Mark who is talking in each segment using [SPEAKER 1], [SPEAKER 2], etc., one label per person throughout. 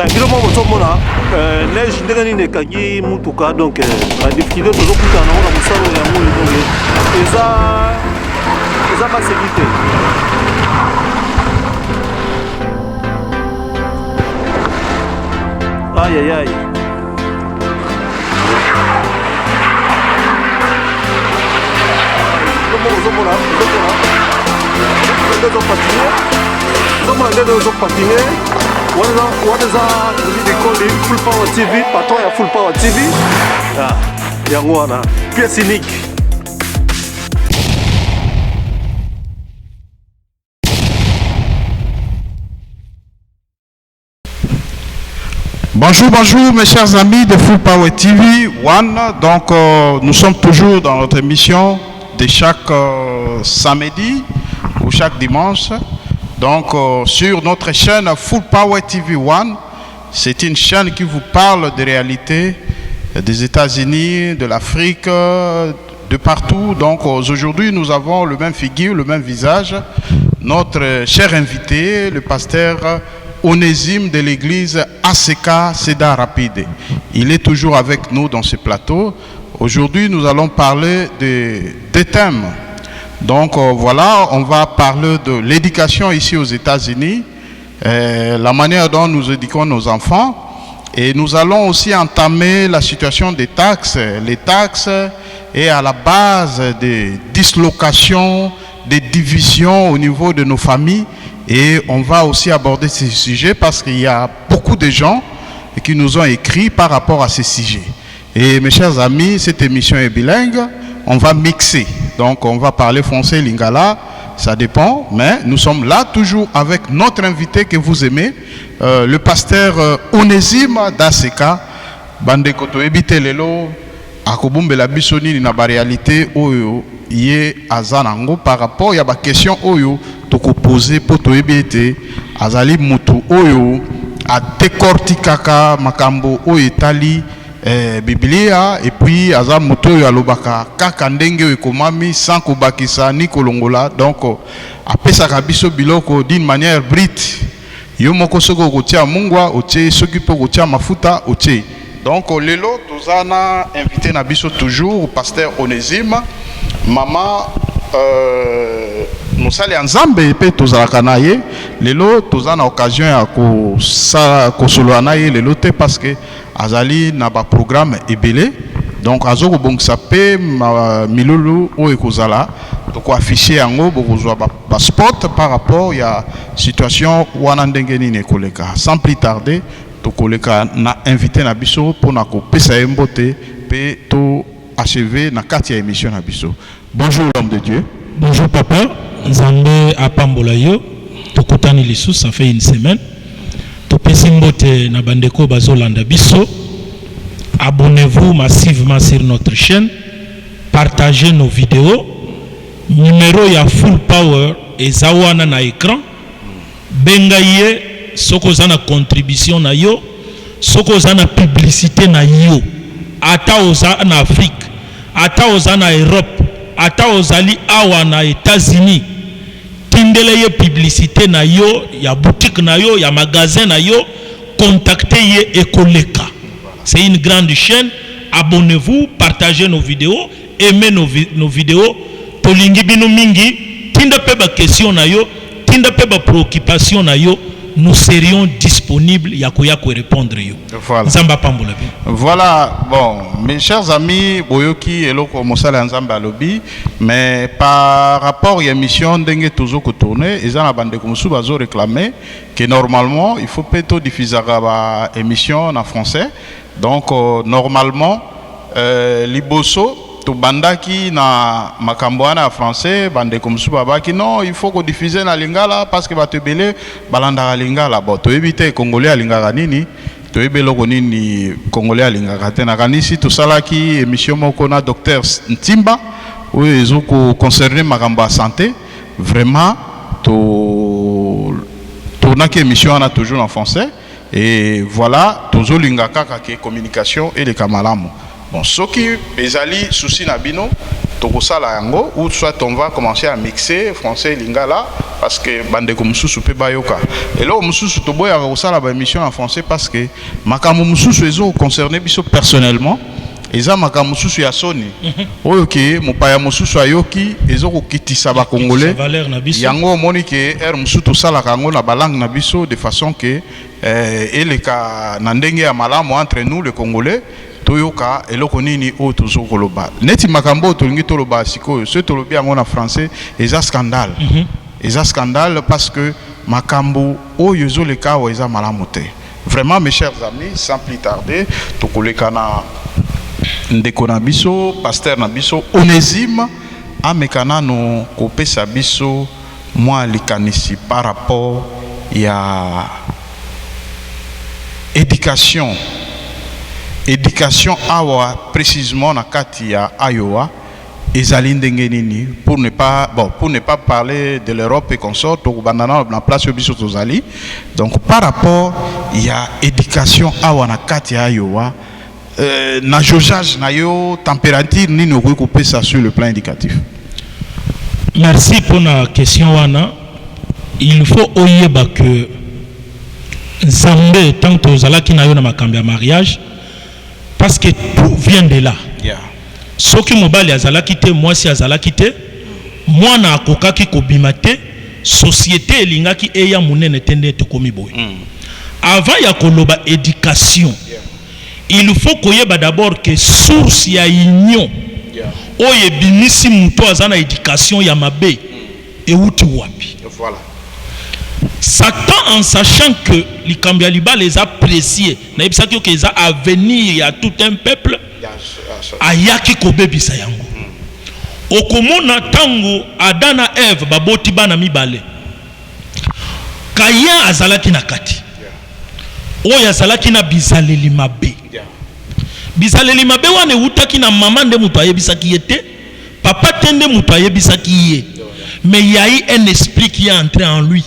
[SPEAKER 1] Kilo mo mona neige ndengani ne kangi mutuka donc la difficulté toujours kuta na ona musalo ya muli donc eza ba sécurité. Aïe aïe aïe. What is that? They call it Full Power TV, patron ya Full Power TV. Ah, yango wana pièce unique.
[SPEAKER 2] Bonjour, bonjour mes chers amis de Full Power TV One. Donc nous sommes toujours dans notre émission de chaque samedi ou chaque dimanche. Donc sur notre chaîne Full Power TV One, c'est une chaîne qui vous parle des réalités des États-Unis, de l'Afrique, de partout. Donc aujourd'hui nous avons le même figure, le même visage. Notre cher invité, le pasteur Onésime de l'église ACK Cedar Rapide. Il est toujours avec nous dans ce plateau. Aujourd'hui, nous allons parler des thèmes. Donc voilà, on va parler de l'éducation ici aux États-Unis, la manière dont nous éduquons nos enfants. Et nous allons aussi entamer la situation des taxes. Les taxes est à la base des dislocations, des divisions au niveau de nos familles. Et on va aussi aborder ces sujets parce qu'il y a beaucoup de gens qui nous ont écrit par rapport à ces sujets. Et mes chers amis, cette émission est bilingue, on va mixer. Donc on va parler français, lingala, ça dépend. Mais nous sommes là toujours avec notre invité que vous aimez, le pasteur Onésime d'Aseka. Bande koto ebite lelo, akobumbe la bisoni na ba réalité oyo yé azanango par rapport ya ba question oyo toko poser poto ebete azali mutu oyo a décortiquer makambo oyo etali Biblia et puis azal mutu oyo alobaka kaka ndenge ekomami sans kobakisa ni kolongola. Donc apesaka biso biloko d'une manière brute. Yo moko soko kotia mungwa otie soki po kotia mafuta otie. Donc lelo tozana invité na biso toujours pasteur Onésime maman musali nzambe pe tozalaka na ye lelo tozana occasion ya kosolola na ye lelo te parce que azali na ba programme ebele. Donc azoko bongisa pe milulu o ekozala toko afficher yango bokozwa ba spot par rapport ya situation wana ndenge nini koleka. Sans plus tarder tokoleka na invité na biso pona ko pesa mbote pe to achever na kati ya émission na biso. Bonjour l'homme de Dieu.
[SPEAKER 3] Bonjour papa. Nzambe apambola yo. Tokotani lisu, ça fait une semaine. Topesi mbote na bandeko bazolanda biso. Abonnez-vous massivement sur notre chaîne. Partagez nos vidéos. Numéro ya Full Power et zawana na écran. Bengaye soko zana contribution na yo. Soko zana publicité na yo. Ata oza na Afrique. Ata oza na Europe. Ata ozali awa na États-Unis. Tindele ye publicité na yo, ya boutique na yo, ya magasin na yo, contactez ye Ekoleka. C'est une grande chaîne. Abonnez-vous, partagez nos vidéos, aimez nos vidéos. Tolingi bino mingi, tinda pe ba question na yo, tinda pe ba préoccupation na yo, nous serions disponibles yakoya ko répondre yo.
[SPEAKER 2] Voilà.
[SPEAKER 3] Nzamba pambola bi.
[SPEAKER 2] Voilà, bon, mes chers amis, boyoki eloko mosala nzamba lobi, mais par rapport à l'émission ndenge toujours ko tourner, ils ont bande comme sous bazo réclamer que normalement il faut plutôt diffuser la émission en français. Donc normalement liboso to bandaki na makambwana en français bande comme sous babaki non, il faut qu'on diffuse na lingala parce que ba te belé balanda lingala bon to éviter congolais lingala nini. To ebeloko nini congolais alingaka te na kanisi to salaki émission moko na docteur Ntimba oyo ezoko concerner makambo ya santé vraiment to naki émission ana toujours en français et voilà tozolinga kaka ke communication et les kamalamu bon soki ezali souci na bino tokosala yango ou soit on va commencer à mixer français lingala parce que bandeko mususu pe bayoka et là mususu toboya kosala ba émission en français parce que makambo mususu ezo concerner biso personnellement eza makambo mususu ya soni oyo ke mopaya mususu ayoki ezo kokitisa ba congolais yango moni ke mususu tosala kango na balangue na biso de façon que eleka na ndenge ya malamu entre nous les congolais toyoka eloko nini o tozo koloba neti makambo tolingi toloba sikoyo ce tolobi yango na français eza scandale eza scandale parce que makambo oyo ezoleka wa eza malamu te vraiment mes chers amis sans plus tarder tokoleka na ndeko na biso pasteur na biso Onésime amekana no kopesa biso mwa likanisi par rapport ya éducation awa précisément na kati ya Iowa ezali ndenge nini pour ne pas parler de l'Europe et consort to bandana na place biso tozali donc par rapport ya éducation awa na kati ya Iowa na jaugeage na yo température nini okoki kopesa sur le plan éducatif.
[SPEAKER 3] Merci pour la question wana. Il faut oyeba que Nzambe tant que ozalaki na yo na makambo ya mariage parce que tout vient de là. Soki mobali azalaki te mwasi azalaki te mwana akokaki kobima te société elingaki eya munene tende tokomi boye. Avant ya koloba éducation il faut koyeba d'abord que source ya union oye binisi muto azana éducation ya mabe euti wapi.
[SPEAKER 2] Voilà.
[SPEAKER 3] Satan en sachant que likambo ya libala les appréciés na ebisaki que eza avenir à tout un peuple ayaki kobebisa yango okomona tango Adam na Eve baboti bana mibale Kayin azalaki na kati oyo azalaki na bizaleli mabe bizaleli mabe wana utaki na mama nde muto ayebisaki yete papa tende muto ayebisaki ye mais il y a eu un esprit qui est entré en lui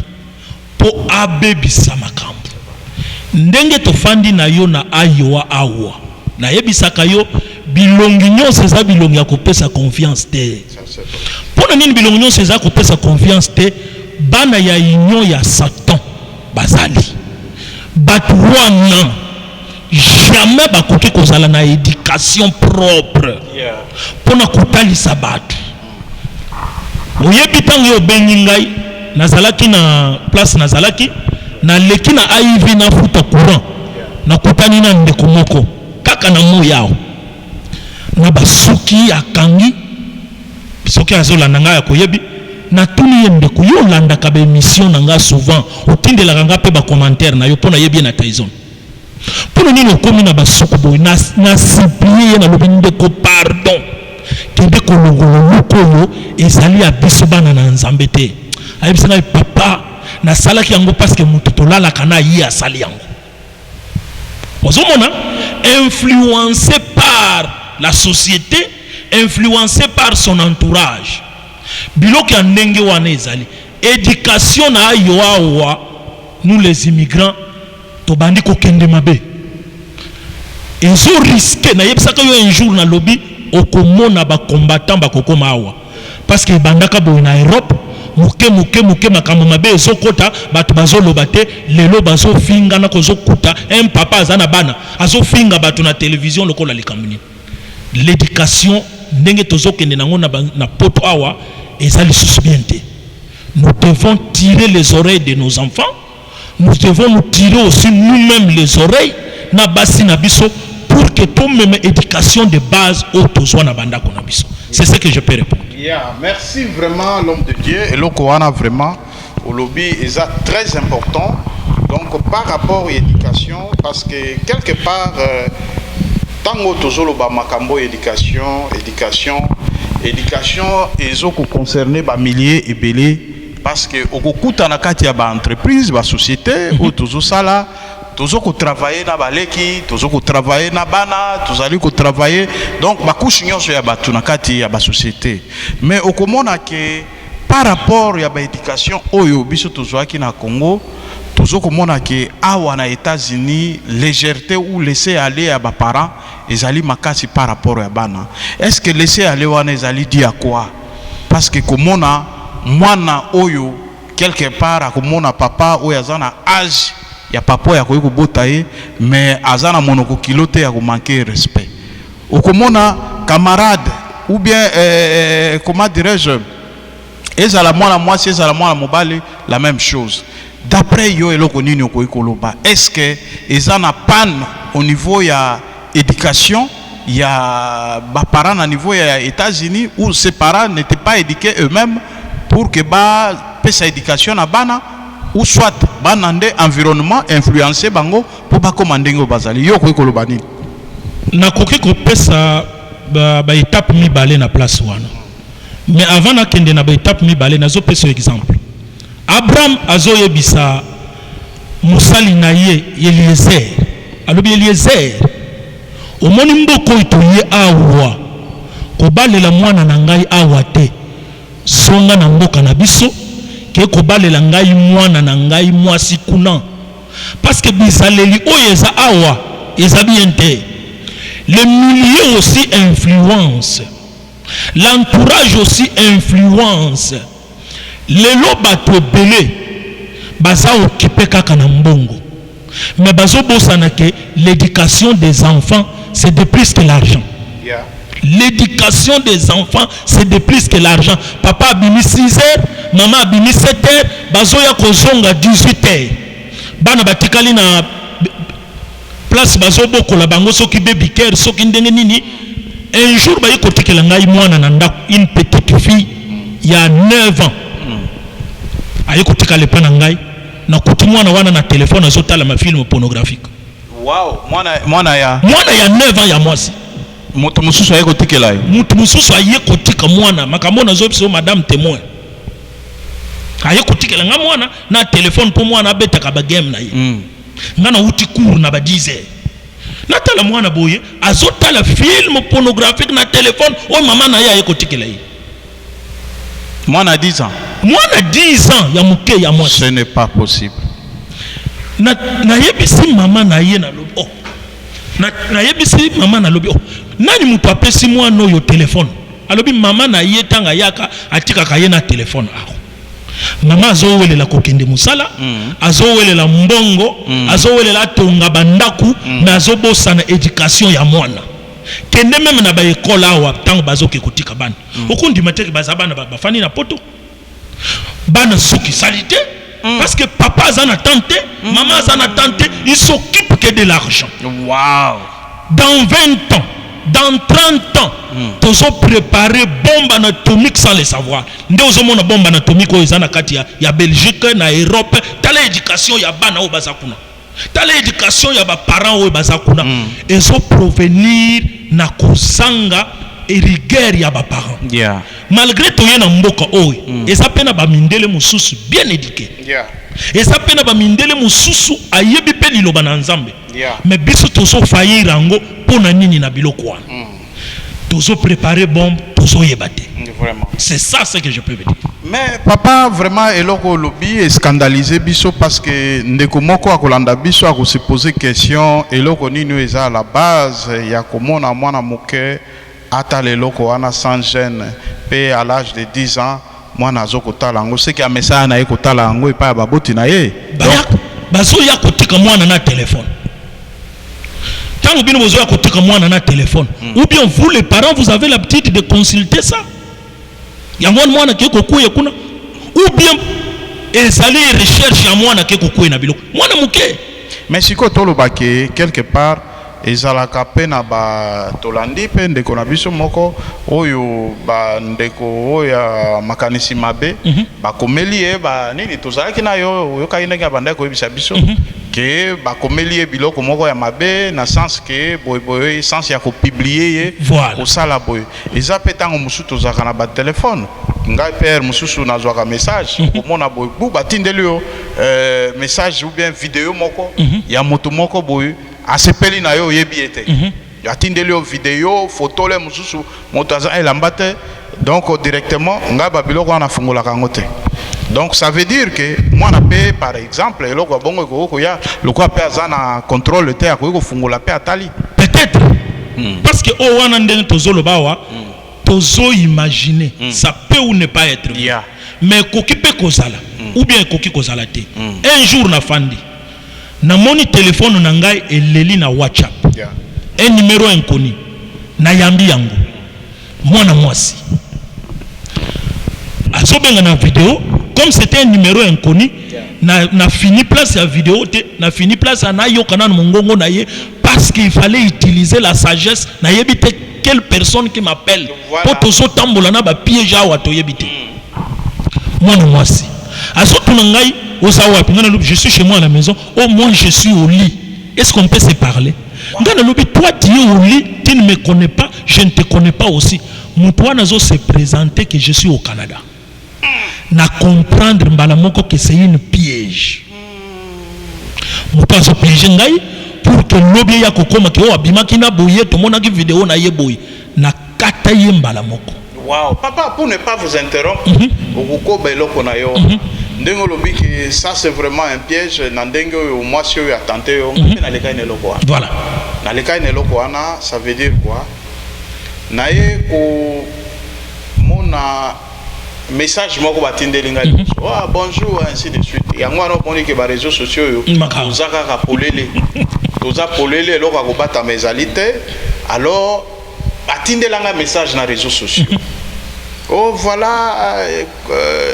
[SPEAKER 3] pour abebisa makambo ndenge tofandi na yo na Iowa awa na yebisaka yo bilongi nyonso eza bilongi ya kopesa confiance te pona nini bilongi nyonso eza kopesa confiance te bana ya union ya Satan bazali batu wana jamais bakoki kozala na éducation propre pona kotalisa batu oyebi ntango yo obengi ngai nazalaki na place nazalaki na leki na IV na futa courant na kutani na ndeko moko kaka na moyao na basuki akangi soki azolanda ngai akoyebi na tuni ye ndeko yo landaka ba émission na nga souvent otindelaka nga pe ba commentaire na yo pona yebi na Tyson pona nini okomi na basuku boy na supplier na lobi ndeko pardon kende kolongolo koyo ezali abiso bana na Nzambe te ayebisanga papa na salaki yango parce que mutu tolalaka na yi asali yango ozomona influencé par la société influencé par son entourage biloko ya ndenge wana ezali éducation na yo awa nous les immigrants tobandi kokende mabe ezo risqué na yebisaka yo un jour na lobby okomona ba combattant ba kokoma awa parce que bandaka boy na Europe muke makambo mabe ezokota batu bazoloba te lelo bazofinga na kozokuta un papa azana bana azofinga batu na télévision lokola likamuni l'éducation ndenge tozokende nango na poto awa ezali susbiente. Nous devons tirer les oreilles de nos enfants, nous devons nous tirer aussi nous-mêmes les oreilles na basi na biso pour que tout même éducation de base au tozwa na banda kona biso. C'est ce que je peux répondre.
[SPEAKER 2] Yeah, merci vraiment l'homme de Dieu et le Coran vraiment au lobby est très important. Donc par rapport à l'éducation, parce que quelque part tango tozolo ba makambo éducation ezo ko concerner ba milliers et belé parce que okukuta na kati ya ba entreprise ba société o tozo sala tozo ko travailler na baleki tozo ko travailler na bana tozali ko travailler donc ba couche nyonso ya batu na kati ya ba société mais okomona que par rapport ya ba éducation oyo biso tozoaki na Congo toujours comme on a que awa na États-Unis légèreté ou laisser aller à bas parents ezali makasi par rapport à bana. Est-ce que laisser aller wana ezali dit à quoi? Parce que comme on a mwana oyo quelque part comme on a papa oyo azana âge ya papa ya koyiko botaye mais azana monoko kilote ya ko manquer respect. Ou comme on a camarade ou bien comment dirais-je, ezala mwana mwasi ezala mwana mobali la même chose. D'après yo eloko nini okoikoloba, est-ce que ezana panne au niveau ya éducation, il y a des parents à niveau des États-Unis où ces parents n'étaient pas éduqués eux-mêmes pour que cette éducation à bana ou soit banande environnement influencé bango pour pas commander au bazali yo ko kolobani
[SPEAKER 3] na koki ko pesa ba étape mi balé na place wana mais avant na kende na ba étape mi balé na zo pesa exemple Abraham azoyebisa musali na ye Eliezer alobi Eliezer omoni mboko itoye awa kobalela mwana na ngai awa te songa na mboka na biso ke kobalela ngai mwana na ngai mwasi kuna parce que bizaleli oyeza awa eza bien te. Le milieu aussi influence, l'entourage aussi influence. Lelo bato belé baza occupé kaka na mbongo mais bazo bosana ke l'éducation des enfants c'est de plus que l'argent.
[SPEAKER 2] Yeah.
[SPEAKER 3] L'éducation des enfants, c'est de plus que l'argent. Papa a bimi 6 heures, maman a bimi 7 heures, bazo ya kozonga 18 heures. Bana batikali na place bazo boko la bango soki baby care, soki ndenge nini. Un jour ba yiko tikela ngai mwana na ndako, une petite fille, il y a 9 ans. Ayiko tikale pa na ngai, na kutu mwana wana na téléphone azotala ma film pornographique.
[SPEAKER 2] Wow, mwana ya
[SPEAKER 3] 9 ans ya mwasi.
[SPEAKER 2] Moto mususu aye kotikela ye.
[SPEAKER 3] Moto mususu aye kotika mwana makambo na zobiso madame témoin. Aye kotikela nga mwana na téléphone pour mwana abetaka ba game na ye. Ngana uti cours na ba 10 heures. Natala mwana boye azotala film pornographique na téléphone o mama na ye aye kotikela ye.
[SPEAKER 2] Mwana 10 ans.
[SPEAKER 3] Mwana 10 ans ya muke ya mwasi.
[SPEAKER 2] Ce n'est pas possible.
[SPEAKER 3] Na yebisi mama na ye na lobi. Oh. Na yebisi mama na lobi. Oh. Nani mutu apesi mwana oyo téléphone alobi mama na ye tanga yaka atika ka ye na téléphone ako mama azowelela kokende musala azowelela mbongo azowelela tonga bandaku na azobosa na éducation ya mwana kende même na ba école awa tango bazoke kotika bana okundi mateki bazabana bafani na poto bana soki salite parce que papa azana tante maman azana tante il s'occupe que de l'argent.
[SPEAKER 2] Wow.
[SPEAKER 3] Dans 20 ans, dans 30 ans, tous ont préparé bombe anatomique sans le savoir. Nous avons une bombe anatomique au Zanakati, il y a Belgique, il y a Europe, t'as l'éducation, il y a Bana au Bazakuna. T'as l'éducation, il y a parents au Bazakuna. Ils ont provenir na kusanga et rigueur, il y a parents.
[SPEAKER 2] Yeah.
[SPEAKER 3] Malgré tout, il y a un mboka oi. Et ça peine à bamindele mususu bien éduqué.
[SPEAKER 2] Yeah.
[SPEAKER 3] Et ça peine à bamindele mususu ayebi pe liloba na nzambe.
[SPEAKER 2] Yeah.
[SPEAKER 3] Mais biso tozo faillir rango pona nini na biloko wana. Tozo préparer bombe, tozo yebate.
[SPEAKER 2] Vraiment.
[SPEAKER 3] C'est ça ce que je peux vous dire.
[SPEAKER 2] Mais papa vraiment eloko lobby est scandalisé biso parce que ndeko moko akolanda biso a se poser question eloko nini eza à la base ya komona mwana moke ata leloko wana sans gêne pe à l'âge de 10 ans mwana azokotala ngo c'est que message na ekotala ngo epa baboti na ye.
[SPEAKER 3] Bazo ya kotika mwana na téléphone. Tant que vous avez côté moi un téléphone, ou bien vous les parents vous avez l'habitude de consulter ça. Il y a moi qui est ou bien et allez recherche à moi qui est na bilo. Moi na muke.
[SPEAKER 2] Mais si ko tolo bake quelque part ezalaka pe na ba tolandi pe ndeko na biso moko oyo ba ndeko oya makanisi mabe ba komeli e ba nini tozalaki na yo yo kainga ba ndeko ebisa biso que ba komeli biloko moko ya mabe na sens que boy sens ya ko publier au sala boy eza petango musu tozaka na ba téléphone ngai père mususu na zwaka message komona boy bu batindeli yo message ou bien vidéo moko ya moto moko boy asepeli na yo yebi ete atindeli yo vidéo photo le mususu moto aza elamba te donc directement ngai ba biloko na fungola kango te Donc ça veut dire que moi na paix par exemple et loko bongo ko ya loko paix azana contrôle le terre ko fungola paix atali
[SPEAKER 3] peut-être parce que o wana ndenge tozolo bawa tozo imaginer ça peut ou ne pas être
[SPEAKER 2] yeah.
[SPEAKER 3] Mais koki pe kozala ou bien koki kozala te un jour na fandi na moni téléphone na ngai eleli na WhatsApp
[SPEAKER 2] yeah.
[SPEAKER 3] Un numéro inconnu na yambi yango mwana mwasi azobenga na vidéo comme c'était un numéro inconnu na fini place ya vidéo te na fini place na yokana na mongongo na ye parce qu'il fallait utiliser la sagesse na yebite quelle personne qui m'appelle pour tozo tambola na ba piège awa to yebite mwana mwasi azotuna ngai osawa pingana lobi je suis chez moi à la maison au moins je suis au lit est-ce qu'on peut se parler ngana lobi toi tu es au lit tu ne me connais pas je ne te connais pas aussi mutuana nazo se présenter que je suis au Canada na comprendre mbala moko que c'est une piège mutuana zo piège ngai pour que lobi ya kokoma ke o abimaki na boye to monaki vidéo na ye boye na kata ye mbala moko.
[SPEAKER 2] Wow, papa, pour ne pas vous interrompre, ça c'est vraiment un piège.
[SPEAKER 3] Voilà.
[SPEAKER 2] Ça veut dire quoi? Message bonjour ainsi de suite. Il y a des réseaux sociaux. Alors atindela message na réseaux sociaux. Oh voilà,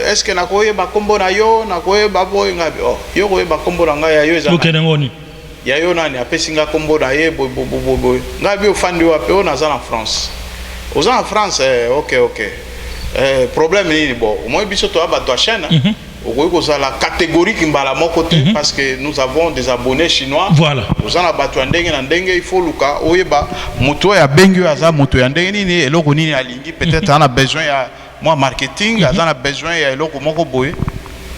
[SPEAKER 2] est-ce que nakoye ba kombo na yo nakoye ba boy ngabi oh yo koye ba kombo na nga ya yo za ya yo nani apesinga kombo na ye boy ngabi ofandi wapi o naza na France oza na France ok problème ni bon au moins biso to aba to chaîne la catégorie qui mbala moko te parce que nous avons des abonnés chinois.
[SPEAKER 3] Voilà.
[SPEAKER 2] Nous en abattu ndenge na ndenge il faut luka oyeba moto ya bengi aza moto ya ndenge nini eloko nini alingi peut-être on a besoin ya moi marketing on a besoin ya eloko moko boye.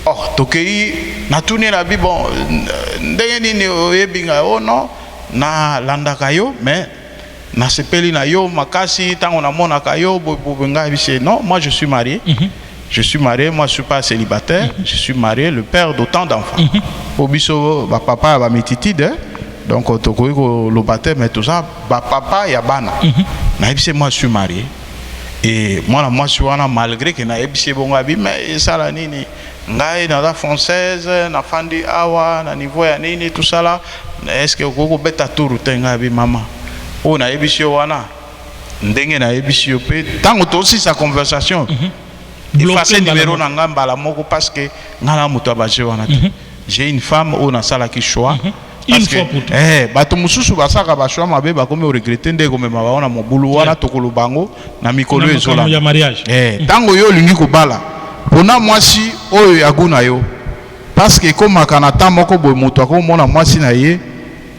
[SPEAKER 2] Or tokei na tuni na bi bon ndenge nini oyebinga oh non na landaka yo mais na sepeli na yo makasi tango na mona kayo bobenga bise non moi je suis marié. Je suis marié, moi je ne suis pas célibataire, je suis marié, le père d'autant d'enfants. Obiso, papa va m'étitide, donc le baptême, mais tout ça, papa y a bana. Moi je suis marié. Et moi je suis malgré que je suis bon, mais ça là, nini, ngai na la française, na fandi awa, na niveau ya nini, tout ça là, est-ce que vous avez bêta tour tenga bi maman? Oh na ebisi wana, ndenge na ebisi pe, tant que aussi sa conversation. Effacer numéro na ngamba la moko parce que ngala muto abaje wana. J'ai une femme au na sala ki choix.
[SPEAKER 3] Une fois pour tout.
[SPEAKER 2] Bato mususu basaka ba choix mabe ba komi regretter ndeko mema ba wana mobulu wana tokolo bango na mikolo ezola.
[SPEAKER 3] Ya mariage.
[SPEAKER 2] Tango yo lingi ko bala. Pona mwasi oyo yaguna yo. Parce que comme makanata moko boy muto akomona mwasi na ye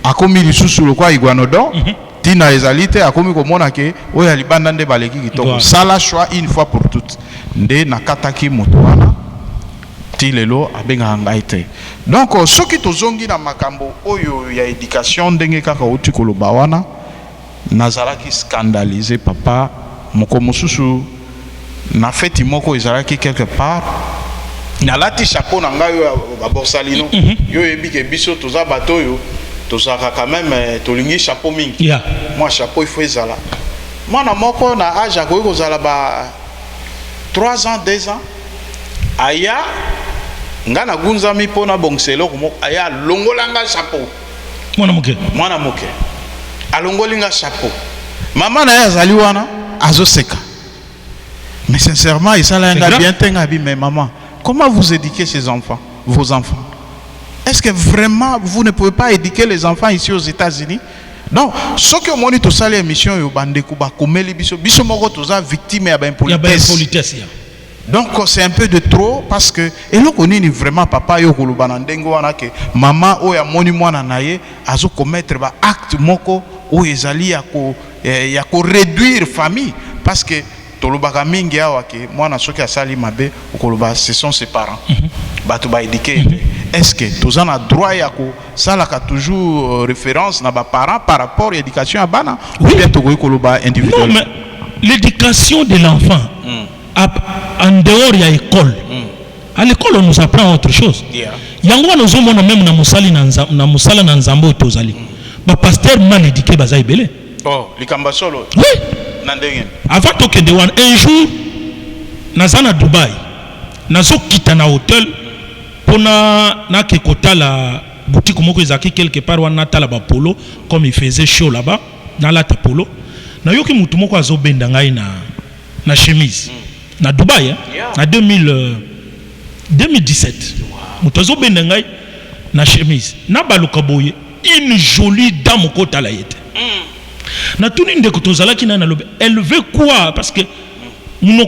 [SPEAKER 2] akomi lisusu lokwa iguanodon. Tina ezalite akomi ko mona ke oyo libanda nde baleki kitoko. Sala choix une fois pour toutes. Nde nakataki moto wana ti lelo abenga ngai te. Donc soki tozongi na makambo oyo ya éducation ndenge kaka oti koloba wana nazalaki scandalisé papa moko mosusu na feti moko ezalaki quelque part nalati chapeau na ngai ba borsalino yo ebike biso toza bato yo tozaka quand même tolingi chapeau mingi. Moi chapeau il faut ezala mwana moko na âge akoki kozala ba 3 ans, 2 ans, aya, ngana gunzami pona bongselo kumo aya longolanga chapeau.
[SPEAKER 3] Mwana
[SPEAKER 2] moke. Alongolinga chapeau. Maman na yazali wana azoseka. Mais sincèrement, il s'allait bien tenga bi mais maman, comment vous éduquez ces enfants, vos enfants? Est-ce que vraiment vous ne pouvez pas éduquer les enfants ici aux États-Unis? Non, ce que moi to sale émission yo bande ko ba komeli biso moko toza victime ya ba impolitesse. Donc c'est un peu de trop parce que eloko nini vraiment papa yo koloba na ndenge wana ke maman o ya moni mwana na ye azo commettre ba acte moko o ezali ya ko réduire famille parce que tolobaka mingi awa ke mwana soki asali mabe okoloba ce sont ses parents. Bato ba éduquer. Est-ce que tous on a droit à ça là toujours référence na ba parents par rapport à l'éducation à bana ou bien to koloba individuel?
[SPEAKER 3] Non mais l'éducation de l'enfant en dehors de l'école À l'école, on nous apprend autre chose. Yango nous avons même na musala na nzambo tozali. Ba pasteur mal éduqué baza ibele.
[SPEAKER 2] Oh, likamba solo.
[SPEAKER 3] Oui.
[SPEAKER 2] Nandenge.
[SPEAKER 3] Avant to kende wan un jour nazana Dubaï. Nazo kita na hôtel pona na ke kotala boutique moko ezaki quelque part wana tala ba polo comme il faisait chaud là-bas na la polo. Na yoki mutu moko azo benda ngai na chemise. Na Dubaï na 2017. Mutu azo benda ngai na chemise. Na baluka boye une jolie dame kota la yete. Na tuni ndeko tozalaki na lobe. Elle veut quoi parce que nous nous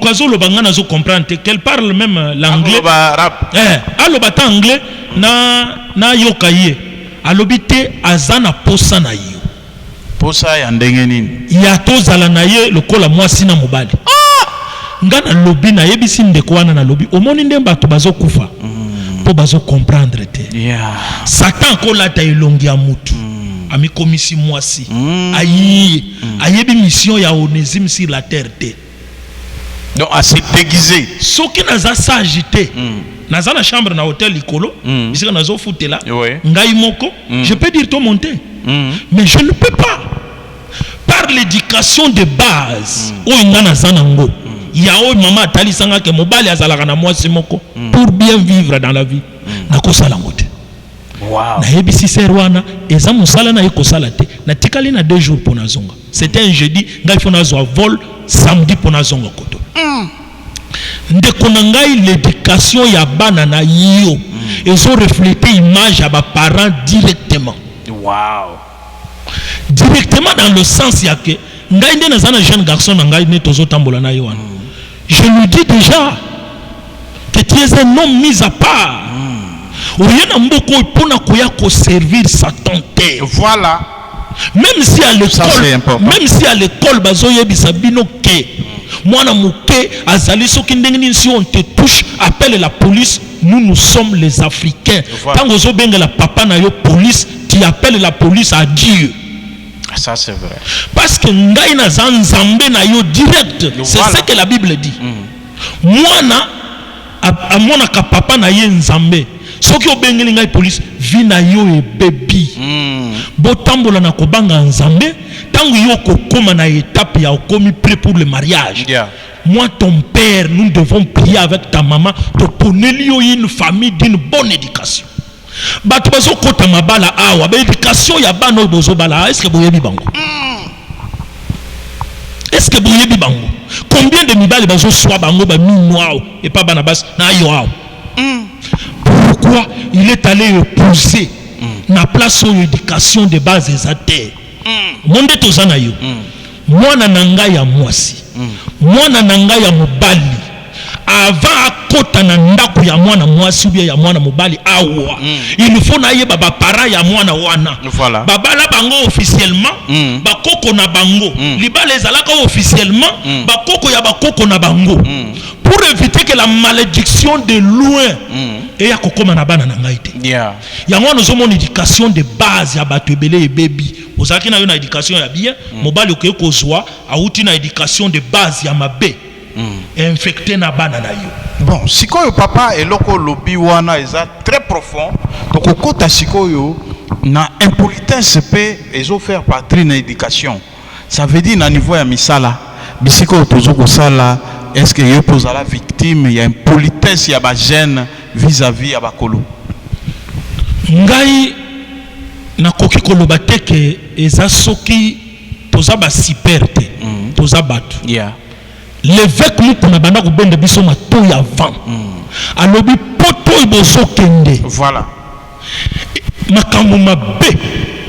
[SPEAKER 3] comprendre qu'elle parle même l'anglais. Aloba ta anglais na yokaye. Alobite azana posa na yo.
[SPEAKER 2] Posa ya ndenge nini?
[SPEAKER 3] Ya tozala na ye lokola mwasi na mobali. Ngana lobi na yebisi ndeko wana na lobi. Omoni ndemba to bazo kufa. Po bazo comprendre te. Satan ko lata elongi ya mutu. Ami komisi mwasi. Ayebi mission ya Onésime sur la terre te.
[SPEAKER 2] Donc à se déguiser.
[SPEAKER 3] Ce qui nous a s'agité. Dans la chambre dans l'hôtel Licolo, ici on a foutu là. Je peux dire tout monter. Mais je ne peux pas. Par l'éducation de base, il y a un maman tali sanga que mobile azalaka na moi simoko pour bien vivre dans la vie. Na ko sala ngote.
[SPEAKER 2] Wow.
[SPEAKER 3] Na yebisi serwana eza musala na yeko sala te. Na tikali na 2 jours pour nazonga. C'était un jeudi, ngai fona zo vol samedi pour nazonga koto. Ndeko na ngai l'éducation ya bana na yo ils ont reflété image à ba parents directement.
[SPEAKER 2] Wow.
[SPEAKER 3] Directement dans le sens ya que ngai ndena zana jeune garçon na ngai ne tozo tambola na yo wana. Je lui dis déjà que tu es un homme mis à part. Oyena mboko pona koya ko servir Satan te.
[SPEAKER 2] Voilà.
[SPEAKER 3] Même si à l'école bazo yebisa bino ke mwana muke azali soki ndenge si on te touche appelle la police, nous sommes les Africains. Tant que zo benga la papa na yo police, tu appelles la police à Dieu.
[SPEAKER 2] Ça c'est vrai.
[SPEAKER 3] Parce que ngai na zanzambe na yo direct. C'est ce que la Bible dit. Mwana amona ka papa na ye nzambe. Soki obengeli ngai police vina yo e baby. Botambola na kobanga nzambe tango yo kokoma na étape ya komi prêt pour le mariage. Moi ton père nous devons prier avec ta maman pour poneli yo une famille d'une bonne éducation. Bato bazo kota mabala awa ba éducation ya bana bozo bala est-ce que boyebi bango? Est-ce que boyebi bango? Combien de mibali bazo soa bango ba minoao et pas banabas na yo awa? Pourquoi il est allé épouser na place de l'éducation de base des athées? Monde tozana yo. Mwana nanga ya mwasi. Mwana nanga ya mobali. Avant akota na ndako ya mwana mwasi ou ya mwana mobali awa. Il faut na ye baba para ya mwana wana.
[SPEAKER 2] Voilà.
[SPEAKER 3] Baba la bango officiellement, bakoko na bango. Libala ezalaka officiellement, bakoko ya bakoko na bango. Pour éviter que la malédiction de loin et ya kokoma na bana na ngai te. Yango nous avons une éducation de base ya bato ebele et baby. Ozaki na yo na éducation ya bien, mobali okoye kozwa auti na éducation de base ya mabe. Infecté na bana na yo.
[SPEAKER 2] Bon, sikoyo papa eloko lobi wana eza très profond. Donc okota sikoyo na impolitesse pe ezo faire partie na éducation. Ça veut dire na niveau ya misala. Bisiko tozo ko sala. Est-ce que yo posa la victime ya impolitesse ya ba jeune vis-à-vis ya bakolo?
[SPEAKER 3] Ngai na koki koloba te ke eza soki toza ba siperte toza bato. L'évêque nous na banda ko bende biso mato ya vent. Alobi poto ibozo kende.
[SPEAKER 2] Voilà.
[SPEAKER 3] Makambo mabe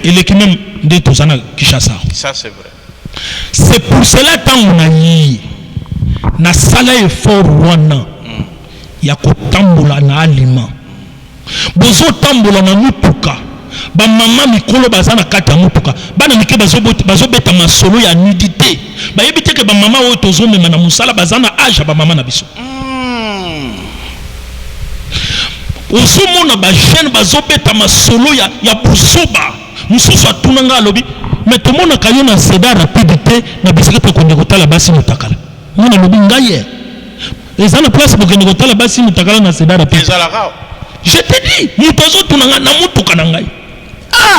[SPEAKER 3] eleki même de tozana Kinshasa.
[SPEAKER 2] Ça c'est vrai.
[SPEAKER 3] C'est pour cela tant on a yi na sala effort wana ya kotambola na aliment. Bozo tambola na mutuka. Ba mama mikolo bazana kati ya mutuka. Bana mike bazo beta masolo ya nudité. Ba yebite ke ba mama oyo tozo mema na musala bazana âge ba mama na biso. Osomona ba jeune bazo beta masolo ya busoba. Musoso atunanga lobi. Mais tout le monde a kayo na seda rapidité na bisika to konde kotala basi mutakala. Mona lobi ngaye. Et ça, la place pour que nous avons la base, nous avons la sédar. Je te dis, nous avons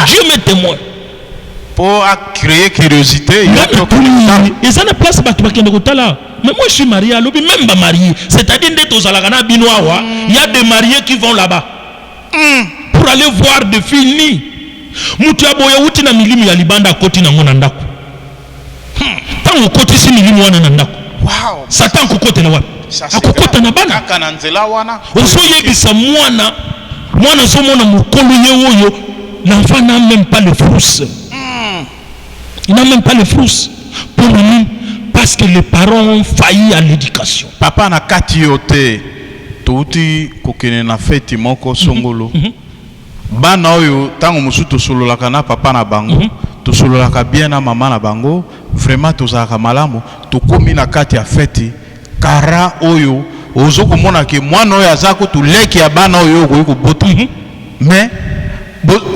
[SPEAKER 3] Dieu m'est témoin.
[SPEAKER 2] Pour créer curiosité,
[SPEAKER 3] et ça, la place pour que nous avons mais moi je suis marié, alors même pas marié. C'est-à-dire que il y a des mariés qui vont là-bas pour aller voir des filles. Mutu aboya uti na milimu ya libanda koti na ngona ndako. Tango koti si milimu wana na ndako.
[SPEAKER 2] Wow.
[SPEAKER 3] Satan kukote na wapi? Akukota na bana.
[SPEAKER 2] Kaka na nzela wana.
[SPEAKER 3] Oso yebisa mwana zo mona mukolo yewoyo l'enfant n'a même pas le frous. Il n'a même pas le frous. Pour nous, parce que les parents ont failli à l'éducation.
[SPEAKER 2] Papa na kati yote touti kokene na feti moko songolo. Bana oyo tango musutu sololaka na papa na bango, to sololaka bien na mama na bango, vraiment tozalaka malamu, to komi na kati ya feti kara oyo ozoko mona ke mwana oyo azako to leki ya bana oyo ko bota. Mais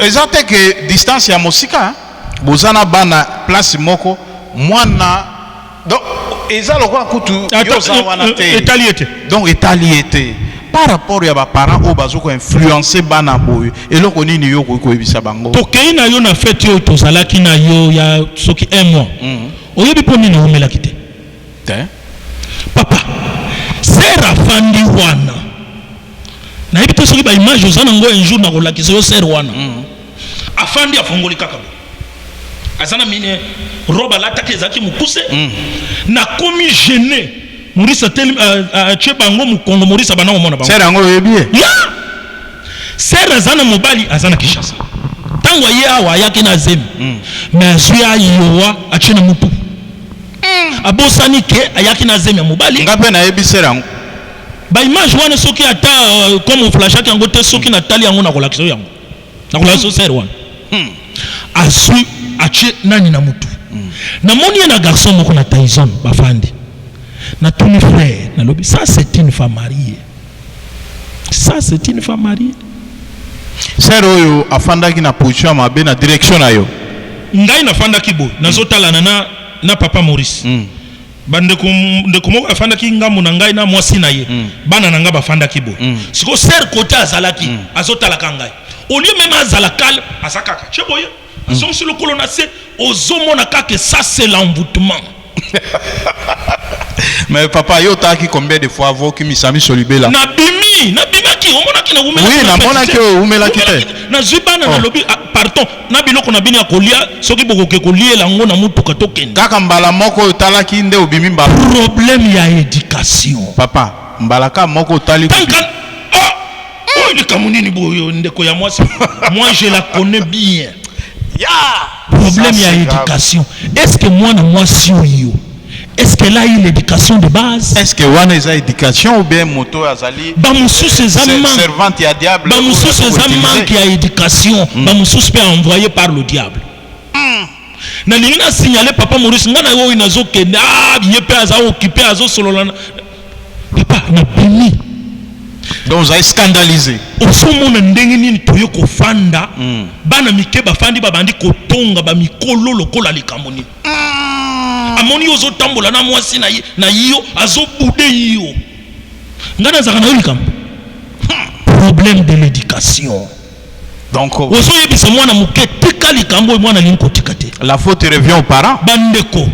[SPEAKER 2] ezate que distance ya mosika bozana bana place moko mwana donc ezalo kwa kutu yoza wana te
[SPEAKER 3] étaliété.
[SPEAKER 2] Donc étaliété par rapport à parents au bazoko influencer bana boy et loko nini yo ko ebisa bango
[SPEAKER 3] to keina yo na fête yo to zalaki na yo ya soki un mois oyebi poni na omela kite papa sera fandi wana na yebi to soki ba image ozana ngo un jour na ko lakisa yo sera wana afandi afongoli kaka azana mine roba latake zaki mukuse na komi gêné Maurice tel bango mukongo Maurice bana mo mona bango
[SPEAKER 2] sera ngo yebie
[SPEAKER 3] ya sera zana mobali azana kishasa tango ye awa yake na zemi mais suya yowa achina mutu abosani ke ayaki na zemi mobali
[SPEAKER 2] ngape na yebi sera ngo
[SPEAKER 3] ba image wana soki ata comme flash yake ngo te soki na tali yango na kolakisa yango na kolakisa sera wana asui ache nani na mutu na moni na garçon moko na Tyson bafandi na tous mes frères na lobi ça c'est une femme mariée, ça c'est une femme mariée.
[SPEAKER 2] Sero yo afanda ki na position mabe na direction na yo
[SPEAKER 3] ngai na fanda ki boy na zotala na papa Maurice bande ko moko afanda ki ngamu na ngai na mwasi na ye bana na nga bafanda ki boy siko ser côté azalaki azotala ka ngai au lieu même azalakal asakaka cheboye son sur le colonacé ozomona kake ça c'est l'emboutement.
[SPEAKER 2] Mais papa yo taki combien de fois avo ki misami solibela
[SPEAKER 3] na bimi ki omona ki na umela
[SPEAKER 2] oui na mona ki umela ki te
[SPEAKER 3] na zibana na lobi pardon na biloko na bini ya kolia soki bokoke koliela ngo na mutuka tokende
[SPEAKER 2] kaka mbala moko talaki nde obimi mbala
[SPEAKER 3] problème ya éducation
[SPEAKER 2] papa mbalaka moko tali
[SPEAKER 3] tanka oh ni kamunini boyo ndeko ya mwasi moi je la connais bien problème ya éducation. Est-ce que moi na mwasi yo est-ce qu'elle a eu l'éducation de base?
[SPEAKER 2] Est-ce que wana eza éducation ou bien moto azali
[SPEAKER 3] ba mususu ezama
[SPEAKER 2] servante ya diable
[SPEAKER 3] ba mususu ezama qui a éducation ba mususu pe envoyé par le diable na lingina signaler papa Maurice ngana yo inazoke ye pe aza occupé azo solola papa na bimi
[SPEAKER 2] donc ça est scandalisé
[SPEAKER 3] osomona ndenge nini toyo kofanda bana mike bafandi babandi kotonga ba mikolo lokola likamoni amoni ozo tambola na mwasi na yo azo bude yo ngana zaka na yo likambo problème de l'éducation.
[SPEAKER 2] Donc
[SPEAKER 3] ozo yebisa mwana muke tika likambo mwana linko tikate
[SPEAKER 2] la faute revient aux parents
[SPEAKER 3] bandeko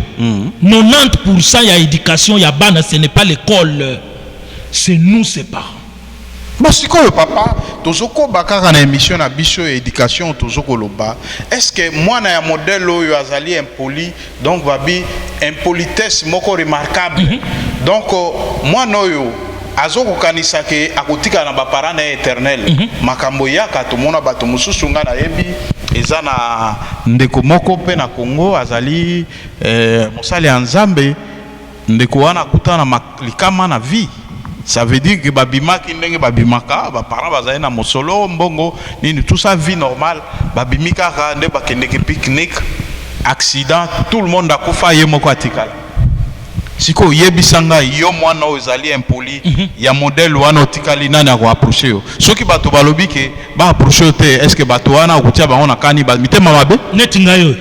[SPEAKER 3] 90% ya éducation ya bana ce n'est pas l'école, c'est nous ses parents.
[SPEAKER 2] Basiko le papa tozoko bakaka na émission na biso éducation tozoko loba est-ce que moi na ya modèle oyo azali impoli donc babi impolitesse moko remarquable donc moi noyo azoko kanisa ke akotika na ba parents na éternel makambo yaka to mona bato mususu nga na yebi eza na ndeko moko pe na Congo azali mosali ya Nzambe ndeko wana kutana likama na vie. Ça veut dire que babima ki ndenge babimaka ba parents bazali na mosolo mbongo nini tout ça vie normale babimika ka nde bakende ke pique-nique accident tout le monde akufa ye moko atikala siko yebisanga yo mwana ozali impoli ya modèle wana otikali nani ako approcher yo soki bato balobi ke ba approcher te est-ce que bato wana okutia bango na kani ba mitema mabe
[SPEAKER 3] neti ngayo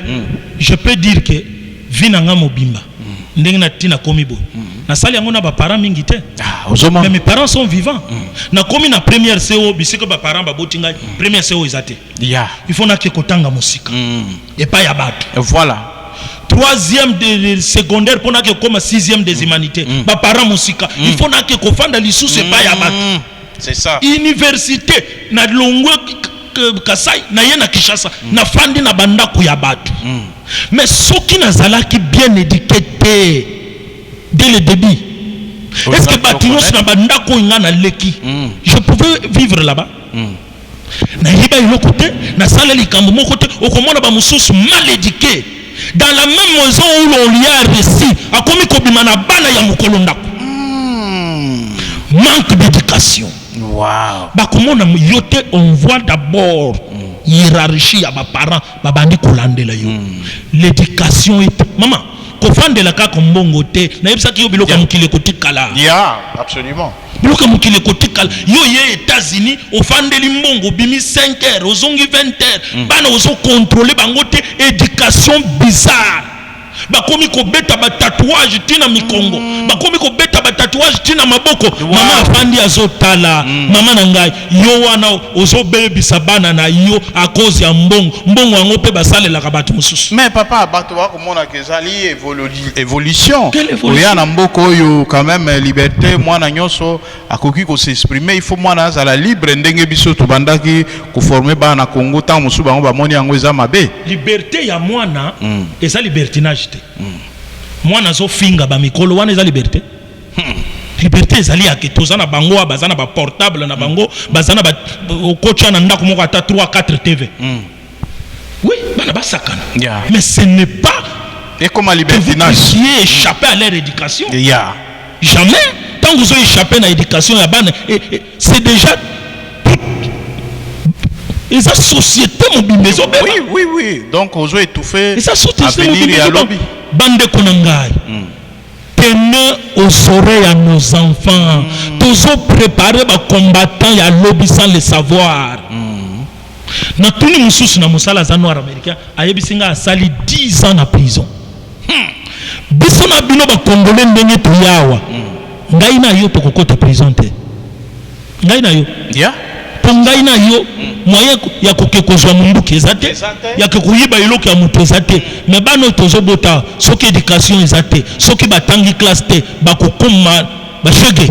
[SPEAKER 3] je peux dire que vie na nga mobimba ndenge na tina komi bo na sali yango na ba parents mingi te mais mes parents sont vivants na komi na première CO bisiko ba parents ba botinga première CO ezate il faut na ke kotanga musika et pas ya bato
[SPEAKER 2] voilà
[SPEAKER 3] troisième de secondaire pour na ke koma sixième des humanités ba parents musika il faut na ke kofanda lisusu et pas ya bato
[SPEAKER 2] c'est ça
[SPEAKER 3] université na longwe Kasai na yena Kishasa na fandi na bandako ya bato mais soki nazalaki bien éduqué dès le début est-ce que batinos na bandako inga na leki je pouvais vivre là-bas na yiba iloko te na sala likambo moko te okomona ba mususu mal éduqué dans la même maison où l'on lui a réussi akomi kobima na bana ya mokolo ndako manque d'éducation.
[SPEAKER 2] Wow.
[SPEAKER 3] Bakomona yote on voit d'abord hiérarchie ya ba parents babandi kolandela yo. L'éducation est maman kofandela ka kombongo te na yebisa ki yo biloko mukile kotikala.
[SPEAKER 2] Absolument.
[SPEAKER 3] Biloko mukile kotikala yo ye États-Unis ofandeli mbongo bimi 5 heures ozongi 20 heures bana ozo contrôler bango te éducation bizarre. Bakomi ko beta ba tatouage tina mikongo bakomi ko beta ba tatouage tina maboko mama afandi azotala mama na ngai yo wana ozo bebisa bana na yo à cause ya mbongo yango pe basalela ka batu mususu
[SPEAKER 2] mais papa bato ba komona ke zali évolution
[SPEAKER 3] oya
[SPEAKER 2] na mboko yo quand même liberté mwana nyoso akoki ko s'exprimer il faut mwana azala libre ndenge biso to bandaki ko former bana Congo tant musu bango ba moni yango eza mabe
[SPEAKER 3] liberté ya mwana eza libertinage moi nazo finga ba mikolo wana eza liberté liberté ezali ya ketoza na bango bazana ba portable na bango bazana ba kocha na ndako moko ata 3 4 TV oui bana basakana mais ce n'est pas
[SPEAKER 2] et comme la libertinage
[SPEAKER 3] qui est échappé à leur éducation jamais tant que vous avez échappé à l'éducation ya bana c'est déjà et sa société mobilisée
[SPEAKER 2] oui donc aux étouffé
[SPEAKER 3] et sa société
[SPEAKER 2] mobilisée
[SPEAKER 3] bande konangai tenez aux oreilles à nos enfants tous préparer ba combattants ya lobby sans le savoir na tuni mususu na musala za noir américain ayebisinga asali 10 ans na prison biso na bino ba congolais ndenge to yawa ngai na yo pokokota prison te ngai na yo pongai na yo moyen ya kokekozwa munduki ezate ya kokuyiba iloko ya mutu ezate mais bano tozobota soki éducation ezate soki batangi classe te bakokoma bashege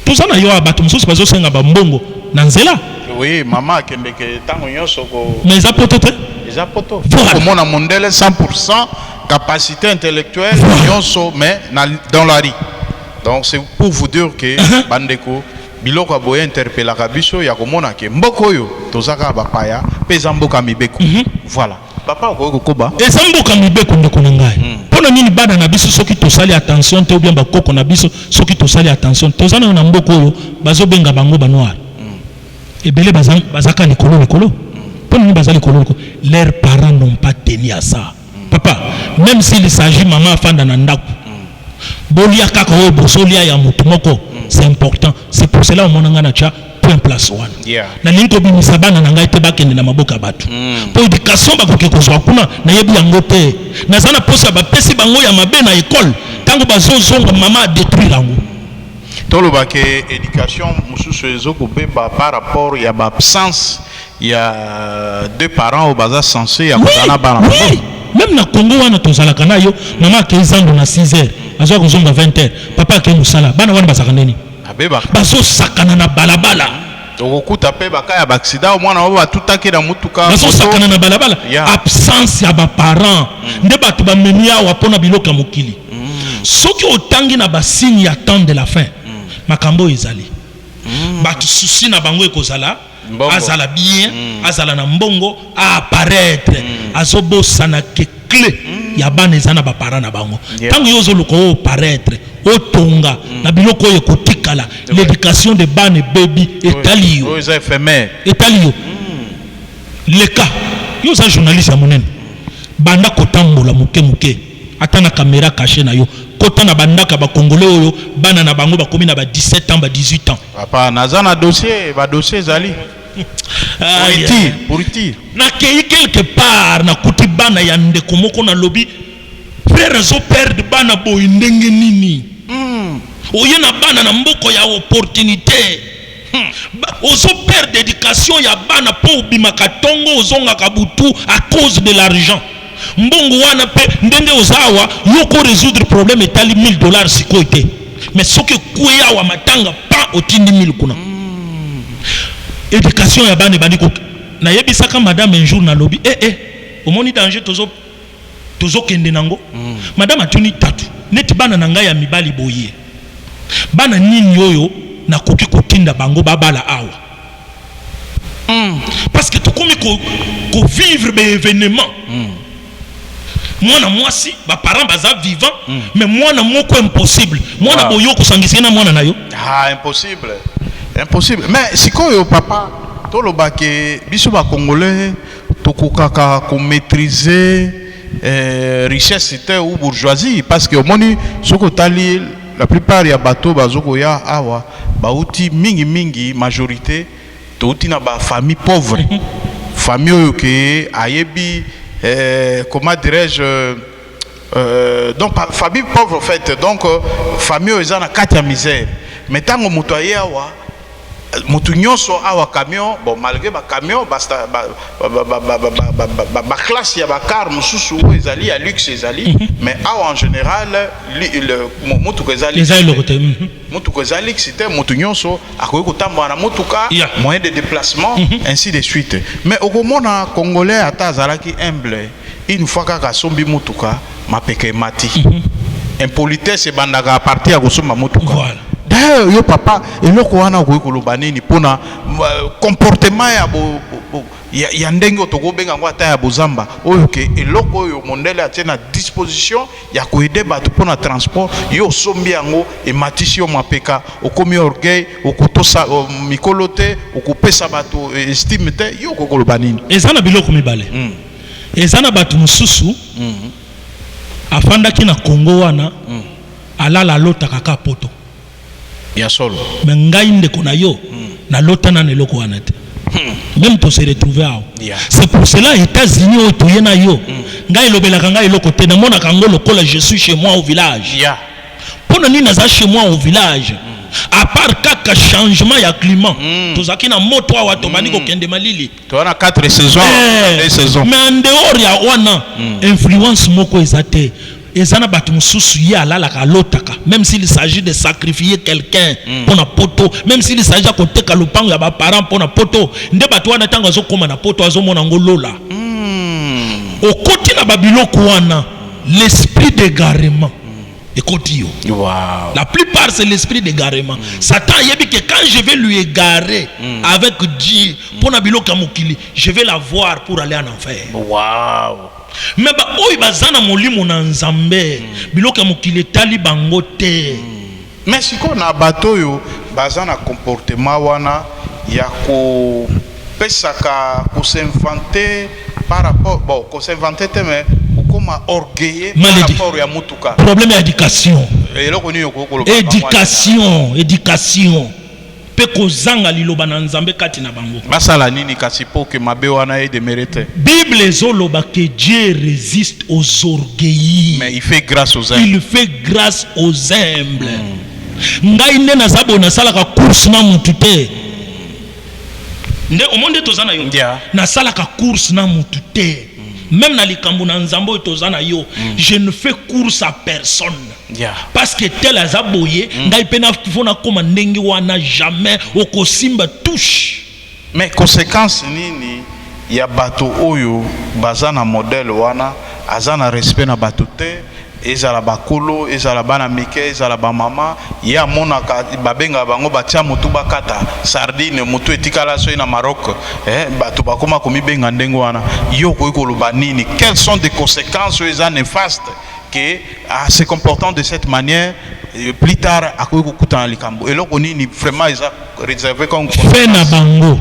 [SPEAKER 3] toza na yo abato mosusu bazosenga bambongo na nzela
[SPEAKER 2] oui mama akendeke tango nyonso ko
[SPEAKER 3] mais eza poto te
[SPEAKER 2] eza poto komona mondele 100% capacité intellectuelle nyonso mais dans la rue donc c'est pour vous dire que bandeko biloko aboye interpellaka biso ya komona ke mboko oyo tozaka bapaya peza mboka mibeko voilà papa okoki koba
[SPEAKER 3] eza mboka mibeko ndeko na ngai mpona nini bana na biso soki tosali attention te ou bien bakoko na biso soki tosali attention toza na mboko oyo bazobenga bango banoir ebele bazaka likolo mpona nini baza likolo leurs parents n'ont pas tenu à ça papa même s'il s'agit maman afanda na ndako bolia kaka oyo bosolia ya mutu moko c'est important c'est pour cela on a cha point place one na linko bimisa bana na ngai te bakende na maboka batu po éducation bakoke kozwa kuna na yebi yango te na sana posa ba pesi bango ya mabe na école tango bazozonga mama détruire yango
[SPEAKER 2] toloba ke éducation mususu ezoko beba par rapport ya ba absence ya deux parents au baza censé ya kozana bana
[SPEAKER 3] même na Congo wana tozalaka na yo mama kezando na 6 heures azwa kozonga 20 heures papa ke musala bana wana basaka nini
[SPEAKER 2] abeba
[SPEAKER 3] baso sakana na balabala
[SPEAKER 2] tokokuta pe bakaya ba accident mwana wa batutaki na mutuka
[SPEAKER 3] baso sakana na balabala absence ya ba parents nde batu ba memia wa pona biloka mokili soki otangi na ba signe ya temps de la fin makambo ezali batu souci na bango ekozala azala bien azala na mbongo a apparaître azobosa na ke clé ya bana ezana ba parents na bango tango yozo loko paraître otonga na biloko oyo kotikala l'éducation de bana baby etalio
[SPEAKER 2] c'est éphémère
[SPEAKER 3] etalio le cas yo za journaliste ya monene banda kotambola muke ata na caméra cachée na yo kota na bandaka ba congolais oyo bana na bango bakomi na ba 17 ans ba 18 ans
[SPEAKER 2] papa nazana dossier ba dossier zali pour ti
[SPEAKER 3] na kei quelque part na kuti bana ya ndeko moko na lobby frère zo perdre bana boy ndenge nini oye na bana na mboko ya opportunité ozo perdre d'éducation ya bana po bimaka tongo ozonga kabutu à cause de l'argent mbongo wana pe ndenge ozawa yoko résoudre problème etali $1000 siko ete mais soki kuya wa matanga pa otindi 1000 kuna éducation ya bana bandi ko na yebisaka madame un jour na lobby omoni danger tozo kende nango madame atuni tatu neti bana na ngai ya mibali boye bana nini oyo na koki kotinda bango babala awa parce que tokomi ko vivre be événement mwana mwasi ba parents baza vivant mais mwana moko impossible mwana boyo ko sangisi na mwana nayo
[SPEAKER 2] impossible mais sikoyo papa toloba ke biso ba congolais tokokaka ko maîtriser richesse te ou bourgeoisie parce que omoni soko tali la plupart ya bateau bazoko ya awa bauti mingi majorité touti na ba famille pauvre famille oyo ke ayebi comment dirais-je donc famille pauvre en fait donc famille oyo eza na kati ya misère mais tango moto aye awa moto nyonso awa camion bon malgré ba camion basta ba classe ya ba car mususu ezali ya luxe ezali mais awa en général le moto ko ezali moto ko ezali c'était moto nyonso akoki kotambola na motuka moyen de déplacement ainsi de suite mais okomona congolais ata azalaki humble une fois kaka sombi motuka mapeke mati impolitesse bandaka à partir ya kosomba motuka voilà. D'ailleurs, yo papa, eloko wana ko koloba nini pona comportement ya ndenge otoko benga ngo ata ya bozamba oyo ke eloko oyo mondele atena disposition ya ko aider bato pona transport yo sombi yango e matisi yo mapeka okomi orgueil okotosa mikolote okopesa bato estime te yo ko koloba nini
[SPEAKER 3] ezana biloko mibale ezana bato mususu afanda ki na Congo wana alala lota kaka poto
[SPEAKER 2] ya solo
[SPEAKER 3] mais ngai ndeko na yo na lota na neloko wana te même to se retrouver aho c'est pour cela États-Unis o to yena yo ngai lobelaka ngai loko te na mona kango lokola je suis chez moi au village pona ni naza chez moi au village à part kaka changement ya climat tozaki na moto awa to bani ko kende malili
[SPEAKER 2] to na 4 saisons 2 saisons
[SPEAKER 3] mais en dehors ya wana influence moko ezate ezana batu mususu ya alalaka lotaka même s'il s'agit de sacrifier quelqu'un pour na poto même s'il s'agit de koteka lopango ya ba parents pour na poto nde batu wana tanga zo koma na poto azo mona ngolola okoti na babiloko wana l'esprit d'égarement écoute yo
[SPEAKER 2] wow.
[SPEAKER 3] La plupart c'est l'esprit d'égarement Satan yebi que quand je vais lui égarer avec Dieu pour na biloko mokili je vais la voir pour aller en enfer
[SPEAKER 2] wow.
[SPEAKER 3] Mais ba oyi bazana molimo na nzambe biloka mokile tali bango te
[SPEAKER 2] mais siko na bato yo bazana comportement wana ya ko pesaka ko s'inventer par rapport bon ko s'inventer te mais comme orgueilleux par rapport ya mutuka
[SPEAKER 3] problème d'éducation éducation pe kozanga liloba na nzambe kati na bango
[SPEAKER 2] basala nini kasi po ke mabe wana e de mérite
[SPEAKER 3] Bible zoloba que Dieu résiste aux orgueilleux
[SPEAKER 2] mais il fait grâce aux humbles
[SPEAKER 3] ngai nde nazabo na salaka course na mutu te nde omonde tozana yo na salaka course na mutu te même na likambo na nzambo tozana yo je ne fais course à personne parce que tel azaboye ngai pena fona koma ndenge wana jamais okosimba touche
[SPEAKER 2] mais conséquence nini ya bato oyo bazana modèle wana azana respect na bato te ezala bakolo ezala bana mike ezala ba mama ya monaka babenga bango batia mutu bakata sardine mutu etikala so na Maroc bato bakoma komi benga ndengo wana yo ko koloba nini quelles sont des conséquences eza néfastes que à se comportant de cette manière plus tard akoki kokutana likambo eloko nini vraiment eza réservé comme
[SPEAKER 3] fait na bango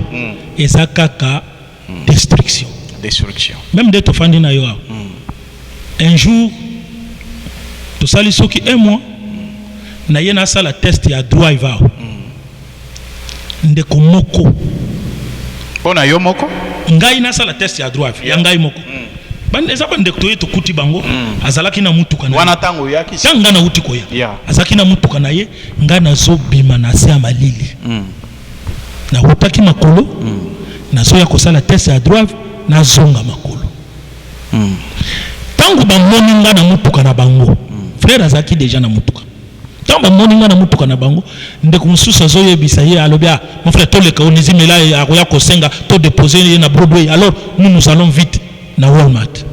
[SPEAKER 3] eza kaka destruction même de to fandi na yo un jour to sali soki un mois na yena sala test ya driver ndeko moko
[SPEAKER 2] pona yo moko
[SPEAKER 3] ngai na sala test ya driver ya ngai moko eza bandeko toye tokuti bango azalaki na mutuka na
[SPEAKER 2] wana tango yaki
[SPEAKER 3] tanga na uti koya
[SPEAKER 2] yeah.
[SPEAKER 3] azalaki na mutuka na ye nga nazobima na se ya malili na utaki makolo nazoya kosala test ya droit nazonga makolo tango bamoni nga na mutuka na bango frère azalaki déjà na mutuka tango bamoni nga na mutuka na bango ndeko mosusu azoyebisa ye alobi mon frère toleka Onésime là akoya kosenga to déposer ye na Broadway alors nous allons vite na Walmart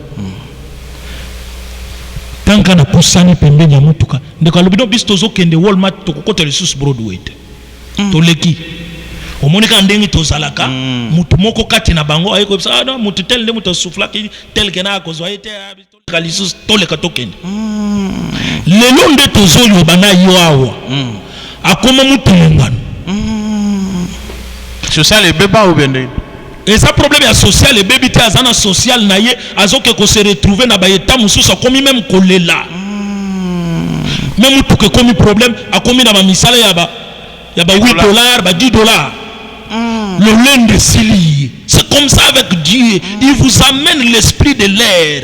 [SPEAKER 3] tanka na pusani pembeni ya mutuka ndeko alobi no biso tozokende Walmart tokokota lisusu Broadway toleki omonika ndenge tozalaka mutu moko kati na bango ayeko bisa no mutu tel nde mutu soufflaki tel kena akozwa ete lisusu toleka tokende lelo nde tozoloba na yo awa akoma mutu ngano
[SPEAKER 2] social et beba ou bende
[SPEAKER 3] et ça problème ya social et bébé te azana social na ye azoke ko se retrouver na ba état mususu akomi même kolela même mutu ke komi problème akomi na ba misala ya ba $8 ba $10 le lende sili c'est comme ça avec Dieu il vous amène l'esprit de l'air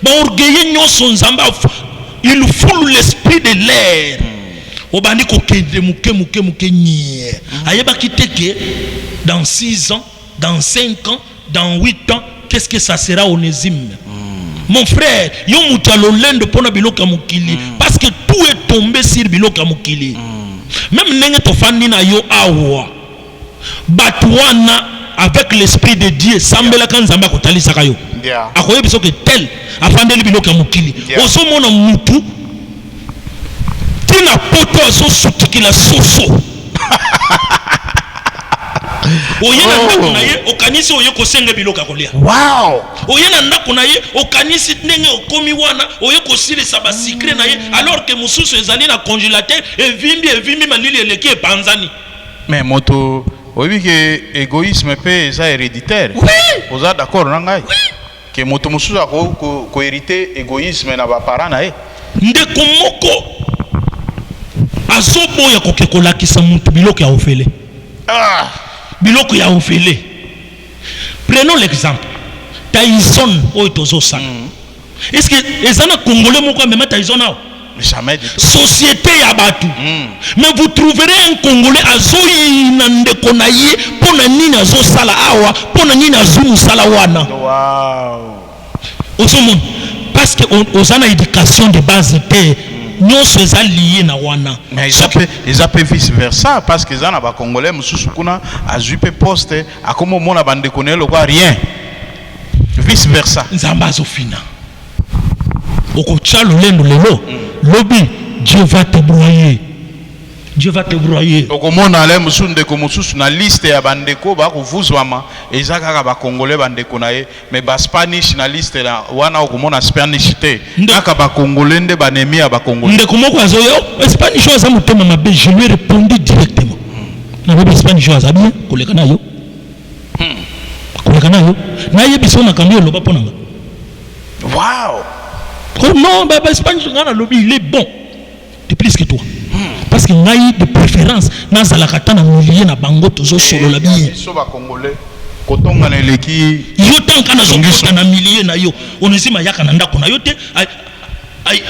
[SPEAKER 3] ba orgueilleux nyonso nzamba il foule l'esprit de l'air obandi ko kende muke nyie ayeba kiteke dans 6 ans dans 5 ans dans 8 ans qu'est-ce que ça sera Onésime mon frère yo mutalo lende pona biloka mukili parce que tout est tombé sur biloka mukili même nenge to fandi na yo awa batwana avec l'esprit de Dieu sambela kanzamba ko talisa kayo akoye biso que tel afandeli biloka mukili oso mona mutu tina poto aso sutikila soso oyena ndako na ye okanisi oye kosenga biloka kolia
[SPEAKER 2] wow
[SPEAKER 3] oyena ndako na ye okanisi ndenge okomi wana oye kosilisa ba secret na ye alors que mususu ezali na congélateur evimbi malili eleki epanzani
[SPEAKER 2] mais moto oyebi ke égoïsme pe eza héréditaire oza d'accord na ngai ke moto mosusu ako hériter égoïsme na baparent na ye
[SPEAKER 3] ndeko moko azoboya koke kolakisa mutu biloko ya ofele biloko ya ofele. Prenons l'exemple Tyson oyo tozosala est-ce que ezana congolais moko même Tyson awo
[SPEAKER 2] jamais
[SPEAKER 3] société ya batu mais vous trouverez un congolais azoyi na ndeko na ye pona nini azosala awa pona nini azumusala wana
[SPEAKER 2] wow
[SPEAKER 3] osomon parce que ozana éducation de base te nyonso eza lié na wana
[SPEAKER 2] mais ils appellent vice versa parce que ezana ba congolais mususu kuna azui pe poste akomo mona bande konelo kwa rien vice versa
[SPEAKER 3] nzamba azofina okocha lolendo lelo lobi Dieu va te broyer
[SPEAKER 2] okomona le mususu ndeko mususu na liste ya bandeko ba kuvuzwama eza kaka ba congolais bandeko na ye mais ba Spanish na liste la wana okomona Spanish te kaka ba congolais nde banemi ya ba congolais
[SPEAKER 3] ndeko moko azoyo Spanish aza mutema mabe je lui ai répondu directement na ba Spanish aza bien koleka na yo na ye biso na kambi loba ponanga
[SPEAKER 2] wow
[SPEAKER 3] oh non ba Spanish ngana lobi il est bon de plus que toi parce que ngai de préférence nazalaka ta na milieu na bango tozo solo la bien
[SPEAKER 2] so ba congolais kotonga na eleki
[SPEAKER 3] yo tanka na zongisha na milieu na yo Onésime yaka na ndako na yo te ay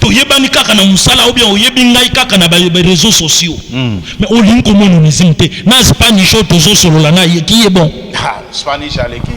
[SPEAKER 3] toyebani kaka na musala ou bien oyebi ngai kaka na ba réseaux sociaux mais olingi komona Onésime te na Spanish tozo solo la na ye qui est bon
[SPEAKER 2] Spanish aleki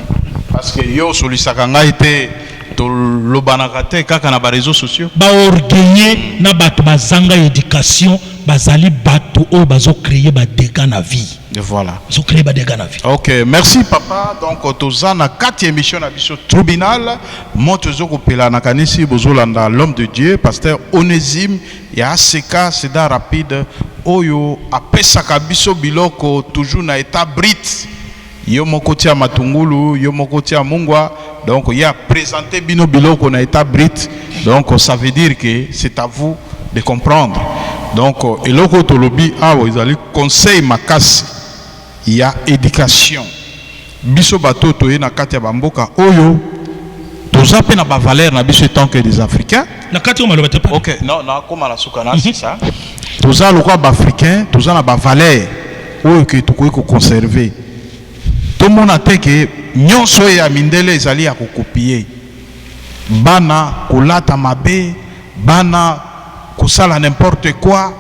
[SPEAKER 2] parce que yo solisaka ngai te to lobanaka te kaka na ba réseaux sociaux
[SPEAKER 3] ba orgueilleux na bato bazanga éducation bazali bato o bazo créer ba dégâts na vie
[SPEAKER 2] voilà
[SPEAKER 3] bazo créer ba dégâts na vie.
[SPEAKER 2] OK, merci papa. Donc tozana 4e émission na biso tribunal motozo kopela na kanisi bozolanda l'homme de Dieu pasteur Onésime ya ACK Seda rapide oyo apesaka biso biloko toujours na état brut yo moko tia matungulu yo moko tia mungwa donc il a présenté bino biloko na état brut donc ça veut dire que c'est à vous de comprendre donc eloko tolobi awo ezali conseil makasi ya éducation biso bato toye na kati ya bamboka oyo toza pe na ba valeur na biso tant que des africains
[SPEAKER 3] na kati o maloba te pa
[SPEAKER 2] OK non koma la suka na c'est ça toza lokwa ba africain toza na ba valeur oyo ke tokoki ko conserver tout le monde a dit que nyonso ya mindele ezali ya kokopie bana kolata mabe bana kosala n'importe quoi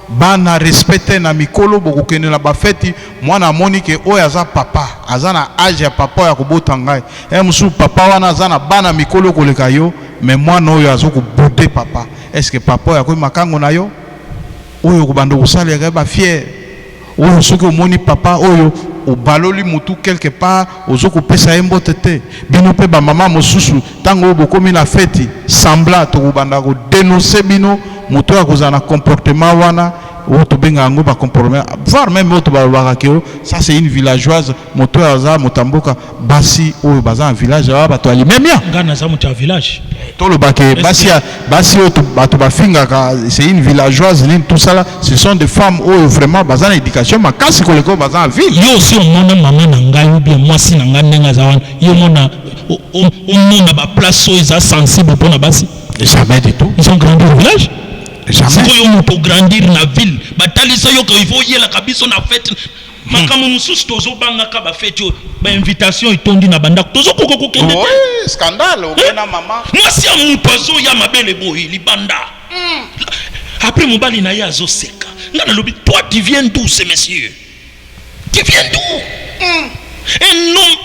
[SPEAKER 2] bana respecte na mikolo bokokende na bafeti mwana amoni ke oyo aza papa aza na age ya papa ya kobota ngai mosusu papa wana aza na bana mikolo koleka yo mais mwana oyo azokobude papa est-ce que papa oyo akoyi makango na yo oyo kobanda kosalaka bafiere oyo soki omoni papa oyo obaloli mutu quelque part ozokopesa ye mbote te bino mpe bamama mosusu ntango oyo bokomi na feti sembla tokobanda kodenonse bino moto oyo akozala na comportement wana oyo tobenga yango bacomportement voire même oyo tobalobaka ke ça c'est une villageoise moto oyo aza motamboka basi oyo baza na village awa bato alimemia
[SPEAKER 3] nga naza moto ya village
[SPEAKER 2] tolobake basi oyo bato bafingaka c'est une villageoise nini tout ça là ce sont des femmes oyo vraiment baza na éducation makasi koleka oyo baza na ville
[SPEAKER 3] yo aussi omona mama na ngai ou bien mwasi na ngai ndenge aza wana yo omona baplace oyo eza sensible mpona basi
[SPEAKER 2] jamais du tout
[SPEAKER 3] ils ont grandi au village
[SPEAKER 2] jamais
[SPEAKER 3] yo moto grandir na ville batalisa yo ko il faut yelaka biso na fête makambo mosusu tozobangaka bafete oyo bainvitation etondi na bandako tozokoka kokende te
[SPEAKER 2] scandale okena mama
[SPEAKER 3] mwasi ya moto azoya mabele boye libanda après mobali na ye azoseka nga nalobi toi tu viens d'où ce monsieur tu viens d'où un homme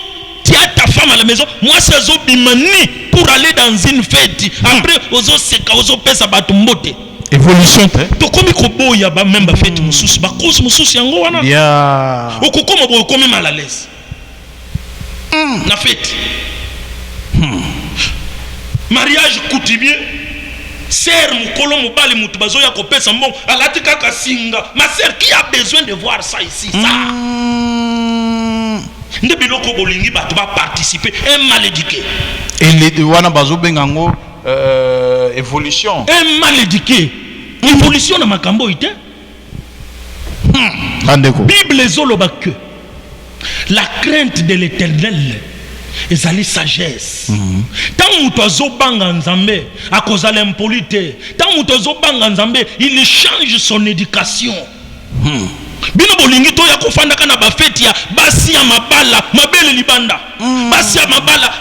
[SPEAKER 3] tu as ta femme à la maison mwasi azobimani pour aller dans une fête après ozoseka ozopesa bato mbote
[SPEAKER 2] évolution te
[SPEAKER 3] tokomi koboya ba même ba fête mususu ba cause mususu yango wana
[SPEAKER 2] ya
[SPEAKER 3] okokoma boye komi mal à l'aise na fête mariage coutumier sœur mukolo mobali mutu bazoya kopesa mbongo alati kaka singa ma sœur qui a besoin de voir ça ici ça nde biloko bolingi bato ba participer un mal éduqué
[SPEAKER 2] et les wana bazobenga ngo évolution
[SPEAKER 3] un mal éduqué évolution na makambo ite Bible ezoloba que la crainte de l'Éternel ezali sagesse tant mutu azobanga nzambe akozala impoli te tant mutu azobanga nzambe il change son éducation bino bolingi to ya kofandaka na bafeti ya basi ya mabala mabele libanda basi ya mabala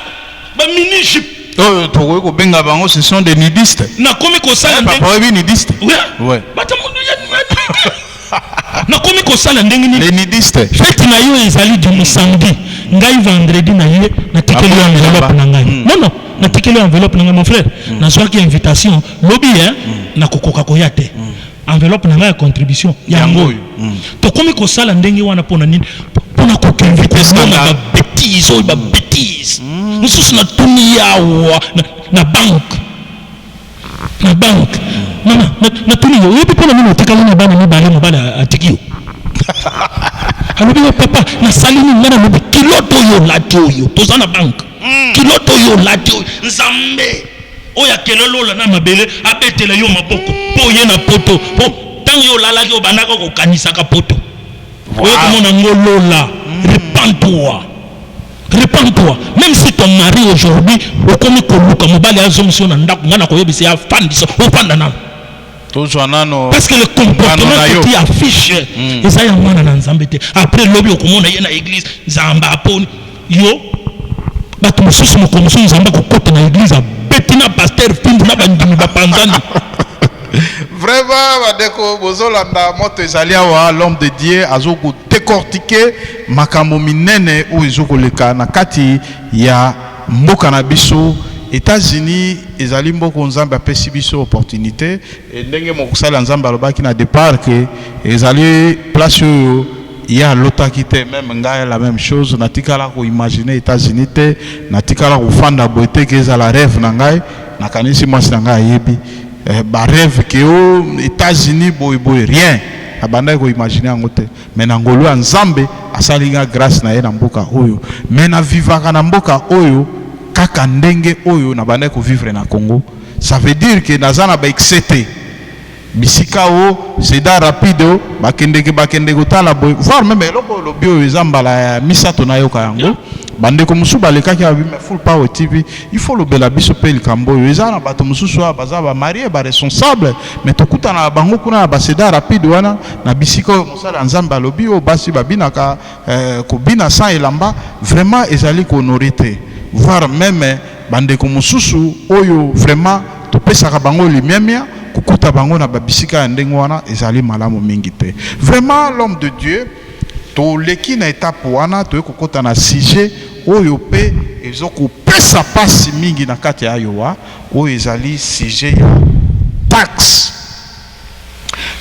[SPEAKER 3] ba mini jupe
[SPEAKER 2] ce sont des nudistes.
[SPEAKER 3] Nakomi kosala
[SPEAKER 2] nudistes.
[SPEAKER 3] Ouais. Nakomi kosala ndenge ni
[SPEAKER 2] les nudistes.
[SPEAKER 3] Fête na yo ezali du samedi. Ngai vendredi na ye na tikeli enveloppe na ngai. Non, na tikeli enveloppe na ngai mon frère. Na soaki invitation lobi na kokoka koya te. Enveloppe na ngai ya contribution yango. Tokomi kosala ndenge wana pona nini? Pona ko invitation na bêtise ou ba bêtise. Mususu na tuni yawa na banque mama na tuni yo yebi pona mino tikali na bana mibale mobala atikio alobi papa na salini ngana lobi kiloto yo latio yo toza na banque kiloto yo latio nzambe oya kelolola na mabele abetela yo maboko po ye na poto po tango yo lala yo banaka ko kanisaka poto oyo komona ngolola Répands-toi. Même si ton mari aujourd'hui, au comme koluka mobali azomsio na ndako ngana koyebisa ya fandisa opanda nano. Parce que le comportement que tu affiches, ça y a mwana na nzambe te. Après lobi okomona ye na église nzamba aponi yo bato mususu mokomusu nzamba kokota na église betina pasteur findu na bandimi bapanzani.
[SPEAKER 2] Vraiment, Badeko Bozolanda, moto ezali awa l'homme de Dieu azoko décortiquer makambo minene ou ezoko leka na kati ya mboka na biso États-Unis ezali mboko nzambe apesi biso opportunité et ndenge mokosala nzambe alobaki na départ que ezali place oyo ya lotaki te même ngai la même chose natikala ko imaginer États-Unis te natikala ko fanda boete ke ezala rêve na ngai nakanisi mwasi na ngai yebi ba rêve que aux États-Unis boy rien abanda ko imaginer yango te mais na ngolo ya nzambe asalinga grâce na ye na mboka oyo mais na vivaka na mboka oyo kaka ndenge oyo na banda ko vivre na Congo ça veut dire que nazana ba excité bisika o c'est da rapide bakende ko tala boy voir même eloko lobio ezambala ya misato na yoka yango bande ko musu baleka ki abi Full Power TV il faut le bela biso pe likambo yo eza na bato musu so baza ba marié ba responsable mais to kuta na bango kuna ba seda rapide wana na bisiko musala nzamba lobi o basi babinaka ko bina sans elamba vraiment ezali ko honorité voire même bande ko mususu oyo vraiment to pesaka bango limemia kukuta bango na babisika ya ndenge wana ezali malamu mingi te. Vraiment l'homme de Dieu to leki na étape wana to kokota na sujet oyo pe ezoko pesa pasi mingi na kati ya yowa oyo ezali sujet ya taxe.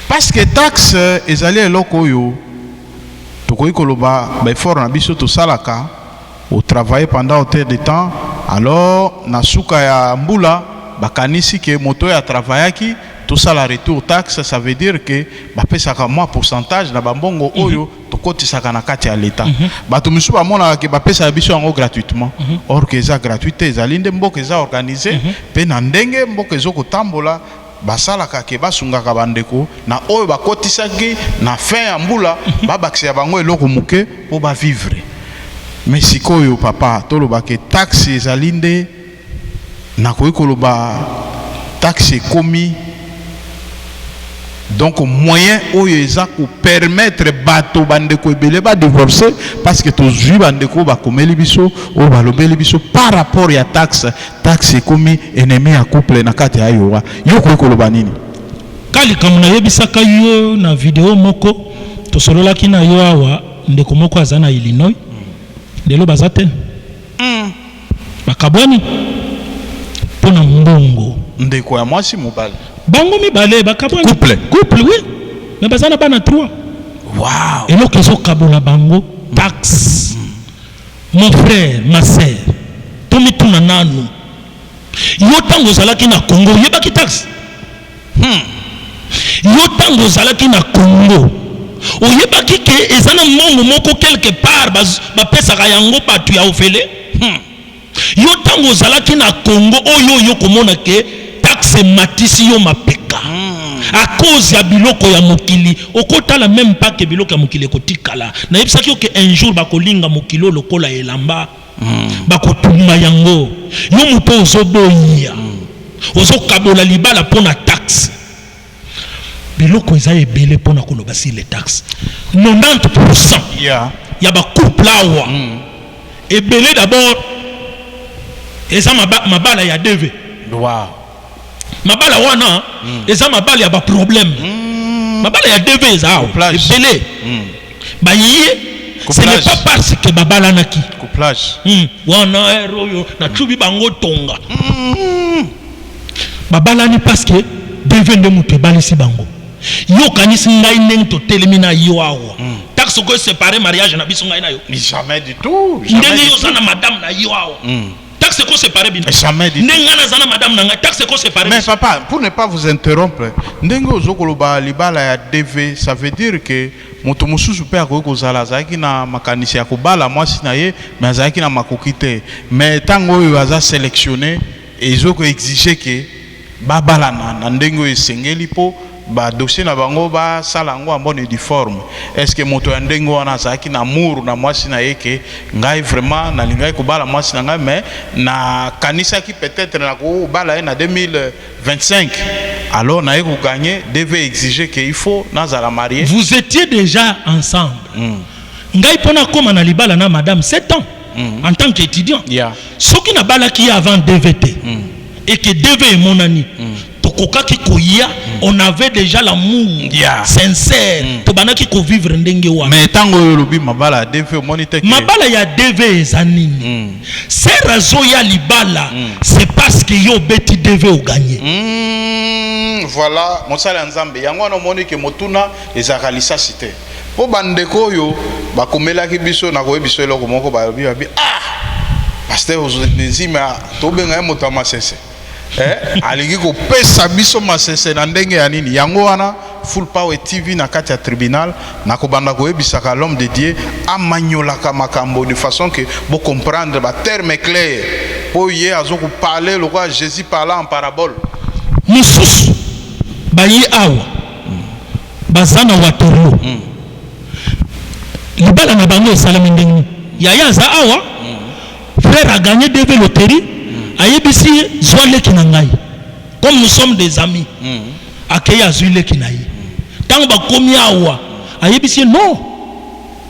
[SPEAKER 2] Parce que taxe ezali eloko oyo tokoki koloba ba effort na biso to salaka au travailler pendant autant de temps alors na suka ya mbula bakanisi ke moto ya travaillaki tout ça la retour taxe ça veut dire que ba pesa ka moi pourcentage na bambongo oyo to kotisaka na kati ya l'état bato misu ba mona ke ba pesa biso yango gratuitement or que ça gratuité ezali nde mboka eza organisé pe na ndenge mboka ezoko tambola basalaka ke basungaka bandeko na oyo bakotisaki na fin ya mbula babakisa ya bango eloko muke po ba vivre. Mais sikoyo papa toloba ke taxe ezali nde na koloba taxe komi donc moyen oyo eza ko permettre bato bandeko ebele ba divorcer parce que tozwi bandeko ba komeli biso o balobeli biso par rapport ya taxe komi ennemi ya couple na kati ya yowa yo koloba nini
[SPEAKER 3] kali kamuna yebisaka yo na video moko tosololaki na yo awa ndeko moko aza na Illinois lelo bazate bakabwani pona mbongo
[SPEAKER 2] ndeko ya mwasi mobali
[SPEAKER 3] bango mibale bakabwani couple oui mais bazana bana 3
[SPEAKER 2] wow
[SPEAKER 3] eloko ezokabola bango taxe mon frère ma sœur tomituna nanu yo tango ozalaki na Congo yebaki taxe yo tango ozalaki na Congo oyebaki ke ezana mbongo moko quelque part bapesaka yango bato ya ofele yo tango ozalaki na Congo oyo yo komona ke taxe matisi yo mapeka à cause ya biloko ya mokili okotala même pas ke biloko ya mokili ekotikala na yebisaki yo ke un jour bakolinga mokili lokola elamba bakotumba yango yo moto ozoboya ozokabola libala pona taxe biloko eza ebele pona koloba si les taxes 90% ya ba couple awa ebele d'abord eza mabala ya DV
[SPEAKER 2] wow
[SPEAKER 3] mabala wana eza mabala ya ba problème mabala ya DV eza ebele bayiye ce n'est pas parce que babala naki
[SPEAKER 2] couplage
[SPEAKER 3] wana eroyo na chubi bango tonga babala ni parce que DV nde mutu ebalisi bango yo kanisi ngai ndenge to telemina yo awa taxe ko séparer mariage na biso ngai na yo
[SPEAKER 2] jamais du tout
[SPEAKER 3] ndenge yo sana madame na yo awa taxe ko séparer bino
[SPEAKER 2] jamais du tout
[SPEAKER 3] ndenge na sana madame na ngai taxe ko séparer
[SPEAKER 2] mais papa pour ne pas vous interrompre ndenge ozokoloba libala ya DV ça veut dire que moto mususu pe akoki kozala azalaki na makanisi ya kobala mwasi na ye mais azalaki na makoki te mais ntango oyo aza sélectionné ezoko exige ke babala na ndenge oyo esengeli po ba dossier na bango ba salango en bonne et due forme. Est-ce que moto ya ndenge wana azalaki na amour na mwasi na yeke ngai vraiment na lingai ko bala mwasi na ngai mais na kanisa ki peut-être na ko bala na 2025 alors na yeko gagner devait exiger que il faut nazala marié.
[SPEAKER 3] Vous étiez déjà ensemble ngai pona koma na libala na madame 7 ans en tant qu'étudiant ce qui na bala ki avant DVT et que DV mon ami tokokaki koya on avait déjà l'amour sincère tobanaki ko vivre ndenge wa
[SPEAKER 2] mais tango lobi mabala DV moniteur
[SPEAKER 3] mabala ya DV ezanini c'est raison ya libala c'est parce que yo beti DV o gagner
[SPEAKER 2] voilà mosala nzambe yango na monike motuna ezaka lisasi te po bandeko yo bakomelaki biso na ko biso eloko moko ba pasteur ozonezima tobenga moto amasese alingi ko pesa biso masese na ndenge ya nini yango wana Full Power TV na kati ya tribunal na ko banda ko ebisaka l'homme de Dieu amanyolaka makambo de façon que bo comprendre ba terme clair po ye azoko parler le roi Jésus parlant en parabole
[SPEAKER 3] mususu bayi awa bazana Waterloo libala na bango esalami ndenge yaya za awa frère a gagné DV loterie, ayebisi Zoale Kinangai. Comme nous sommes des amis, Akeya Zuile Kinaï. Tant ba komi awa, ayebisi non.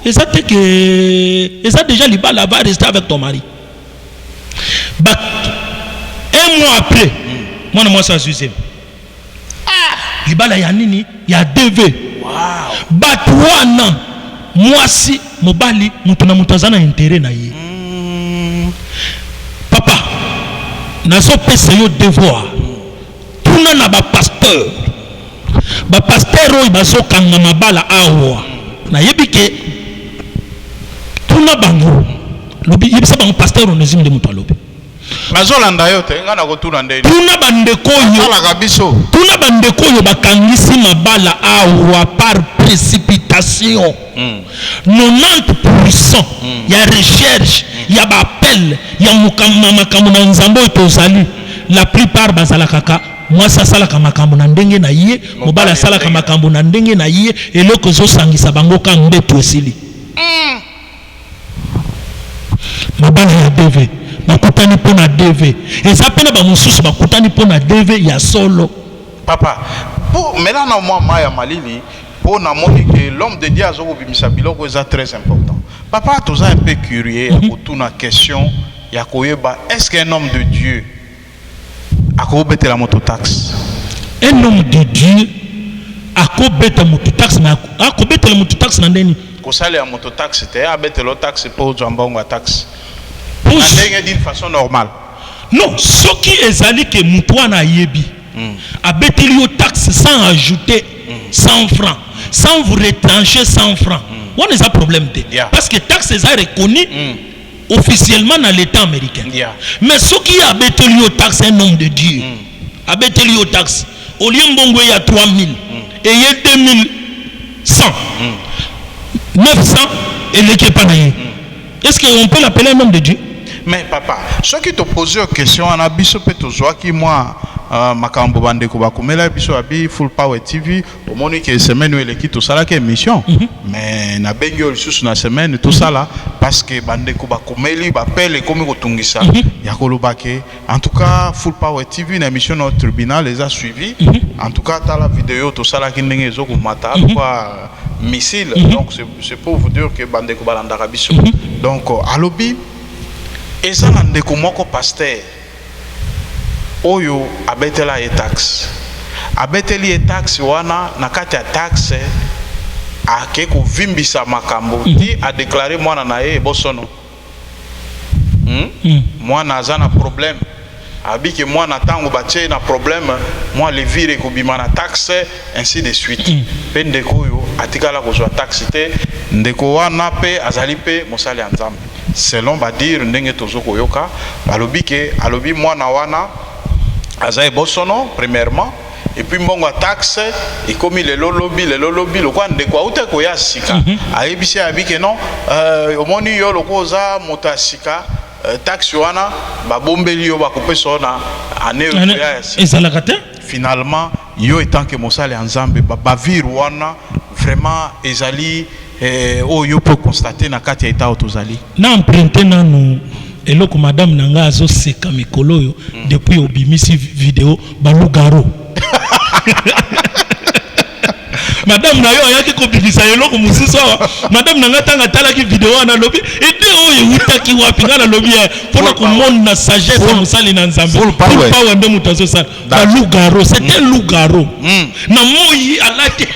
[SPEAKER 3] Et ça t'es que, et ça déjà l'Iba là-bas rester avec ton mari. Bah, un mois après, moi ça suis L'Iba là yanini, il y a DV.
[SPEAKER 2] Wow.
[SPEAKER 3] Bah toi non, moi si mobali mutuna mutazana intérêt na ye. Papa, nazo pesa yo devoir. Tuna na ba pasteur. Ba pasteur oyo bazo kanga mabala awa. Na yebike tuna bango. Lobi yebisa bango pasteur onezime de mutu alobi.
[SPEAKER 2] Bazolanda yo te ngana ko tuna ndeni.
[SPEAKER 3] Tuna bandeko yo.
[SPEAKER 2] Ala kabiso.
[SPEAKER 3] Tuna bandeko yo bakangisi mabala awa par précipitation. 90% ya recherche, ya ba appel, ya makambo na nzambo tozali. La plupart bazala kaka moi ça sala ka makambo na ndenge na ye, mobala sala ka makambo na ndenge na ye, eloko zo sangisa bango ka mbeto esili. Mobala ya DV, bakutani pona DV. Eza pena ba mususu bakutani pona DV ya solo.
[SPEAKER 2] Papa, pour maintenant moi maya malili, pour na moni que l'homme de Dieu azoko bimisa biloko eza très important. Papa, tu es un peu curieux autour de la question, est-ce qu'un homme de Dieu a combêté la mototaxe?
[SPEAKER 3] Un homme de Dieu a combêté la mototaxe, mais a combêté la mototaxe dans l'année.
[SPEAKER 2] Quand la mototaxe, c'était à bêter la taxe pour jambon à taxe. D'une façon normale.
[SPEAKER 3] Non, ce qui est allé que Moutouana yebi a bêté la taxe sans ajouter 100 francs, sans vous retrancher 100 francs. On a un problème. Parce que taxe est reconnue officiellement dans l'État américain. Mais ce qui a bêté la taxe, c'est un homme de Dieu. A bêté la taxe. Au lieu de il y a 3000 et il y a 2100. 900 et l'équipe pas naïe. Est-ce qu'on peut l'appeler un homme de Dieu?
[SPEAKER 2] Mais papa, ce qui te pose une question, on a biso peut qui moi makambo bande ko bakomela biso abi Full Power TV au moni que semaine où l'équipe tout ça là que émission mais na bengo lisusu na semaine tout ça là parce que bande ko bakomeli bapelle comme ko tungisa ya kolobake en tout cas Full Power TV na émission notre tribunal les a suivis en tout cas dans la vidéo tout ça là qui ndenge zo ko mata quoi missile donc c'est pour vous dire que bande ko balanda biso donc alobi et ça n'a ndeko moko pasteur oyo abetela e taxe abeteli e taxe wana na kati ya taxe ake ko vimbisa makambo ti a déclarer mwana na ye bosono mwana azana problème abiki mwana tango batie na problème moi le vire ko bima na taxe ainsi de suite pe ndeko yo atikala ko zwa taxe te ndeko wana pe azali pe mosali ya nzambe selon ba dire ndenge tozoko yoka balobi ke alobi mwana wana azaye bosono premièrement et puis mbongo taxe et comme le lolobi le quoi ndeko auta ko ya sika ayebisi abike non omoni yo lokoza motasika taxe wana ba bombeli yo ba kopesa na ane ya
[SPEAKER 3] ezalaka te
[SPEAKER 2] finalement yo étant que mosali nzambe ba vir wana vraiment ezali yo peut constater na kati ya état otozali
[SPEAKER 3] na emprunter nanu eloko madame nanga azo seka mikolo yo depuis obimisi vidéo balugaro madame na yo ayaki kobimisa eloko mususu madame nanga tanga talaki vidéo ana lobi ete oyo utaki wapi ngana lobi pona ko monde na sagesse musali na nzambe
[SPEAKER 2] Full Power
[SPEAKER 3] nde mutazo sa balugaro c'était lugaro na moyi alati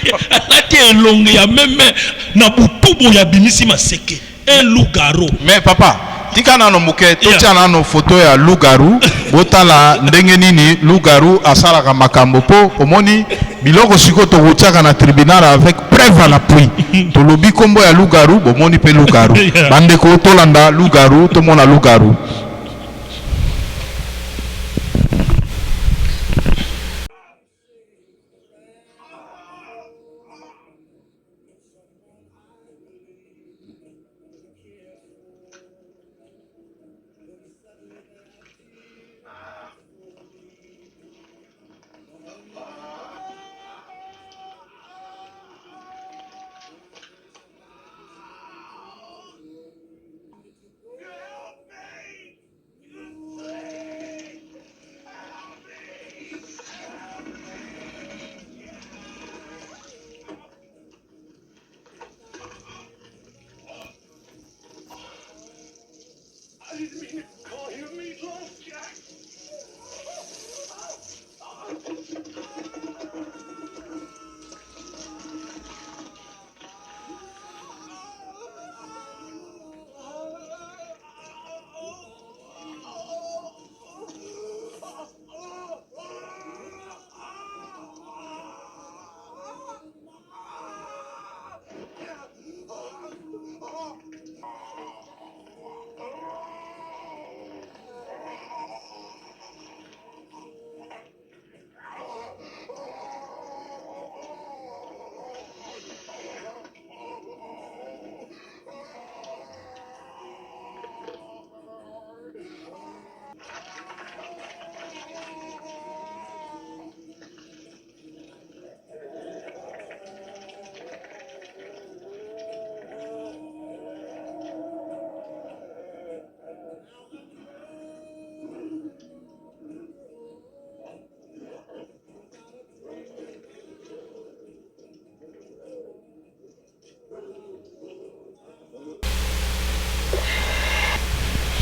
[SPEAKER 3] elongo ya meme na butubo ya bimisi maseke un lugaro
[SPEAKER 2] mais papa tika nano muke totia nano photo ya lugaru botala ndenge nini lugaru asalaka makambo po omoni biloko siko tokotiaka na tribunal avec preuve à l'appui tolobi kombo ya lugaru bomoni pe lugaru bandeko tolanda lugaru tomona lugaru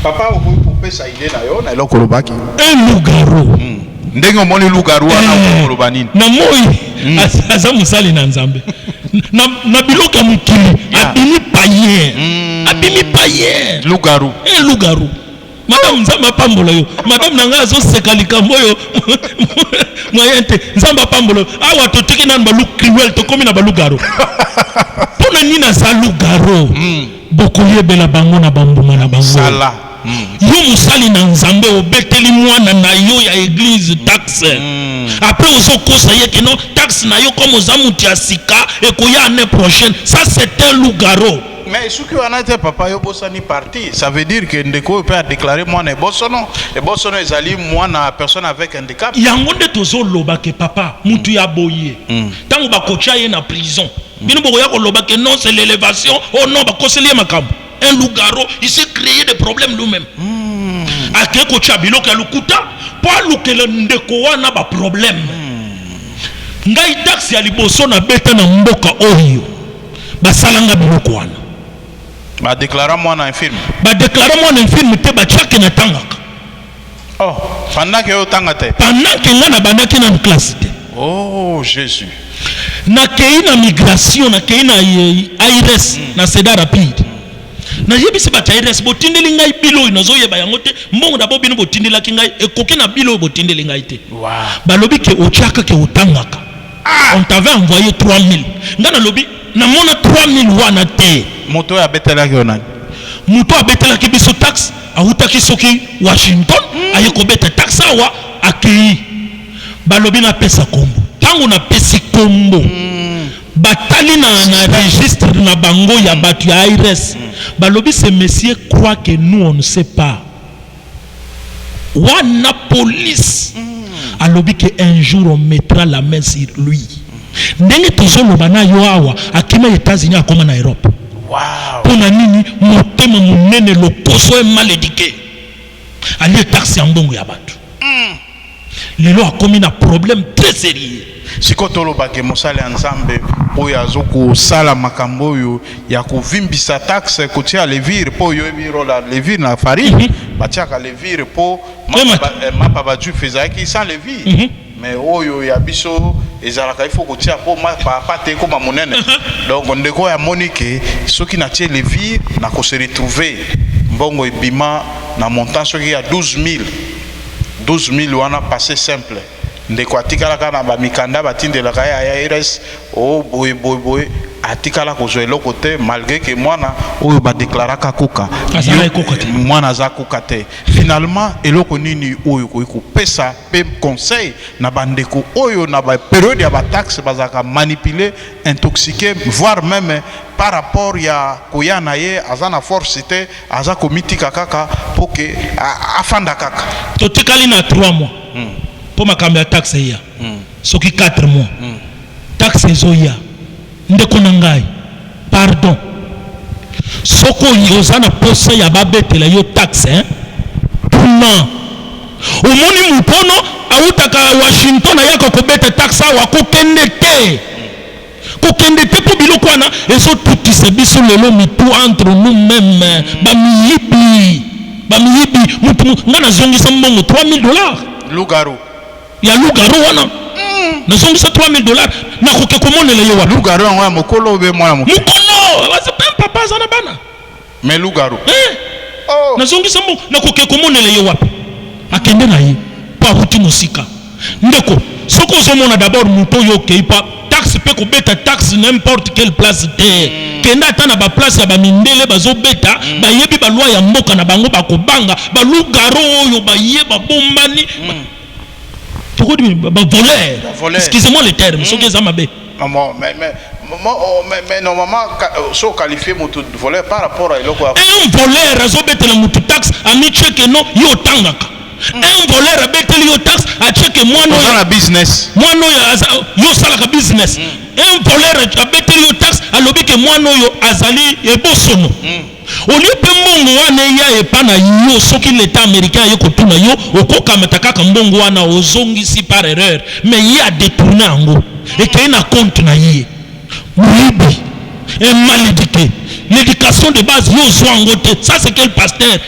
[SPEAKER 2] Papa, vous pouvez ça idée là, on a le kolobaki.
[SPEAKER 3] Un loup-garou.
[SPEAKER 2] Ndenge omoni loup-garou na kolobani.
[SPEAKER 3] Na moi, aza musali na nzambe. Na biloka mukili, abimi païen. Abimi païen.
[SPEAKER 2] Loup-garou.
[SPEAKER 3] Un loup-garou. Madame Nzamba pambola yo. Madame nanga azo sekali moyo. Moyente Nzamba pambola. Awa to tiki nan ba loup cruel to komi na ba loup-garou. Pona nina za loup-garou. Bokoye bela bango na bambuma na bango.
[SPEAKER 2] Sala.
[SPEAKER 3] Yo musali na nzambe obeteli mwana na yo ya église taxe. Après ozo kosa ye que non taxe na yo comme ozamuti asika et koya année prochaine. Ça c'est un loup-garou.
[SPEAKER 2] Mais ce qui en a été papa yo bosani parti, ça veut dire que ndeko peut déclarer moi na bosono. Et bosono ezali moi na personne avec handicap.
[SPEAKER 3] Yango nde tozo loba ke papa mutu ya boye. Tango ba kocha ye na prison. Bino boko ya ko loba ke non c'est l'élévation. Oh non ba koseli makambo. Un loup-garou, il s'est créé des problèmes lui-même. Ake kocha biloko ya lukuta, pa lukele ndeko wana ba problème. Ngai taxi ya liboso na beta na mboka oyo. Ba salanga biloko wana.
[SPEAKER 2] Ba déclarer moi na infirme.
[SPEAKER 3] Ba déclarer moi na infirme te ba chake na tangaka.
[SPEAKER 2] Oh, pendant que yo tangate.
[SPEAKER 3] Pendant que nga na bandaki na classe te.
[SPEAKER 2] Oh Jésus.
[SPEAKER 3] Na kei na migration na kei na IRS na seda rapide. Na yebisi ba IRS botindeli ngai bilo inozo yeba yango te mbongo da bobino botindela ki ngai ekoki na bilo botindeli ngai te.
[SPEAKER 2] Wow.
[SPEAKER 3] Balobi ke ochaka ke utangaka. On t'avait envoyé 3000. Ngana lobi na mona 3000 wana te.
[SPEAKER 2] Moto ya betela ki onani.
[SPEAKER 3] Moto abetela ki biso tax awutaki soki Washington ayeko beta tax awa akei. Balobi na pesa kombo. Tango na pesi kombo. Batali na registre na bango ya batu ya IRS. Balobi ce monsieur croit que nous on ne sait pas. Wana police. Alobi que un jour on mettra la main sur lui. Ndenge tozolo bana yo awa akima États-Unis akoma na Europe.
[SPEAKER 2] Wow.
[SPEAKER 3] Pona nini motema munene lokoso e mal éduqué. Ali taxi mbongo ya batu. Lelo akomi na problème très sérieux.
[SPEAKER 2] Sikotolo bake mosale nzambe oyo azoko sala makambo oyo ya kovimbisa taxe kotia levire po yo biro la levire na farine batiaka levire po mapa baju fezaki sans levire mais oyo ya biso ezalaka ifo kotia po mapa pate ko mamonene donc ndeko ya Monique soki na tie levire na ko se retrouver mbongo ebima na montant soki ya 12000 wana passé simple. Ndeko atikala kana ba mikanda batindela kaya ya IRS o boy atikala kozwa eloko te malgré que mwana oyo ba déclaraka koka mwana za koka te. Finalement eloko nini oyo ko pesa pe conseil na bandeko oyo na ba période ya ba taxe bazaka manipuler intoxiquer voire même par rapport ya koyana ye azana force te aza komitika kaka poke afanda kaka
[SPEAKER 3] totikali na 3 mois pour makambo ya taxe ya soki 4 mois taxe ezoya ndeko na ngai pardon soko yoza na posa ya babetela yo taxe tuna omoni mupono awutaka Washington ayaka kobeta taxe awa kokende te po biloko wana ezotutisa biso lelo mitu entre nous-mêmes bamiyibi mutu nga nazongisa mbongo $3000
[SPEAKER 2] loup-garou
[SPEAKER 3] ya loup-garou wana nazongisa $3000 nakoke komonela ye wapi
[SPEAKER 2] loup-garou yango ya mokolo obe mwana
[SPEAKER 3] mokolo papa aza na bana
[SPEAKER 2] mais loup-garou
[SPEAKER 3] nazongisa mbongo nakoke komonela ye wapi akende na ye po abuti mosika ndeko soki ozomona d'abord moto oyo okei pa taxe pe kobeta taxe n'importe quelle place te kenda ata na baplace ya bamindele bazobeta bayebi balwa ya mboka na bango bakobanga balugaro oyo bayeba bombani voleur. Excusez-moi le terme, ce que ça m'a fait.
[SPEAKER 2] Mais normalement, so qualifié moto voleur par rapport à l'autre.
[SPEAKER 3] Un voleur a zobete la moto taxe a mis que non yo tangaka. Un voleur a bete yo taxe a check moi no
[SPEAKER 2] ya business.
[SPEAKER 3] Moi no yo salaka business. Un voleur a bete yo taxe a lobi que moi no yo azali e bosono. Au lieu de mbongo wana ya epana yo soki l'état américain yeko tuna yo okoka matakaka mbongo wana ozongisi par erreur mais il a détourné ango et qu'il na compte na yé muibi un mal éduqué l'éducation de base yo zo ango te ça c'est quel pasteur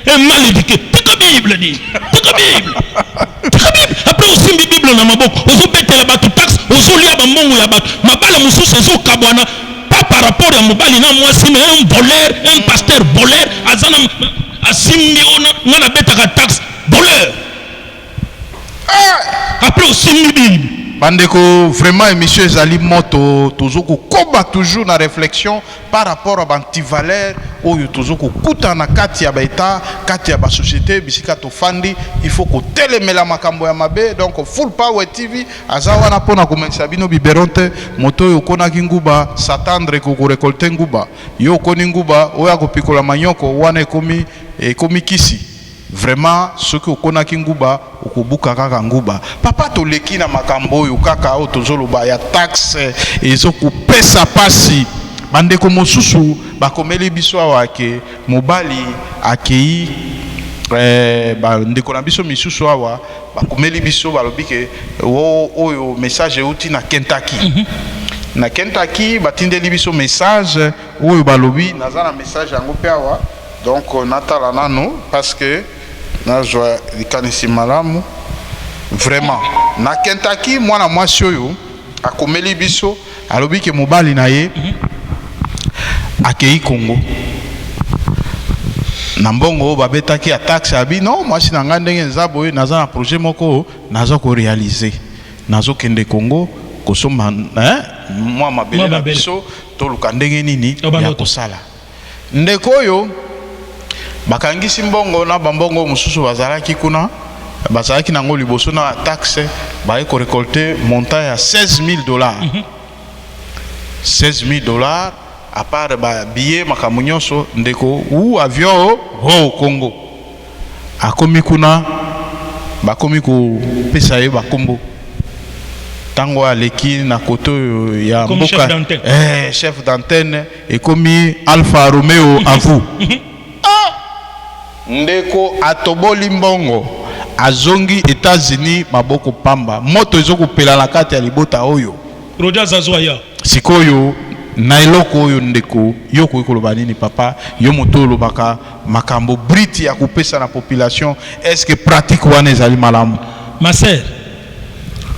[SPEAKER 3] un mal éduqué. Tika Bible dit. Tika Bible. Tika Bible. Après aussi Bible na maboko. Ozo pete la batu taxe. Ozo lia ba mbongo ya batu. Mabala mususu ezo kabwana. Pas par rapport à mobali na moi si mais un voleur, un pasteur voleur. Azana asimbi ona na beta ka taxe voleur. Après aussi Bible.
[SPEAKER 2] Bandeko, vraiment, émission Ezali Moto, toujours koba toujours na réflexion par rapport à anti-valeur, ou toujours kuta na kati ya baita, kati ya ba société, bisika to fandi, il faut ko telemela makambo ya mabe, donc Full Power TV, azawa na pona komensa bino biberonte, moto yo kona kinguba, s'attendre ko récolter nguba, yo koni nguba, oya ko pikola manyoko, wana ekomi kisi. Vraiment ce que okona kinguba okubuka kaka nguba papa to leki na makambo yo kaka o tozoloba ya taxe ezo pesa pasi bandeko mosusu bakomeli biso awake mobali akei bandeko na biso misusu awa bakomeli biso balobike oyo message euti na Kentucky na Kentucky batindeli biso message oyo balobi naza na message yango pe awa donc natala nano parce que nazwa likanisi malamu vraiment na Kentucky mwana mwasi oyo akomeli biso alobi ke mobali na ye akei Congo na mbongo babetaki ya taxe abi non mwasi na nga ndenge nza boye naza na projet moko naza ko réaliser nazo kende Congo kosomba mwa mabele na biso toluka ndenge nini ya kosala ndeko oyo bakangisi mbongo na bambongo mususu bazalaki kuna bazalaki nango liboso na taxe baye ko récolter montant ya $16,000 $16,000 à part ba billet makambo nyonso ndeko ou avion au Congo akomi kuna bakomi ko pesa ye bakombo tango aleki na koto ya mboka chef d'antenne ekomi Alfa Romeo à vous ndeko atoboli mbongo azongi États-Unis maboko pamba moto ezoko pela na kati ya libota oyo
[SPEAKER 3] Roger Zazoya
[SPEAKER 2] sikoyo na eloko oyo ndeko yoko ikoloba nini papa yo moto lobaka makambo briti ya kupesa na population est-ce que pratique wana ezali malamu
[SPEAKER 3] ma sœur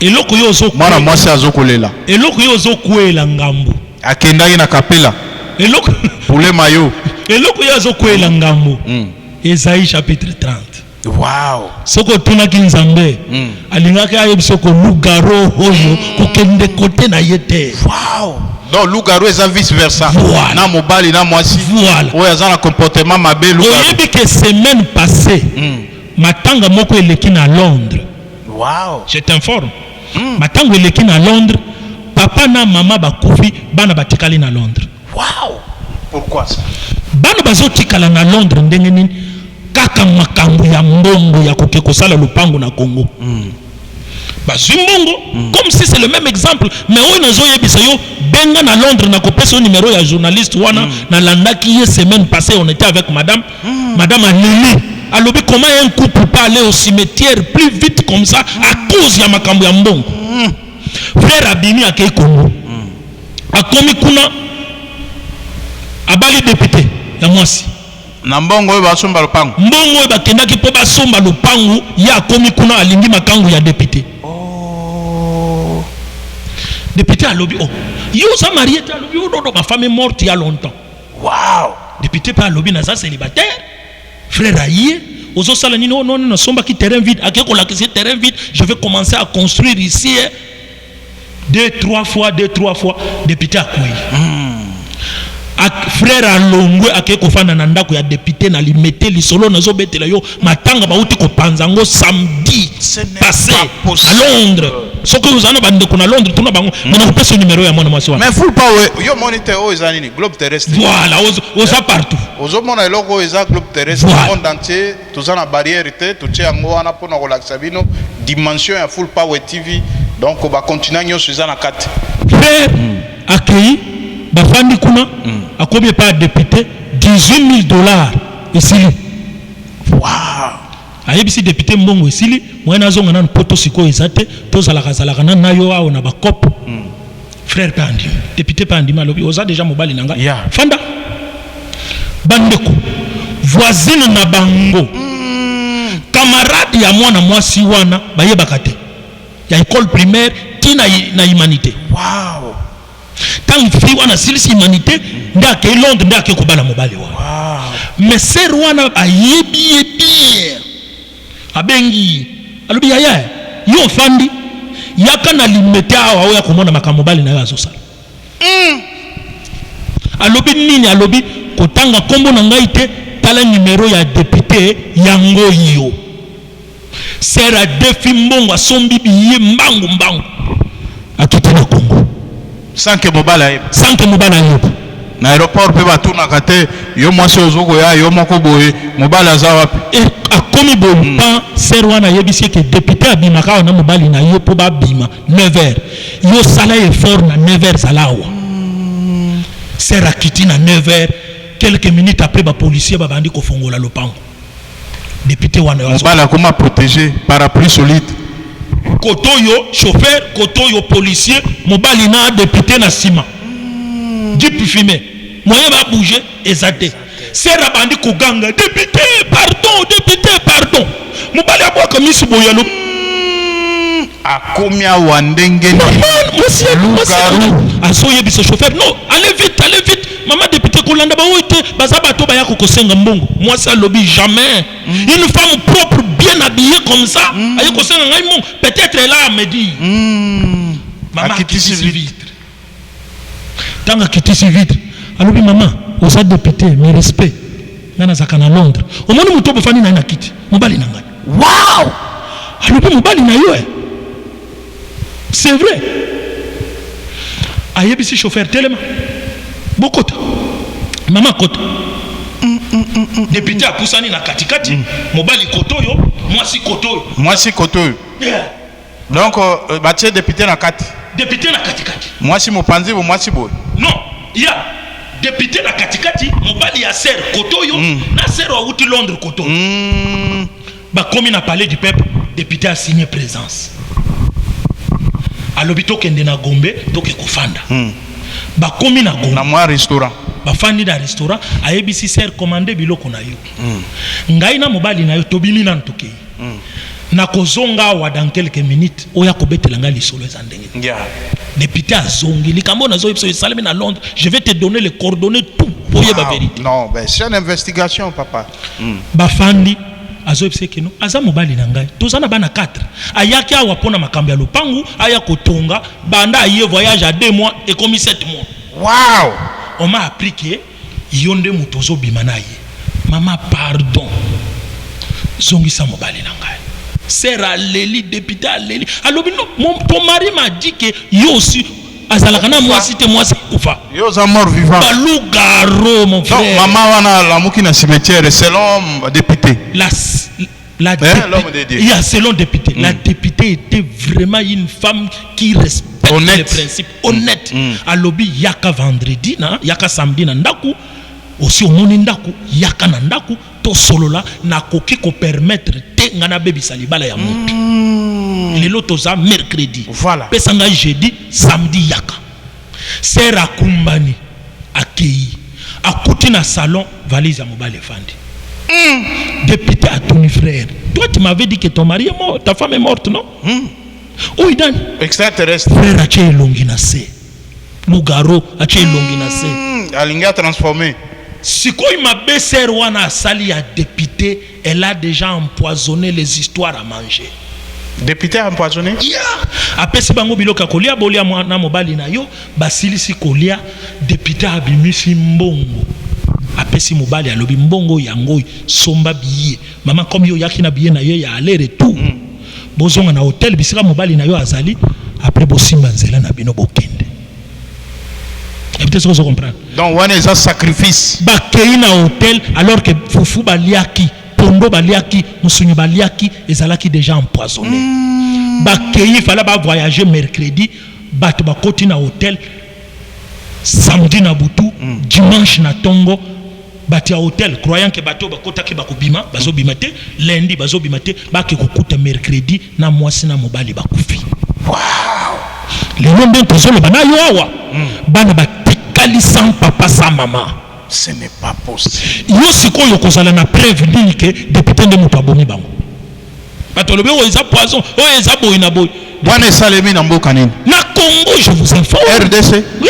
[SPEAKER 3] eloko yo zo
[SPEAKER 2] mwana mwasi azokolela
[SPEAKER 3] eloko yo zo kwela ngambo
[SPEAKER 2] akendaki na kapela
[SPEAKER 3] eloko
[SPEAKER 2] pule mayo
[SPEAKER 3] eloko yo zo kwela ngambo Esaïe chapitre 30.
[SPEAKER 2] Wow.
[SPEAKER 3] Soko tunaki nzambe. Alingaki ayebisoko lugaro oyo kokende kote na yete.
[SPEAKER 2] Wow. Donc lugaro eza vice versa.
[SPEAKER 3] Voilà.
[SPEAKER 2] Na mobali na mwasi.
[SPEAKER 3] Voilà.
[SPEAKER 2] Oyo aza na comportement mabe lugaro.
[SPEAKER 3] Oyebi que semaine passée, matanga moko eleki na Londres.
[SPEAKER 2] Wow.
[SPEAKER 3] Je t'informe. Matanga eleki na Londres, papa na mama bakufi bana batikali na Londres.
[SPEAKER 2] Wow. Pourquoi ça?
[SPEAKER 3] Bana bazotikala na Londres ndenge nini kaka makambo ya mbongo ya koke kosala lupango na Congo. Bazwi mbongo comme si c'est le même exemple mais oyo nazoyebisa yo benga na Londres na kopesa yo numéro ya journaliste wana na landaki ye semaine passée on était avec madame madame Anili alobi comment un couple peut aller au cimetière plus vite comme ça à cause ya makambo ya mbongo. Frère Abini akei Congo akomi kuna abali député ya mwasi
[SPEAKER 2] na mbongo oyo basomba lupango
[SPEAKER 3] mbongo oyo bakendaki mpo basomba lupango ya akomi kuna alingi makangu ya député. Député alobi yo sa marié te alobi ododo ma femme est morte il y a longtemps.
[SPEAKER 2] Wow.
[SPEAKER 3] Député pa alobi na za célibataire frère aye ozo sala nini non non somba ki terrain vide akeko la terrain vide je vais commencer à construire ici 2-3 fois député akoyi. Frère alongwe akeko fana na ndako ya député na limete lisolo nazo betela yo matanga bauti ko panzango samedi passé à Londres. Soko uzana bande ko na Londres tuna bango na kopesa numéro ya mwana mwasi wana.
[SPEAKER 2] Mais Full Power yo moniteur o ezani ni globe terrestre.
[SPEAKER 3] Voilà, oza partout.
[SPEAKER 2] Ozo mona eloko eza globe terrestre monde entier tozana barrière te totie yango wana pona ko lakisa bino dimension ya Full Power TV donc ba continent nyoso ezana kati.
[SPEAKER 3] Frère accueilli bafandi kuna akomi pa député $18,000 esili.
[SPEAKER 2] Wow.
[SPEAKER 3] Ayebisi député mbongo esili mwana zonga na poto siko ezate tozalaka na yo awo na bakop. Frère Pandi député Pandi malobi oza déjà mobali nanga.
[SPEAKER 2] Yeah.
[SPEAKER 3] Fanda bandeko voisine na bango camarade ya mwana mwasi wana bayebaka te ya école primaire qui na humanité.
[SPEAKER 2] Wow.
[SPEAKER 3] Tant fi wana silisi humanité ndake Londres ndake kobala mobali wa.
[SPEAKER 2] Wow.
[SPEAKER 3] Mais ser wana ayebi abengi alobi yaya yo fandi yaka na limete awa oya komona makambo mobali na yo azosala. Alobi nini alobi kotanga kombo na ngai te tala numéro ya député yango yo. Sera defi mbongo asombi biye mbangu akite na Congo
[SPEAKER 2] sans que mobala yep na aéroport pe batuna kate yo mwasi ozoko ya yo moko boye mobala za wapi
[SPEAKER 3] akomi bomba serwa na yebisi ke député abimaka na mobali na yo po ba bima 9h yo sala effort na 9h salawa sera kiti na 9h quelques minutes après ba policier ba bandi ko fongola lopango député wana yo
[SPEAKER 2] mobala comment protéger parapluie solide
[SPEAKER 3] kotoyo chauffeur kotoyo policier mobali na député na sima jeep fumé moyen va bouger ezate sera bandi ko ganga député pardon mobali abwa kamisi boyalo
[SPEAKER 2] akomia wandenge
[SPEAKER 3] monsieur asoye biso chauffeur non allez vite maman député kolanda ba oite baza bato ba yako kosenga mbongo moi ça lobby jamais une femme propre bien habillée comme ça ayo kosenga ngai mbongo peut-être elle a me dit maman kitisi vitre tanga kitisi vitre alobi maman osa député mes respect ngana zakana Londres omoni mutobo fani na kiti mobali na ngai wow alobi mobali na yo c'est vrai ayebisi chauffeur telema bokota maman kota député apusani na katikati mobali kotoyo mwasi kotoyo yeah.
[SPEAKER 2] Donc batie député na kati mwasi mopanzi bo mwasi boy
[SPEAKER 3] non ya député na katikati mobali ya ser kotoyo na ser wa uti Londres kotoyo bakomi na palais du peuple député a signé présence alobi tokende na Gombe toke kofanda bakomi na Gombe
[SPEAKER 2] na mwa restaurant
[SPEAKER 3] bafandi na restaurant ayebisi ser commandé biloko na yo ngai na mobali na yo tobimi na ntoki na kozonga wa dans quelques minutes oya kobetela ngai lisolo ezandenge député azongi likambo na zo yebso salami na Londres je vais te donner les coordonnées tout pour y ba vérité
[SPEAKER 2] non ben c'est une investigation papa
[SPEAKER 3] bafandi azoyebisa keno aza mobali na ngai tozana bana 4 ayaki awa pona makambo ya lopangu aya kotonga banda aye voyage à 2 mois et comme 7 mois
[SPEAKER 2] wow
[SPEAKER 3] on m'a appris que yonde mutozo bimana ye maman pardon zongisa mobali na ngai sera leli député leli alobi non ton mari m'a dit que yo aussi azalaka na mwasi te mwasi kufa
[SPEAKER 2] yo za mort vivant
[SPEAKER 3] balugaro mon frère
[SPEAKER 2] donc maman wana la muki na cimetière selon député
[SPEAKER 3] l'homme de Dieu. Selon député la députée était vraiment une femme qui respecte les principes honnête alobi yaka vendredi na yaka samedi na ndaku aussi au moni ndaku yaka na ndaku to solola na koki ko permettre te ngana bebi salibala ya moto lelo toza mercredi
[SPEAKER 2] voilà
[SPEAKER 3] pesanga jeudi samedi yaka sera kumbani akei akuti na salon valise ya mobile fandi député à ton frère toi tu m'avais dit que ton mari est mort ta femme est morte non oui dan
[SPEAKER 2] extraterrestre
[SPEAKER 3] frère ache longi na se lugaro ache longi na se
[SPEAKER 2] alinga transformé
[SPEAKER 3] sikoy ma belle-sœur wana sali ya député elle a déjà empoisonné les histoires à manger
[SPEAKER 2] député empoisonné
[SPEAKER 3] yeah apesi bango biloka kolia bolia na mobali na yo basilisi kolia député abimisi mbongo apesi mobali alobi mbongo yango somba biye mama comme yo yaki na biye na yo ya aller retour bozonga na hôtel bisika mobali na yo azali après bosimba nzela na bino bokende peut-être que vous comprenez
[SPEAKER 2] donc on est un sacrifice
[SPEAKER 3] bakei na hôtel alors que fufu baliaki pondo baliaki musunyu baliaki ezalaki déjà empoisonné bakei fallait ba voyager mercredi bato bakoti na hôtel samedi na butu dimanche na tongo bati ya hôtel croyant que bato bakotaki bakobima bazobima te lundi bazobima te baki kokuta mercredi na mwasi na mobali bakufi
[SPEAKER 2] wow
[SPEAKER 3] lelo nde tozoloba na yo awa bana batikali sans papa sans maman
[SPEAKER 2] Ce n'est pas possible.
[SPEAKER 3] Yo sikoyo kozala na preuve nini que député de moto abomi bango. Batolobe o eza poison, o eza boy na boy.
[SPEAKER 2] Wana esalemi na mboka nini?
[SPEAKER 3] Na Congo, je vous informe.
[SPEAKER 2] RDC?
[SPEAKER 3] Oui.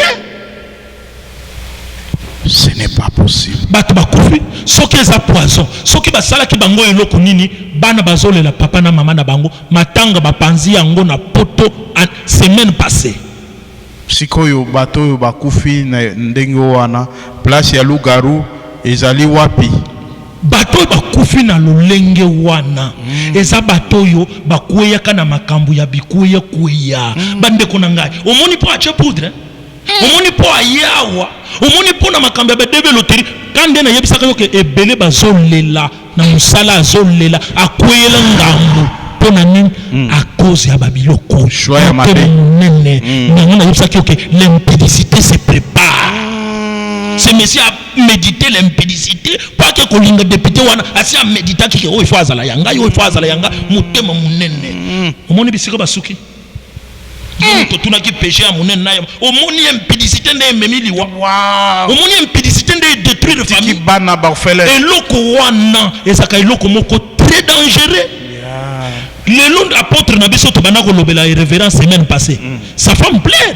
[SPEAKER 2] Ce n'est pas possible.
[SPEAKER 3] Bato bakufi, soki eza poison, soki basala ki bango eloko nini, bana bazolela papa na mama na bango, matanga bapanzi yango na poto semaine passée.
[SPEAKER 2] Sikoyo bato yo bakufi na ndenge wana, place ya Lugaru ezali wapi?
[SPEAKER 3] Bato bakufi na lolenge wana. Eza bato yo bakweyaka na makambo ya bikuye kuya. Bande kona ngai. Omoni po ache poudre. Omoni po ayawa. Omoni po na makambo ya bedebe loteri. Kande na yebisaka yo ke ebele bazolela na musala azolela akweyela ngambo. Pona nini à cause ya babiloko.
[SPEAKER 2] Choya mabe.
[SPEAKER 3] Nene. Na yebisaka yo ke l'impudicité se prépare. Ce monsieur a médité l'impudicité, pas que kolinga député wana asi a médité ki o ifo azala yanga yo ifo azala yanga mutema munene. Omoni bisika basuki. To tuna ki péché a munene na omoni impudicité ne memili wa.
[SPEAKER 2] Wow.
[SPEAKER 3] Omoni impudicité ne détruire famille.
[SPEAKER 2] Ki bana barfele.
[SPEAKER 3] Eloko wana ezaka eloko moko très dangereux. Le long apôtre na biso to bana ko lobela révérend semaine passée. Sa femme pleure.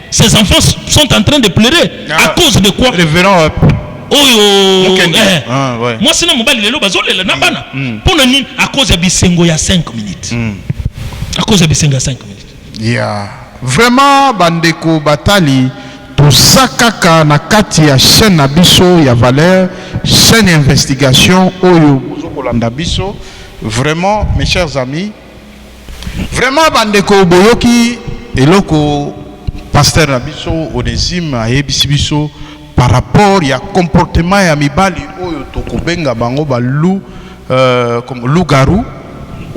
[SPEAKER 3] Ses enfants sont en train de pleurer. À cause de quoi?
[SPEAKER 2] Révérend.
[SPEAKER 3] Ouais. Moi, c'est mobile lelo bazolela na bana. Pour nini? À cause de bisengo ya 5 minutes. À cause de bisengo ya 5 minutes.
[SPEAKER 2] Yeah. Vraiment bandeko batali to sakaka na kati ya chaîne na biso ya valeur, chaîne investigation oyo bozokolanda biso. Vraiment mes chers amis, vraiment bandeko boyoki eloko pasteur Nabiso Onésime ayebisi biso par rapport ya comportement ya mibali oyo tokobenga bango balu comme Lugaru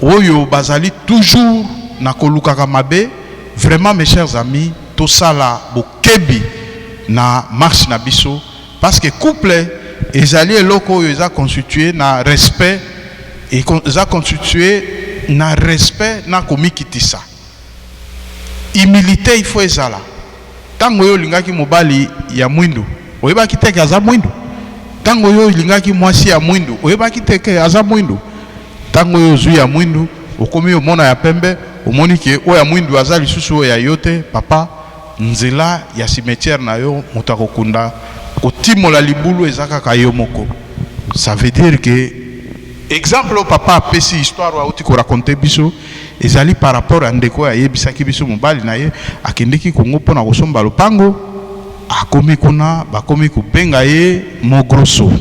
[SPEAKER 2] oyo bazali toujours na kolukaka mabe. Vraiment mes chers amis, tout ça là bokebi na marche na biso parce que couple ezali eloko oyo eza constitué na respect et eza constitué na respect na komikitisa. Humilité il faut ezala. Tango yo lingaki mobali ya mwindu, oyebaki teke aza mwindu. Tango yo lingaki mwasi ya mwindu, oyebaki teke aza mwindu. Tango yo zui ya mwindu, okomi omona ya pembe, omoni ke o ya mwindu aza lisusu ya yote, papa nzela ya cimetière na yo mutakokunda kotimola libulu ezaka kayo moko. Ça veut dire que exemple papa apesi histoire wa uti ko raconter biso ezali par rapport à ndeko ya yebisaki biso mobali na ye akendeki Kongo pona kosomba lopango akomi kuna bakomi kubenga ye mogroso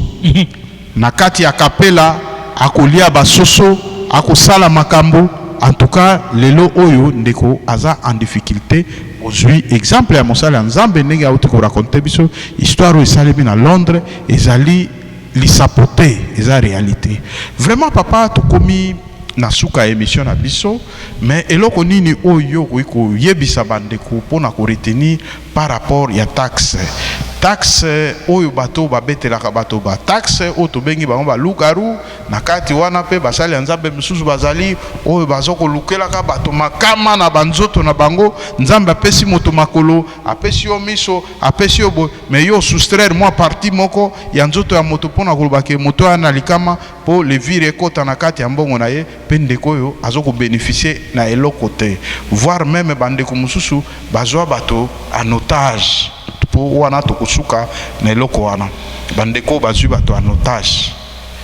[SPEAKER 2] na kati ya kapela akolia basoso akosala makambo. En tout cas lelo oyo ndeko aza en difficulté aujourd'hui exemple ya mosala nzambe ndenge ya uti ko raconter biso histoire esalemi na Londres ezali lisapote eza réalité. Vraiment papa tokomi na suka émission na biso mais eloko nini oyo ko yebisa bandeko pona ko retenir par rapport ya taxe oyo bato babetelaka bato ba taxe oyo tobengi bango ba Lugaru na kati wana pe basali nzambe misusu bazali oyo bazoko lukelaka bato makama na banzoto na bango nzambe apesi moto makolo apesi yo miso apesi yo bo mais yo soustraire moi partie moko ya nzoto ya moto pona kolobake moto ana likama po le vire kota na kati ya mbongo na ye pe ndeko yo azoko bénéficier na eloko te voire même bandeko mususu bazwa bato en otage po wana tokusuka na eloko wana bandeko bazwi bato en otage.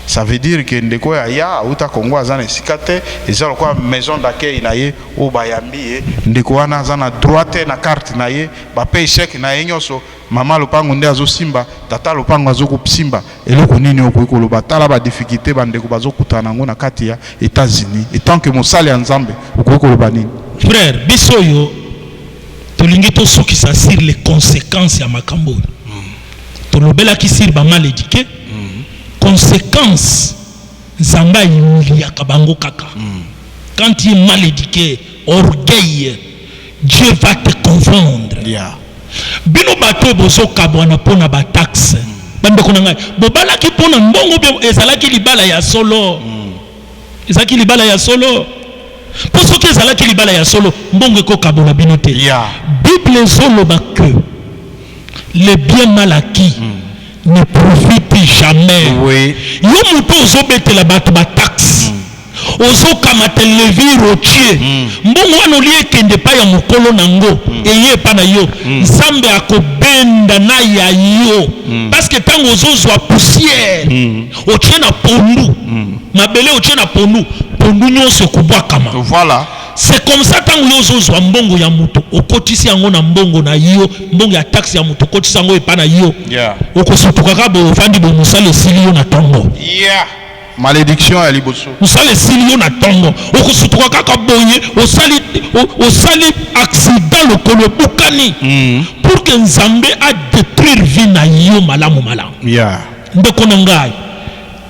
[SPEAKER 2] Ça veut dire que ndeko ya uta Kongo azana esikate ezalo kwa maison d'accueil na ye o bayambi ye ndeko wana azana droite na carte na ye ba pay chèque na ye nyoso mama lopango nde azosimba tata lopango azokusimba eloko nini okoki koloba tala ba difficulté bandeko bazokutana ngo na kati ya États-Unis et tant que mosali ya nzambe okoki koloba nini?
[SPEAKER 3] Frère bisoyo tolingi to soki ça sur les conséquences ya makambo to lobela ki sir ba mal éduqué conséquences zamba ya kabango kaka quand tu es mal éduqué orgueil Dieu va te confondre. Bino bato bozo kabwana pona ba taxe bande ko nanga bobala ki pona mbongo be ezalaki libala ya solo ezalaki libala ya solo poso ki ezalaki libala ya solo mbongo ko kabona bino te. Bible zolo ba que le bien mal acquis ne profite jamais.
[SPEAKER 2] Oui.
[SPEAKER 3] Yo muto ozobete la bato ba taxe. Ozo kamata levi rotier. Mbongo wana olie kende pa ya mukolo nango. Eye pa na yo. Nzambe akobenda na ya yo. Parce que tango ozo zwa poussière. Otie na pondu. Mabele otie na pondu. Pondu nyonso kubwakama.
[SPEAKER 2] Voilà.
[SPEAKER 3] C'est comme ça tango yo ozo zwa mbongo ya muto. Okotisi yango na mbongo na yo. Mbongo ya taxe ya muto. Okotisi yango epa na yo.
[SPEAKER 2] Yeah.
[SPEAKER 3] Okosutuka bo ofandi bo musale silio na tongo.
[SPEAKER 2] Yeah. Malédiction à Liboso.
[SPEAKER 3] Musale silio na tongo. Okosutuka kaka boye osali accident lokolo bukani. Pour que Nzambe a détruire vie na yo malamu malamu.
[SPEAKER 2] Yeah.
[SPEAKER 3] Ndeko na ngai.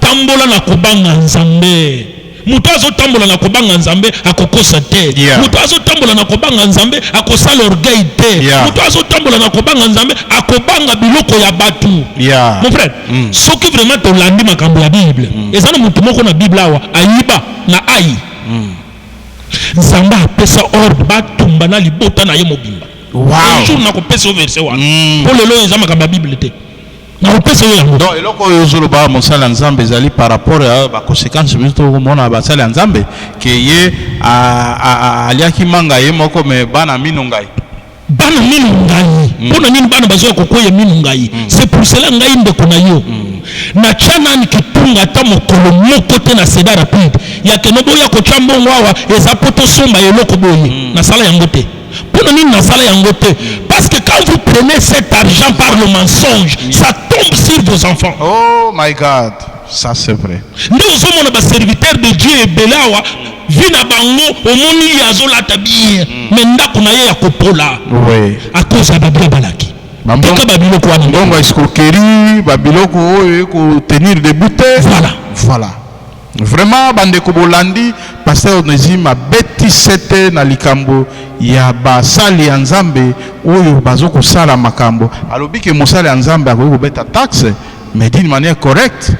[SPEAKER 3] Tambola na kobanga Nzambe. Muto azotambola na kobanga Nzambe akokosa te. Muto azotambola na kobanga Nzambe akosala orgueil te. Muto azotambola na kobanga Nzambe akobanga biloko ya batu. Mon frère, soki vraiment tolandi makambo ya Bible, ezana mutu moko na Bible awa ayiba na ai. Nzambe apesa ordre batumba na libota na ye mobimba. Un jour na kopesa verset wana. Pour lelo ezama makambo ya Bible te.
[SPEAKER 2] Donc eloko yozoloba mosala nzambe ezali par rapport à ba conséquences biso mona basala nzambe ke ye aliaki manga ye moko me bana minu ngai
[SPEAKER 3] pona nini bana bazoya kokoya minu ngai. C'est pour cela ngai ndeko na yo na chana ni kitunga ta mokolo moko te na seda rapide ya ke no boya ko chambongo awa eza poto somba eloko boye na sala yango te. Parce que quand vous prenez cet argent par le mensonge, ça tombe sur vos enfants.
[SPEAKER 2] Oh my God, ça c'est vrai.
[SPEAKER 3] Nous sommes des serviteurs de Dieu et Belawa. Vina bango omoni yazola tabia menda kuna ye ya kopola.
[SPEAKER 2] Oui.
[SPEAKER 3] À cause de Babila Balaki. Teka babiloko wana.
[SPEAKER 2] Ndongo escroquerie, babiloko oyo ko tenir debout. Voilà. Vraiment bandeko bolandi pasteur Onésime abeti sete na likambo ya basali ya Nzambe oyo bazoko sala makambo alobi ke mosala ya Nzambe akoki kobeta taxe mais d'une manière correcte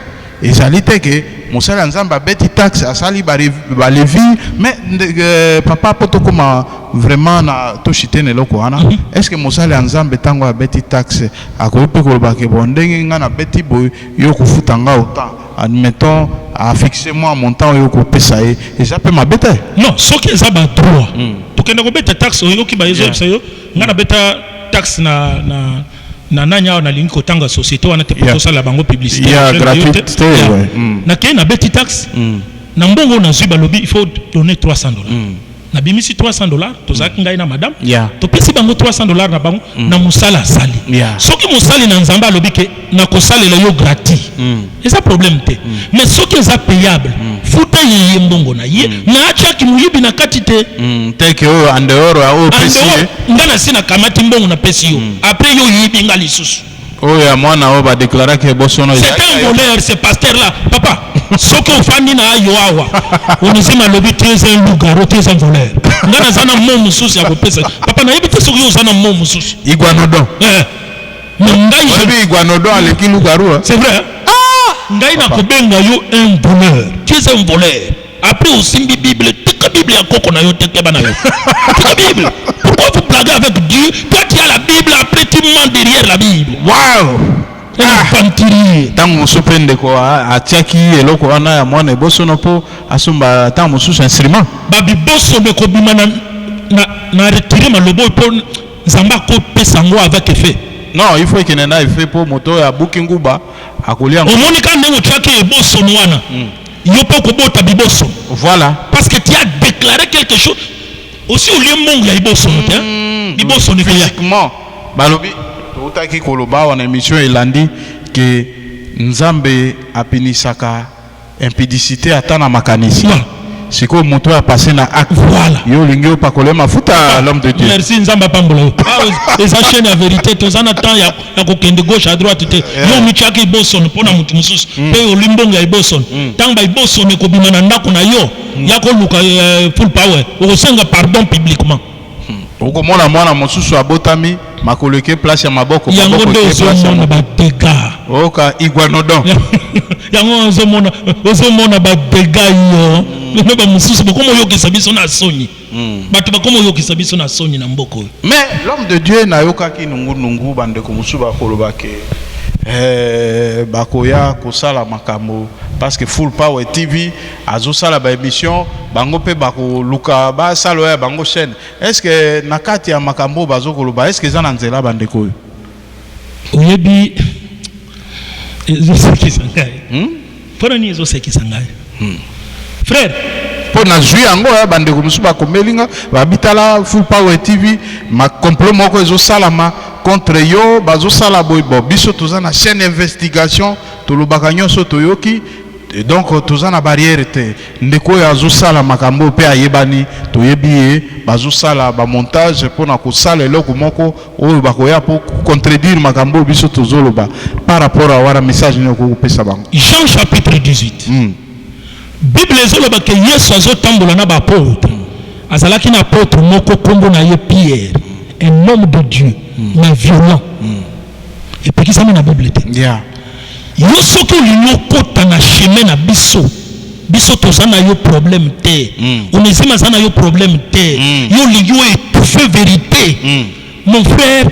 [SPEAKER 2] ezali te ke mosala ya Nzambe abeti taxe asali balevi mais papa poto koma vraiment na toshite neloko wana est-ce que mosala ya Nzambe tango abeti taxe akoki pe koloba ke bon ndenge nga na beti boy yo kofuta nga autant admettons affixez-moi un montant au kopesa et ça peut m'abêter.
[SPEAKER 3] Non, ce qui est ça ba droit. Donc on a bêta taxe au qui ba yezo sayo, ngana bêta taxe na nanya na linko tanga société wana te poto sala bango publicité.
[SPEAKER 2] Il y a gratuité.
[SPEAKER 3] Na ke na bêti taxe. Na mbongo na zuba lobby il faut donner $300. Na bimisi $300 tozaki ngai na madame. To pesi bango $300 na bango na musala sali. Soki musali na Nzamba lobi ke na kosalela yo gratuit. Et ça problème te. Mais soki eza payable, futa ye mbongo na ye na acha kimuyibi na katite.
[SPEAKER 2] Teke o en dehors o pesi.
[SPEAKER 3] Ngana sina kamati mbongo na pesi yo. Après yo yibi ngali susu.
[SPEAKER 2] Oh ya mwana o ba déclarer que bosono.
[SPEAKER 3] C'est un voleur ce pasteur là. Papa, soki ofandi na ayo awa. Onizima lobi tu es un loup-garou, tu es un voleur. Ngana zana mo mususu ya kopesa. Papa na yebite soki yo zana mo mususu.
[SPEAKER 2] Iguanodon.
[SPEAKER 3] Ngai
[SPEAKER 2] iguanodon aleki loup-garou.
[SPEAKER 3] C'est vrai. Ngai na kobenga yo un voleur. Tu es un voleur. Après aussi Bible, tika Bible ya koko na yo teke bana yo. Tika Bible. Pourquoi vous blaguez avec Dieu? Toi tu as la Bible, après tu mens derrière la Bible.
[SPEAKER 2] Waouh. Tango musupende ko atiaki eloko wana ya mwana ebosono po asumba tango mususu instrument.
[SPEAKER 3] Babi boso be ko bima na retirer malobo po Nzamba ko pesa ngo avec effet.
[SPEAKER 2] Non, il faut qu'il ait fait pour moto ya Bukinguba akolia.
[SPEAKER 3] Omoni ka ndengo tiaki eboso wana. Yo pas ko bota biboso.
[SPEAKER 2] Voilà.
[SPEAKER 3] Parce que tu as déclaré quelque chose. Aussi au lieu mongo ya eboso te. Biboso ne fait
[SPEAKER 2] physiquement. Balobi utaki koloba wana émission elandi que Nzambe apinisaka impudicité atana makanisi. C'est comme moto a passé na acte.
[SPEAKER 3] Voilà.
[SPEAKER 2] Yo lingio pa kolema futa l'homme de Dieu.
[SPEAKER 3] Merci Nzamba pambola. Les chaînes la vérité tous en attend ya kokende gauche à droite te. Yo michaki boson pona mutu mususu. Pe olimbonga iboson. Tanga iboson ko bimana ndako na yo. Ya ko luka full power. O senga pardon publiquement.
[SPEAKER 2] Oko mona mwana mususu abotami makoleke place ya maboko
[SPEAKER 3] yango de ozomona badega
[SPEAKER 2] oka iguanodon
[SPEAKER 3] yango ozomona badega yo ne ba mususu bokomo yokisa biso na soni bato bakomo yokisa biso na soni na mboko.
[SPEAKER 2] Mais l'homme de Dieu na yokaki nungu bandeko mususu ba koloba ke bakoya kosala makambo parce que Full Power TV azosala ba émission bango pe bako luka ba salo ya bango chaîne. Est-ce que nakati ya makambo bazokoloba est-ce que za na nzela bandeko?
[SPEAKER 3] Oyebi ezoseki sangai. Pona ni ezoseki sangai. Frère,
[SPEAKER 2] pour na jouer yango ya bandeko musu bakomelinga babitala Full Power TV ma complot moko ezosalama contre yo bazosala boybo biso toza na chaîne investigation tolobaka nyonso toyoki donc toza na barrière te ndeko ya azosala makambo pe ayebani toyebi ye bazosala ba montage pona kosala eloko moko oyo bakoya po contredire makambo biso tozoloba par rapport à wara message nyoko kopesa bango.
[SPEAKER 3] Jean chapitre 18. Bible ezoloba ke Yesu azotambola na ba apôtre. Azalaki na apôtre moko kombo na ye Pierre, un homme de Dieu, mais violent. Et puis qui ça na Bible te?
[SPEAKER 2] Yeah.
[SPEAKER 3] Yo soko linokota na chemin na biso. Biso tozana yo problème te. Onezima zana yo problème te. Yo liyo étouffé vérité. Mon frère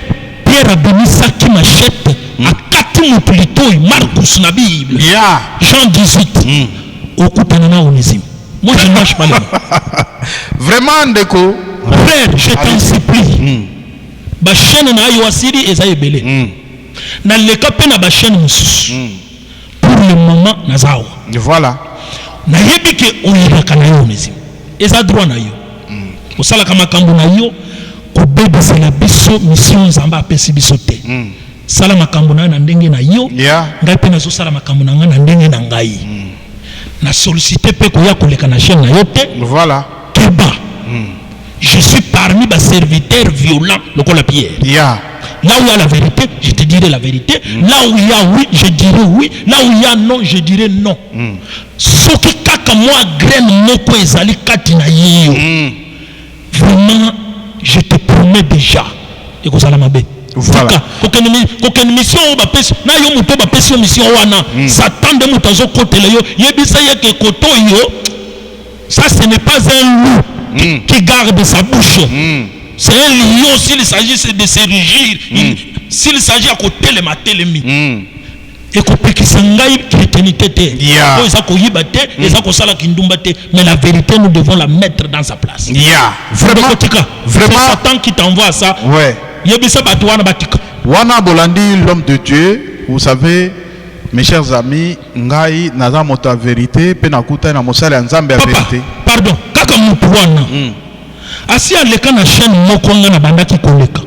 [SPEAKER 3] Pierre a béni ça qui machette à 4 moutulito Marcus na Bible.
[SPEAKER 2] Yeah.
[SPEAKER 3] Jean 18. Okutanana Onésime. Moi je ne lâche pas les mains.
[SPEAKER 2] Vraiment ndeko.
[SPEAKER 3] Frère, je t'en supplie. Ba chaîne na yo asiri eza ebele. Na leka pe na ba chaîne mususu. Pour le moment nazawa.
[SPEAKER 2] Voilà.
[SPEAKER 3] Na yebi ke oyaka na yo Onésime. Eza droit na yo. Osala kama kambo na yo ko bebisa la biso mission nzamba apesi biso te. Sala makambo na ndenge na yo. Ngai pe nazo sala makambo na nga na ndenge na ngai. Na sollicité pe koya koleka na chaîne na yo te.
[SPEAKER 2] Voilà.
[SPEAKER 3] Keba. Je suis parmi les serviteurs violents, le col à Pierre.
[SPEAKER 2] Yeah.
[SPEAKER 3] Là où il y a la vérité, je te dirai la vérité. Là où il y a oui, je dirai oui. Là où il y a non, je dirai non. Ce qui kaka moi graine moko ezali katina yo. Vraiment, je te promets déjà. Et que ça la mabe.
[SPEAKER 2] Voilà.
[SPEAKER 3] Aucune mission ba pesi na yo muto ba pesi mission wana. Satan de mutazo kote le yo. Yebisa yeke koto yo. Ça ce n'est pas un loup qui garde sa bouche. C'est un lion s'il s'agit de se régir. S'il s'agit à côté le matin le mi. Et qu'on peut qu'il s'engaille chrétienté. Mais la vérité nous devons la mettre dans sa place.
[SPEAKER 2] Vraiment.
[SPEAKER 3] C'est Satan qui t'envoie ça.
[SPEAKER 2] Ouais. Wana Bolandi, l'homme de Dieu, vous savez, mes chers amis, ngai naza mota vérité, penakuta na mosala nzambe la vérité.
[SPEAKER 3] Pardon, kaka mutuwana. Asi aleka na chaîne mokonga na bandaki koleka.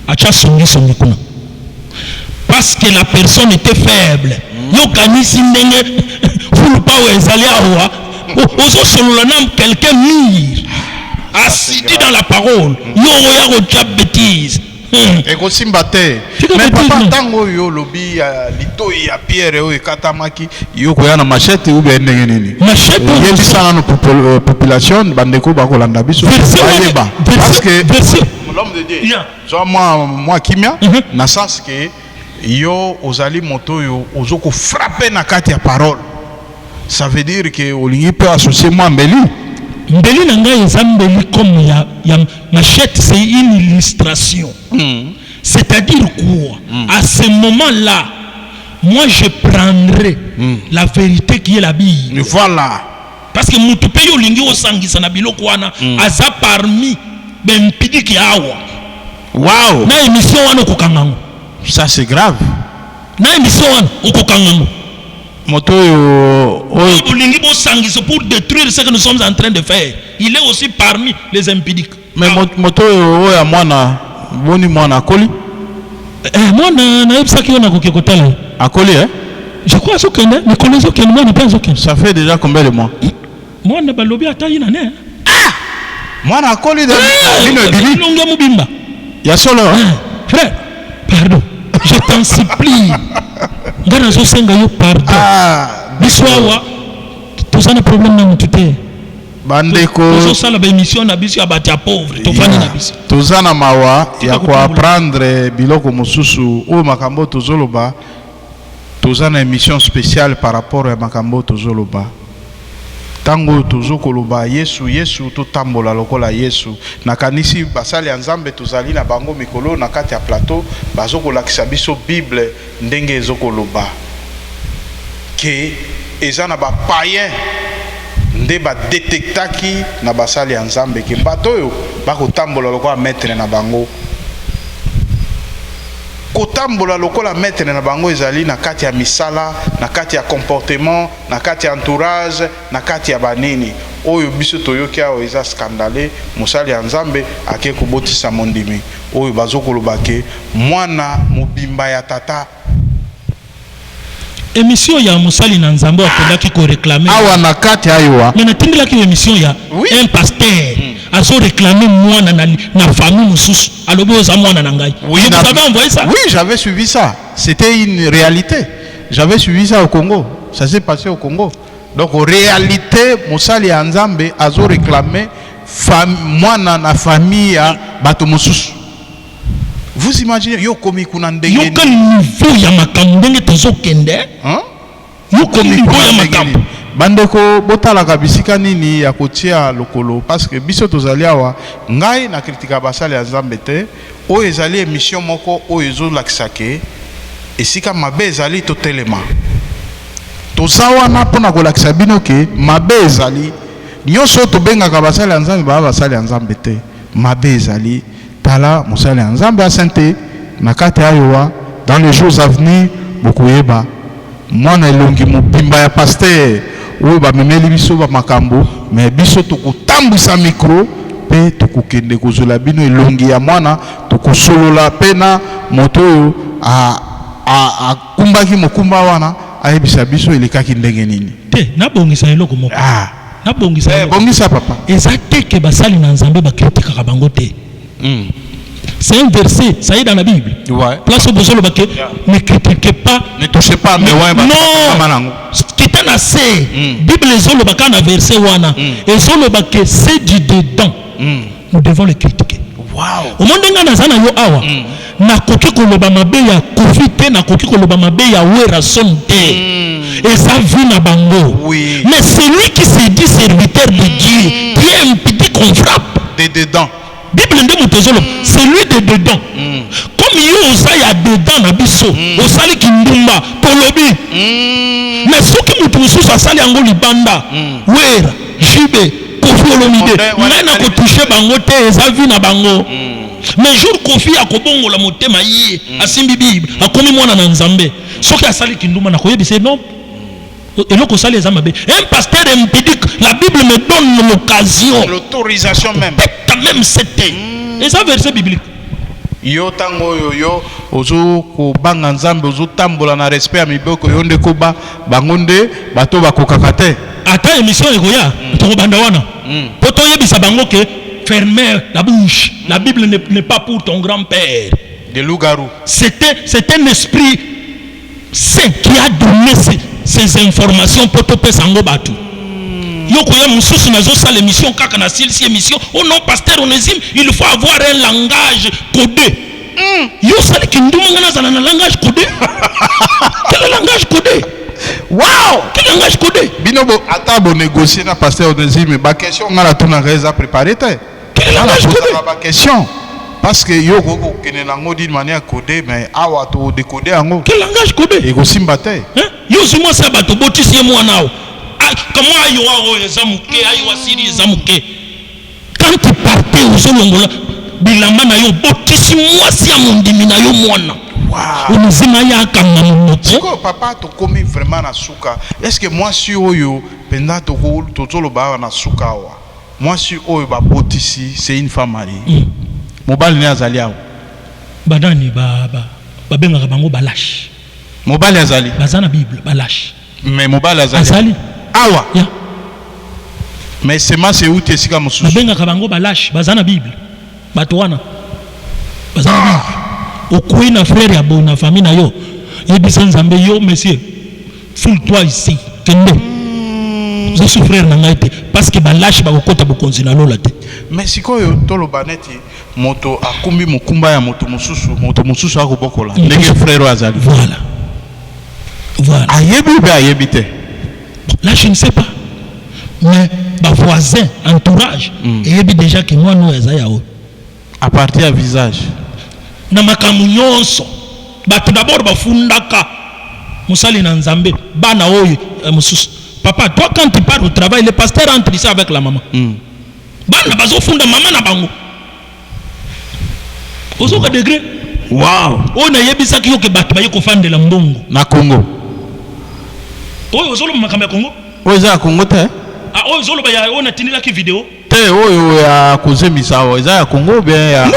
[SPEAKER 3] Acha songi kuna. Parce que la personne était faible. Yo kanisi ndenge Full Power ezali awa. Ozo solola na quelqu'un mire. Assis dans la parole. Yo ya ko tcha bêtise.
[SPEAKER 2] Et ko simbate. Mais papa tango yo lobi litoi ya Pierre o ekatamaki yo ko ya na machette ou bien ndenge nini.
[SPEAKER 3] Machette
[SPEAKER 2] yeli sana na population bandeko ba ko landa biso. Parce que l'homme de Dieu. Genre moi kimia na sens que yo ozali moto yo ozoko frapper na kati ya parole. Ça veut dire que olingi peut associer moi mbeli.
[SPEAKER 3] Mbeli nanga ezambeli comme ya machette, c'est une illustration. C'est-à-dire quoi? À ce moment-là, moi je prendrai la vérité qui est la Bible.
[SPEAKER 2] Voilà.
[SPEAKER 3] Parce que mutupe yo lingi osangisa na biloko wana aza parmi bempidi ki awa.
[SPEAKER 2] Wow.
[SPEAKER 3] Na émission wana kokangango.
[SPEAKER 2] Ça c'est grave.
[SPEAKER 3] Na émission wana kokangango.
[SPEAKER 2] Moto
[SPEAKER 3] pour détruire ce que nous sommes en train de faire. Il est aussi parmi les impudiques.
[SPEAKER 2] Mais moto ya mwana boni mwana akoli.
[SPEAKER 3] Mwana na yebisa ki ona kokekotala.
[SPEAKER 2] Akoli
[SPEAKER 3] Je crois que mais connaissons que moi ne pense aucun.
[SPEAKER 2] Ça fait déjà combien de mois?
[SPEAKER 3] Mwana balobi ata ina ne.
[SPEAKER 2] Mwana akoli de lino bibi.
[SPEAKER 3] Longa mubimba.
[SPEAKER 2] Ya solo.
[SPEAKER 3] Frère, pardon. Je t'en supplie. Ngana zo senga yo pardon. Biswawa. Tous un problème na mutute.
[SPEAKER 2] Bandeko.
[SPEAKER 3] Zo sala ba émission na biso ya batia pauvre. Tofani na biso.
[SPEAKER 2] Tozana mawa ya ko apprendre biloko mususu o makambo tozoloba. Tozana émission spéciale par rapport à makambo tozoloba. tango tozo koloba Yesu Yesu to tambola lokola Yesu nakanisi basali ya Nzambe tozali na bango mikolo na kati ya plateau bazo kolakisa biso Bible ndenge ezokoloba ke eza na ba païen nde ba détectaki na basali ya Nzambe ke bato oyo bakotambola lokola maître na bango kotambola lokola maître na bango ezali na kati ya misala na kati ya comportement na kati ya entourage na kati ya banini oyo biso toyoki awo eza scandale mosali ya Nzambe ake kobotisa mondimi oyo bazokoloba ke mwana mobimba ya tata
[SPEAKER 3] émission ya musali na Nzambe akendaki ko réclamer
[SPEAKER 2] awa na kati ayowa
[SPEAKER 3] mais natindilaki émission ya un pasteur azo réclamer mwana na famille mususu alobi oza mwana na ngai.
[SPEAKER 2] Oui,
[SPEAKER 3] vous avez envoyé ça?
[SPEAKER 2] Oui, j'avais suivi ça. C'était une réalité. J'avais suivi ça au Congo. Ça s'est passé au Congo. Donc en réalité, musali ya Nzambe azo réclamer mwana na famille ya bato mususu. Vous imaginez yo komi kuna ndenge
[SPEAKER 3] yo ka niveau ya makambo ndenge tozokende yo komi niveau ya makambo
[SPEAKER 2] bandeko botalaka bisika nini ya kotia lokolo parce que biso tozali awa ngai na kritika basali ya Nzambe te oyo ezali émission moko oyo ezolakisa ke esika mabe ezali totelema toza wana mpona kolakisa bino ke mabe ezali nyonso tobengaka basali ya Nzambe baa basali ya Nzambe te mabe ezali tala musali ya Nzambe asante na kati ayowa dans les jours à venir bokuyeba mwana elongi mobimba ya pasteur oyo bamemeli biso ba makambo mais biso tokotambwisa micro pe tokokende kozela bino elongi ya mwana tokosolola pena moto oyo akumbaki mokumba wana ayebisa biso elekaki ndenge nini
[SPEAKER 3] te nabongisa eloko moko nabongisa
[SPEAKER 2] bongisa papa
[SPEAKER 3] eza te ke basali na Nzambe bakritikaka bango te. C'est un verset, ça y est dans la Bible.
[SPEAKER 2] Ouais.
[SPEAKER 3] Place au besoin le baquet. Ne critiquez pas.
[SPEAKER 2] Ne touchez pas. Mais ouais,
[SPEAKER 3] non. Qui est assez. Bible les autres le baquet dans verset wana. Et sur le baquet c'est du dedans. Nous devons le critiquer.
[SPEAKER 2] Wow.
[SPEAKER 3] Au monde d'engana zana yo awa. Na koki koloba mabe ya kofite na koki koloba mabe ya wera sonte. Et ça vit na bango.
[SPEAKER 2] Oui.
[SPEAKER 3] Mais celui qui se dit serviteur de Dieu, qui est un petit qu'on frappe.
[SPEAKER 2] De dedans.
[SPEAKER 3] Bible nde mutozolo c'est lui de dedans comme yo osa ya dedans na biso osali kindumba tolobi mais soki mutu mususu asali yango libanda wera jibe Kofi Olomide ngai na kotouche bango te eza vi na bango mais jour Kofi akobongola motema ye asimbi Bible akomi mwana na Nzambe soki asali kindumba na koyebisa non eloko osali eza mabe un pasteur impudique la Bible me donne l'occasion
[SPEAKER 2] l'autorisation même
[SPEAKER 3] même c'était et ça verset biblique
[SPEAKER 2] yo tango yo ozo ko banga Nzambe ozo tambola na respect ya miboko yo nde koba bango nde bato bakokaka te
[SPEAKER 3] ata émission ekoya to banda wana poto yebisa bango ke fermer la bouche la Bible n'est pas pour ton grand-père
[SPEAKER 2] de loup-garou
[SPEAKER 3] c'est un esprit saint qui a donné ces informations pour te sango batu Yokoya mususu nazo sa l'émission kaka na si émission oh non pasteur Onésime il faut avoir un langage codé yo sali kinduma ngana zana na langage codé quel langage codé wow quel langage codé
[SPEAKER 2] binobo ata bo négocier na pasteur Onésime ba question ngala tuna reza préparé te
[SPEAKER 3] quel langage codé
[SPEAKER 2] ba question parce que yo ko kene nango d'une manière codée mais awa to décoder yango
[SPEAKER 3] quel langage codé
[SPEAKER 2] et go simba te
[SPEAKER 3] yo zuma sa bato botisi moi nao comment ayo ezamuke ayo asiri ezamuke quand tu partais aux olongola bilamba na yo botisi mwasi ya mondimi na yo mwana unizima ya kama moto
[SPEAKER 2] papa to komi vraiment na suka est-ce que moi si oyo penda to ko tozolo ba na suka wa moi si oyo ba botisi c'est une femme mariée mobali ne azali awo
[SPEAKER 3] badani ba benga bango balash
[SPEAKER 2] mobali azali
[SPEAKER 3] bazana Bible balash
[SPEAKER 2] mais mobali azali awa
[SPEAKER 3] yeah.
[SPEAKER 2] Mais c'est où tu es si comme sous
[SPEAKER 3] benga kabango balash bazana Bible bato wana bazana Bible okui na frère ya bona famille na yo yebisa Nzambe yo monsieur full toi ici kende je suis frère na ngai te parce que balash ba kokota bokonzi na lola te
[SPEAKER 2] mais sikoyo tolo baneti moto akumbi mokumba ya moto mususu akobokola ndenge frère azali
[SPEAKER 3] voilà
[SPEAKER 2] ayebi be ayebi te
[SPEAKER 3] là je ne sais pas mais ba voisin entourage et déjà que moi nous ezayao
[SPEAKER 2] à partir à visage
[SPEAKER 3] na makamu nyonso bato d'abord bafundaka musali na nzambe bana oyo mususu papa toi quand tu pars au travail le pasteur entre ici avec la maman bana bazofunda mama na bango ozoka degré
[SPEAKER 2] wow
[SPEAKER 3] on a yebisa ki yoke bato baye kofandela mbongo
[SPEAKER 2] na Congo
[SPEAKER 3] oyo ozolo makambo ya Congo
[SPEAKER 2] oyo za Congo te
[SPEAKER 3] ah oyo ozolo ba ya ona tinila ki vidéo
[SPEAKER 2] te oyo ya kozemisa oyo za ya Congo bien ya
[SPEAKER 3] non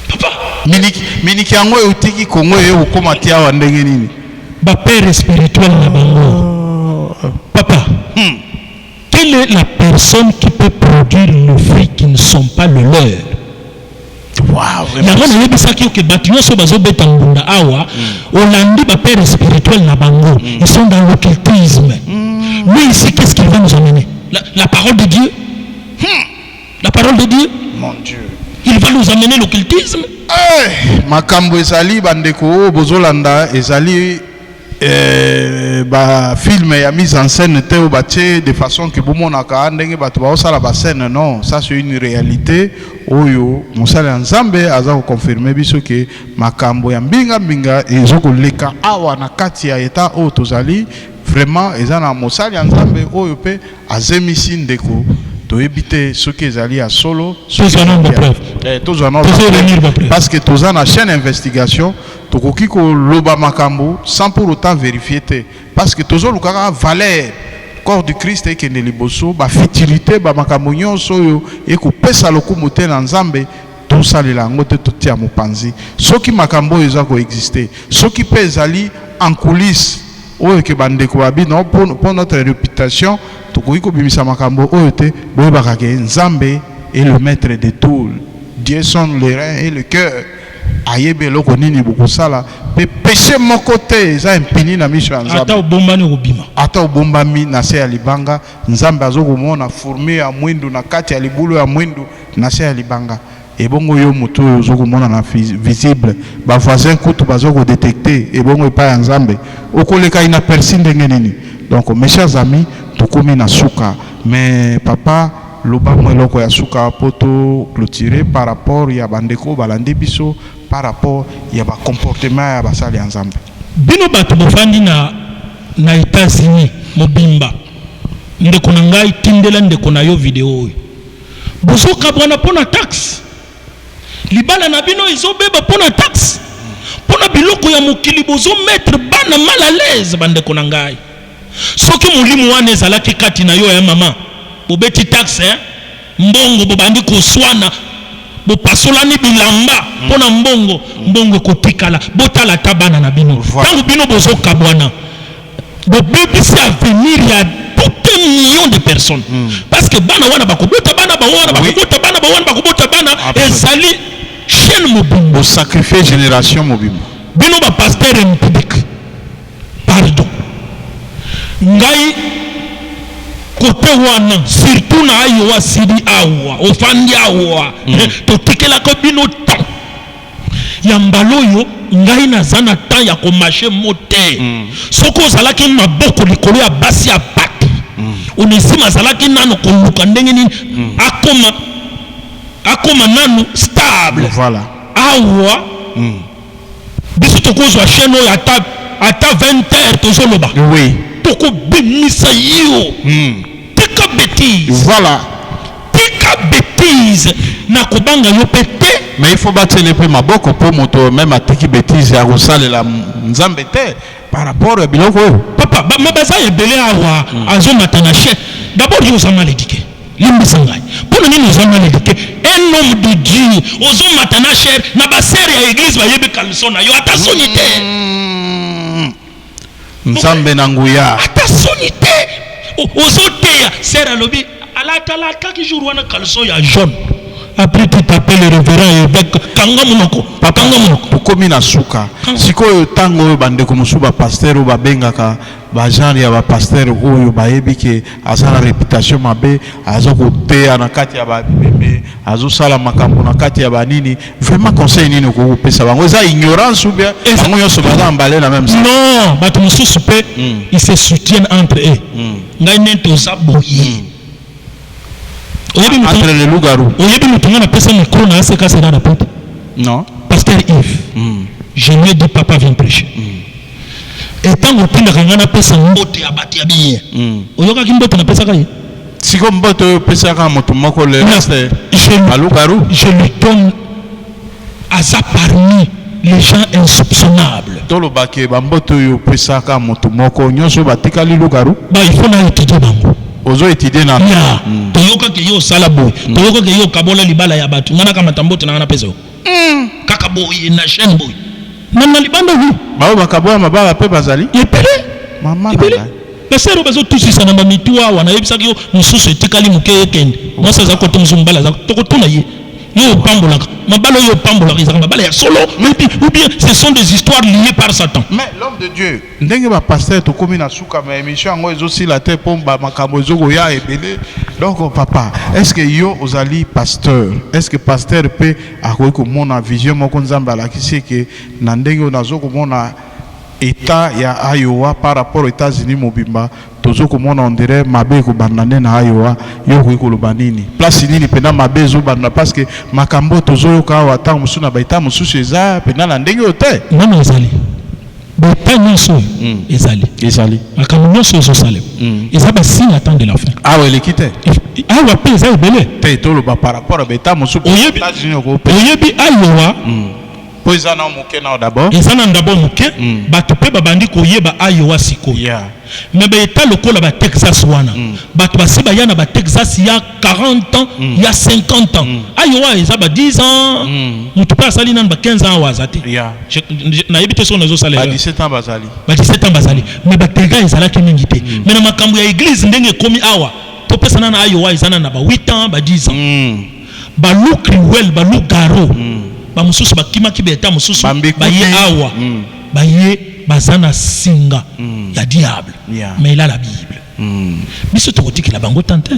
[SPEAKER 3] papa
[SPEAKER 2] miniki yango utiki Congo yo ukoma tia wa ndenge nini
[SPEAKER 3] ba père spirituel na bango papa quelle est la personne qui peut produire le fruit qui ne sont pas le leur?
[SPEAKER 2] Wow,
[SPEAKER 3] vraiment. Il y a des gens qui ont awa, Hollandi, ba père spirituel na bango. Ils sont dans l'occultisme. Mais ici, qu'est-ce qu'il va nous amener? La parole de Dieu. La parole de Dieu.
[SPEAKER 2] Mon Dieu.
[SPEAKER 3] Il va nous amener l'occultisme.
[SPEAKER 2] Makambo ezali bandeko bozolanda ezali ba film ya mise en scène te ou batie de façon que bomonaka ndenge bato ba osala ba scène non ça c'est une réalité oyo mosala nzambe aza ko confirmer biso que makambo ya mbinga ezoko leka awa na kati ya eta o tozali vraiment ezana mosala nzambe oyo pe azemisi ndeko toyebite soki ezali ya solo parce que toza na chaîne investigation tokoki ko loba makambo sans pour autant vérifier te parce que tozo lukaka valeur corps du Christ ekende liboso ba futilité ba makambo nyonso oyo ekopesa lokumu te na nzambe tosalela yango te totia mopanzi soki makambo oyo eza koexiste soki pe ezali en coulisses oyo ke bandeko babino pour notre réputation tokoki kobimisa makambo oyo te boyebaka ke nzambe est le maître de tout. Dieu sonde les reins et le cœur. Ayebe eloko nini bokosala pe péché mon côté eza impini na miso ya nzambe ata obombami na se ya libanga nzambe azokomona fourmi ya mwindu na kati ya libulu ya mwindu na se ya libanga ebongo yo moto oyo ozokomona na visible ba voisin kutu bazoko détecter ebongo epa ya nzambe okoleka inaperçu ndenge nini. Donc mes chers amis tokomi na suka mais papa loba mweloko ya suka poto clôturer par rapport ya bandeko balandi biso par rapport ya ba comportement ya basali nzambe
[SPEAKER 3] bino bato bofandi na États-Unis mobimba ndeko na ngai tindela ndeko na yo video oyo bosoka bwana pona taxe libala na bino izobeba pona taxe pona biloko ya mokili bozo mettre bana mal à l'aise bandeko na ngai soki mulimu wana ezalaki kati na yo ya mama bobeti taxe mbongo bobandi koswana bopasolani bilamba pona mbongo kotikala botala tabana na bino tangu bino bozoka bwana bobebisi avenir ya tout un million de personnes parce que bana wana bakobota bana bawana bakobota bana bawana bakobota bana ezali chaîne mobimba
[SPEAKER 2] sacrifier génération mobimba
[SPEAKER 3] bino ba pasteur public pardon ngai côté wana surtout na ayo wasidi awa ofandi awa totikela ko bino temps ya mbaloyo ngai nazana temps ya ko marcher moté soko zalaki maboko likolo ya basi ya bato onisima zalaki nano ko luka ndenge nini akoma nano stable
[SPEAKER 2] voilà
[SPEAKER 3] awa biso tokozwa chaîne oyo ata 20h tozoloba
[SPEAKER 2] oui
[SPEAKER 3] toko bimisa yo tika bêtise
[SPEAKER 2] voilà
[SPEAKER 3] tika bêtise na kobanga yo pété
[SPEAKER 2] mais il faut battre les peu maboko pour moto même à tiki bêtise ya rosale la nzambe te par rapport à biloko
[SPEAKER 3] papa mabaza ebele awa azo matana che d'abord yo za mal éduqué limbisa ngai pour nini zo mal éduqué un homme de Dieu ozo matana cher na ba sere ya église ba yebi kalson na yo atasoni te
[SPEAKER 2] nzambe na nguya
[SPEAKER 3] atasoni te ozo te ya sere lobi alata ki jour wana kalson ya jaune Après tu t'appelles le révérend évêque kanga monoko kanga monoko
[SPEAKER 2] tokomi na suka sikoyo tango bandeko mosusu ba pasteur o babengaka ba genre ya ba pasteur oyo bayebi ke azala réputation mabe azokoteya na kati ya ba bébé azosala makambo na kati ya banini vraiment conseil nini ko pesa bango eza ignorance ou bien bango nyonso baza mbale na même ça
[SPEAKER 3] non bato mosusu pe ils se soutiennent entre eux ngai nento saboyi
[SPEAKER 2] entre les loups-garous.
[SPEAKER 3] Oyebi mutunga na pesa micro na aseka c'est dans la porte.
[SPEAKER 2] Non.
[SPEAKER 3] Pasteur Yves. Je lui ai dit papa viens prêcher. Et tant que pinda kanga na pesa mbote abati abiye. Oyoka kimbote na pesa kai.
[SPEAKER 2] Siko mbote pesa ka moto moko le c'est loup-garou.
[SPEAKER 3] Je lui donne asa parmi les gens insoupçonnables.
[SPEAKER 2] Tolo bake ba mbote yo pesa ka moto moko nyonso batikali loup-garou.
[SPEAKER 3] Ba il faut na étudier bango.
[SPEAKER 2] Ozo étudier na
[SPEAKER 3] toyoka ke yo sala boy toyoka ke yo kabola libala ya batu ngana kama tambote na ngana pesa kaka boy na chaîne boy nana libanda hu
[SPEAKER 2] ba bakabola mabala pe bazali
[SPEAKER 3] epele
[SPEAKER 2] mama
[SPEAKER 3] basero bazo tusisa na mamitua wana yebisa ke yo mususu etikali muke kende moi ça za ko tumzumbala za to ko tuna ye yo pambola mabalo yo pambola izaka mabala ya solo ou bien ce sont des histoires liées par Satan.
[SPEAKER 2] Mais l'homme de Dieu ndenge ba pasteur to komi na suka ma émission ngo ezosi la te pomba makambo ezoko ya ebele donc papa est-ce que yo ozali pasteur est-ce que pasteur peut akoki komona vision moko nzambe alakisi ke na ndenge onazo komona état ya Iowa par rapport aux États-Unis mobimba tozo komona on dirait mabe ko bandane na Iowa yo ko koloba nini place nini pena mabe zo banda parce que makambo tozo yo ka wata musu na baita musu ceza pena na ndenge yote
[SPEAKER 3] non ezali baita nyonso ezali makambo nyonso zo salem eza ba signe attend de la fin
[SPEAKER 2] ouais l'équité
[SPEAKER 3] wa pe eza ebele
[SPEAKER 2] te tolo ba par rapport à baita musu
[SPEAKER 3] États-Unis ko oyebi Iowa
[SPEAKER 2] Poisana moke na d'abord.
[SPEAKER 3] Ezana d'abord moke bato pe babandi koyeba Iowa siko. Mais ba eta lokola ba Texas wana. Bato basiba yana ba Texas ya 40 ans, ya 50 ans. Iowa eza ba 10 ans. Mutu pa sali nan ba 15 ans wazati. Na yebite so nazo sala.
[SPEAKER 2] Ba 17 ans bazali.
[SPEAKER 3] Ba 17 ans bazali. Mais ba tega ezala ki mingi te. Mais na makambo ya église ndenge komi awa. To pesa na Iowa ezana na ba 8 ans, ba 10 ans. Ba look cruel, ba look garo. Ba mususu bakima kibeta mususu baye awa baye bazana singa ya diable mais il a la Bible biso tokotiki la bango tante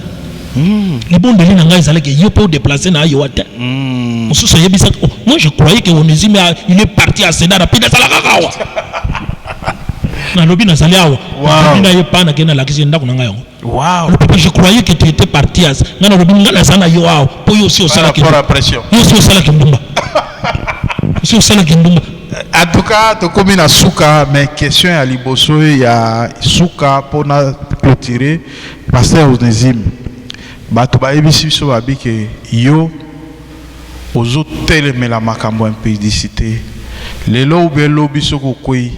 [SPEAKER 3] les bons de l'ina ngai zaleke yo pour déplacer na yo ate mususu yebisa moi je croyais que Onésime il est parti à Sénat rapide ça la kakawa na lobi na zali awa bina ye pana kena la kisi ndako nanga yango je croyais que tu étais parti à ngana lobi ngana sana yo awa po yo si osala ki yo si osala ki ndumba
[SPEAKER 2] en tout cas, tu comme na souka, mais question à liboso ya souka pour na clôturer pasteur Onésime. Ba to ba ebisi so ba bike yo ozo teleme la makambo impudicité. Lelo belo biso ko koi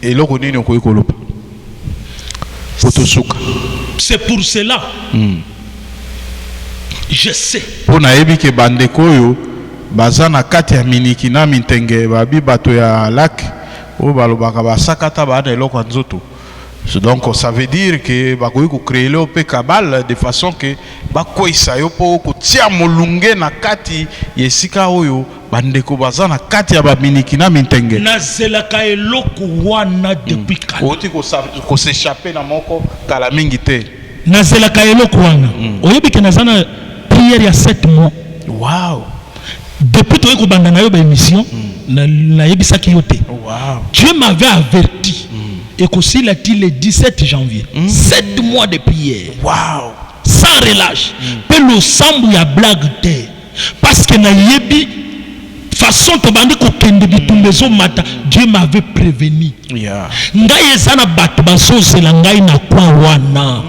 [SPEAKER 2] eloko nini ko ikolopa. Photo souka.
[SPEAKER 3] C'est pour cela. Je sais.
[SPEAKER 2] Pour na ebike bandeko yo bazana kati ya miniki na mintenge babi bato ya lac o balobaka basakata bana eloko nzoto donc ça veut dire que bakoki ko créer le pe kabal de façon que bakoisa yo po ko tia molunge na kati yesika oyo bandeko bazana kati ya ba miniki na mintenge
[SPEAKER 3] na zelaka eloko wana depuis kala
[SPEAKER 2] oti ko s'échapper na moko kala mingi te
[SPEAKER 3] na zelaka eloko wana oyebi ke nazana prière ya 7 mois
[SPEAKER 2] wow.
[SPEAKER 3] Depuis que tu as eu émission, Dieu m'avait averti et qu'aussi il a dit le 17 janvier, 7 mois de prière, sans relâche. Puis le sang ya blague parce que na yebi façon to bandi ko kende bitumbezo mata Dieu m'avait prévenu. Ngai ezana bato baso selangai na kwa wana.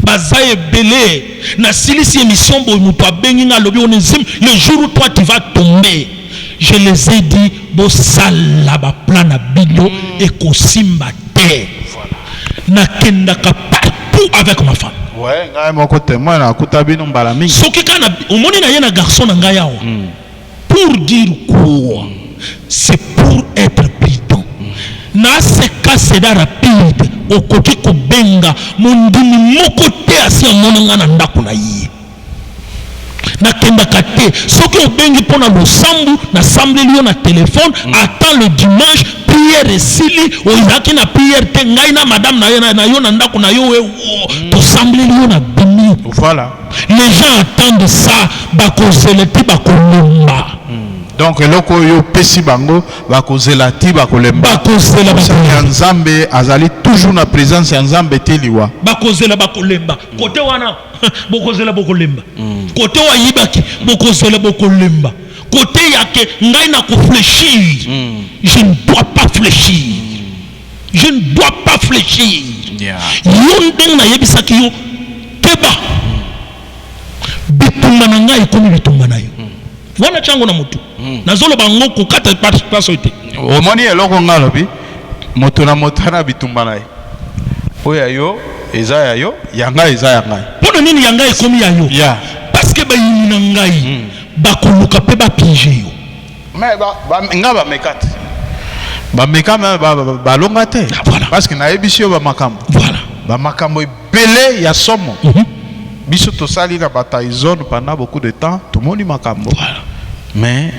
[SPEAKER 3] Bazaye belé na silisi émission bo muto abengi na lobi Onésime le jour où toi tu vas tomber je les ai dit bo sala ba plan na bino et ko simba te na kenda ka partout avec ma femme
[SPEAKER 2] ouais ngai moko témoin na kutabino mbala mingi
[SPEAKER 3] soki kana omoni na ye na garçon na ngai yawa pour dire quoi c'est pour être prudent na se casse da rapide okoki kobenga mondimi moko te asi amona nga na ndako na ye na kenda kate soki obengi pona losambu na samble liyo na téléphone attend le dimanche prière esili oizaki na prière te ngai na madame na yo na ndako na yo to samble liyo na bimi.
[SPEAKER 2] Voilà.
[SPEAKER 3] Les gens attendent ça bakozeleti bakolomba.
[SPEAKER 2] Donc eloko yo pesi bango bakozelati bakolemba.
[SPEAKER 3] Bakozela
[SPEAKER 2] bakolemba. Nzambe azali toujours na présence ya Nzambe teliwa.
[SPEAKER 3] Bakozela bakolemba. Kote wana bokozela bokolemba. Kote wa yibaki bokozela bokolemba. Côté yake ngai na réfléchir. Je ne dois pas fléchir. Je ne dois pas fléchir. Yonde na yebisaki yo keba. Bitumba na ngai komi bitumba na yo. Wana chango na mutu. Nazolo bango kokata paso ite.
[SPEAKER 2] Omoni eloko ngalobi moto na motana bitumba na yo. Oya yo eza ya yo yanga eza ya ngai.
[SPEAKER 3] Pono nini yanga ekomi ya yo?
[SPEAKER 2] Yeah.
[SPEAKER 3] Parce que ba yini na ngai. Bakoluka pe ba pige yo.
[SPEAKER 2] Mais nga ba mekate. Ba mekame ba longate.
[SPEAKER 3] Voilà.
[SPEAKER 2] Parce que na ebisio ba makambo.
[SPEAKER 3] Voilà.
[SPEAKER 2] Ba makambo belé ya somo. Biso to sali na bataille pendant beaucoup de temps, tout le monde makambo.
[SPEAKER 3] Voilà.
[SPEAKER 2] Mais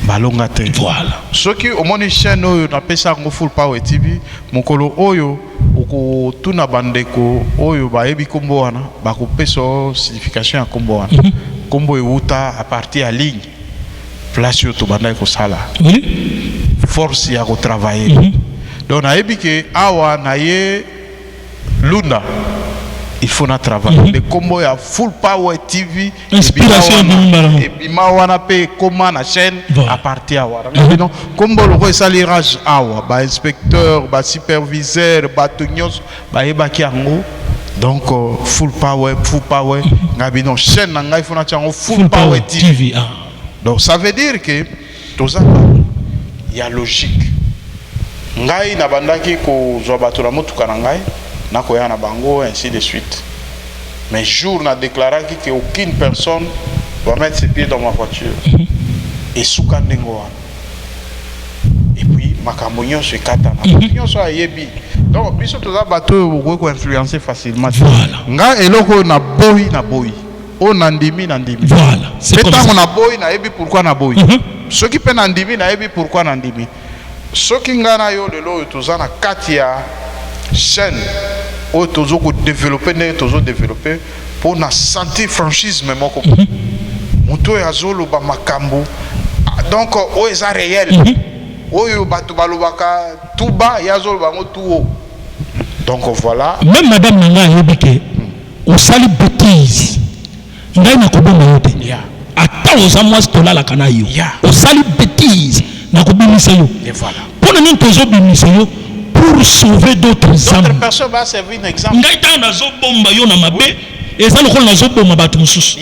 [SPEAKER 2] ba longate.
[SPEAKER 3] Voilà.
[SPEAKER 2] Ce qui au moni chaîne oyo na pesa ngo Full Power TV, mokolo oyo oko tuna bandeko oyo ba ebi kombo wana, ba ko peso signification ya kombo wana. Kombo euta à partir à ligne place yo to banda ko sala force ya ko travailler donc na ebike awa na ye luna il faut na travailler le kombo ya Full Power TV
[SPEAKER 3] inspiration
[SPEAKER 2] et bima wana pe comment na chaîne à partir awa donc kombo lo ko salirage awa ba inspecteur ba superviseur ba tonyos ba ebaki ango. Donc Full Power ngabino chaîne nanga il faut na chango Full Power TV. Donc ça veut dire que tout ça il y a logique. Ngai na bandaki ko zo bato na mutuka na ngai na ko ya na bango ainsi de suite. Mais jour na déclaré que aucune personne va mettre ses pieds dans ma voiture. Et soukandengo. Et puis makambo nyonso ekata na nyonso ayebi. Donc biso toza bato ko influencer facilement.
[SPEAKER 3] Voilà.
[SPEAKER 2] Nga eloko na boy. O nandimi.
[SPEAKER 3] Voilà.
[SPEAKER 2] C'est comme ça. On a boy na ebi pourquoi na boy. Ceux qui peuvent nandimi na ebi pourquoi nandimi. Ceux qui ngana yo lelo toza na katia chaîne o tozo ko développer pour na sentir franchise même ko. Moto ya zolo ba makambo. Donc o eza réel. Oyo batu balobaka tout bas yazolo bango tout haut. Donc voilà.
[SPEAKER 3] Même madame nanga yebike o sali bêtise. Ngai na koboma yote. Ata ozamwa stola la kana yo. O sali bêtise na kobimisa yo.
[SPEAKER 2] Et voilà.
[SPEAKER 3] Pour nini tozo bimisa yo pour sauver d'autres âmes.
[SPEAKER 2] D'autres personnes va servir un exemple.
[SPEAKER 3] Ngai ta nazo bomba yo na mabe eza lokolo nazo bomba batu mususu.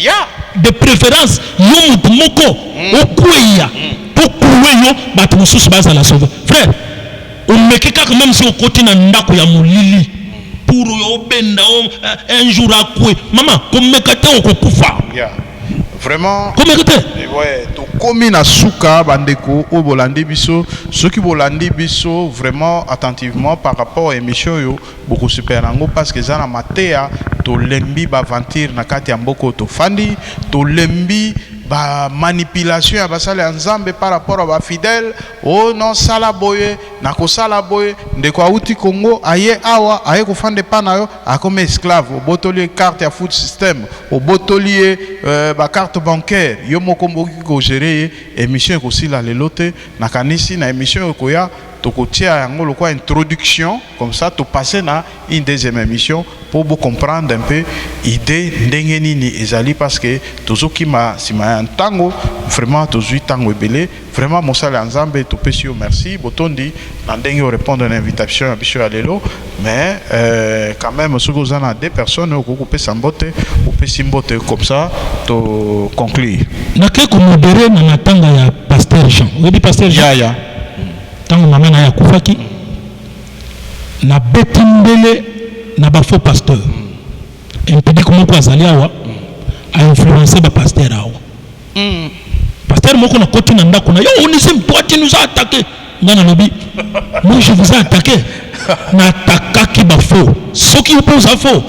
[SPEAKER 3] De préférence yo mutu moko okweya. Yo batu mususu baza la sauver. Frère, on me keka quand même si au côté na ndako ya mulili pour yo benda un jour akwe. Maman, comme me kate okokufa.
[SPEAKER 2] Vraiment.
[SPEAKER 3] Comme me kate.
[SPEAKER 2] Ouais, to komi na suka bandeko o bolandi biso, ceux qui bolandi biso vraiment attentivement par rapport à émission yo beaucoup super nango parce que ça na matea to lembi ba aventure na kati ya mboko to fandi to lembi ba manipulation ya basale nzambe par rapport à ba fidèle oh non sala boye na ko sala boye ndeko auti Congo aye awa aye ko fande panayo a comme esclave au botolier carte ya food system au botolier ba carte bancaire yo mokombo ko gérer émission ko sila lelote na kanisi na émission ko ya tokotia yango lokwa introduction comme ça to passer na une deuxième émission pour vous comprendre un peu idée ndenge nini ezali parce que tozoki ma sima tango vraiment tozui tango ebele vraiment mosala nzambe to pesio merci botondi na ndenge répondre à l'invitation à biso ya lelo mais quand même ce que zana deux personnes au couper sambote ou pesimbote comme ça to conclure
[SPEAKER 3] na ke ko modéré na tanga ya pasteur Jean oui pasteur Jean
[SPEAKER 2] ya
[SPEAKER 3] tango mama na ya kufaki na betimbele na ba faux pasteur impedi comment ko azali awa a influencer ba pasteur awa pasteur moko na koti na ndako na yo Onisime toi tu nous as attaqué ngana lobi moi je vous ai attaqué na attaquaki ba faux soki opose a faux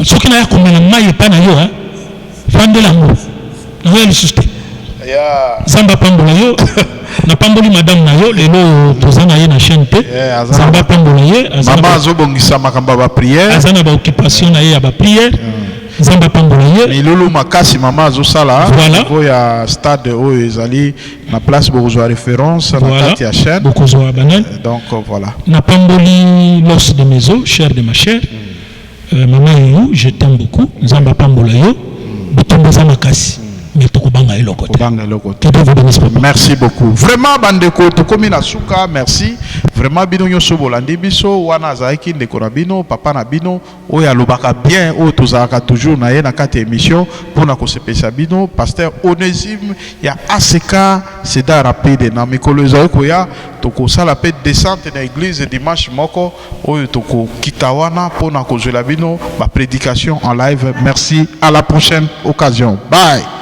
[SPEAKER 3] soki na ya komela mai pa na yo hein navandela ngo nayo lisusu te zamba pambola yo na pamboli madame na yo lelo toza na ye na chaîne te zamba pambola ye
[SPEAKER 2] mama azobongisa makambo ba prière
[SPEAKER 3] aza na ba occupation na ye ya ba prière zamba pambola ye
[SPEAKER 2] milulu makasi mama azosala
[SPEAKER 3] voilà
[SPEAKER 2] ya stade oyo ezali na place bokozwa référence na kati ya chaîne
[SPEAKER 3] bokozwa banal
[SPEAKER 2] donc voilà
[SPEAKER 3] na pamboli l'os de mes os chair de ma chair maman yo je t'aime beaucoup zamba pambola yo botomboza makasi.
[SPEAKER 2] Merci beaucoup. Vraiment, bandeko, tokomi na suka, merci. Vraiment, bino nyoso bolandi biso, wana zaiki ndeko na bino, papa na bino, oya lobaka bien, o tozaka toujours na ye na kati émission, pour na kosepesa bino, pasteur Onésime, ya ACK, c'est da rapide, na mikolo zaiko ya, toko sala pe descente na église dimanche moko, oyo toko kitawana, pour na kozela bino, ba prédication en live. Merci, à la prochaine occasion. Bye.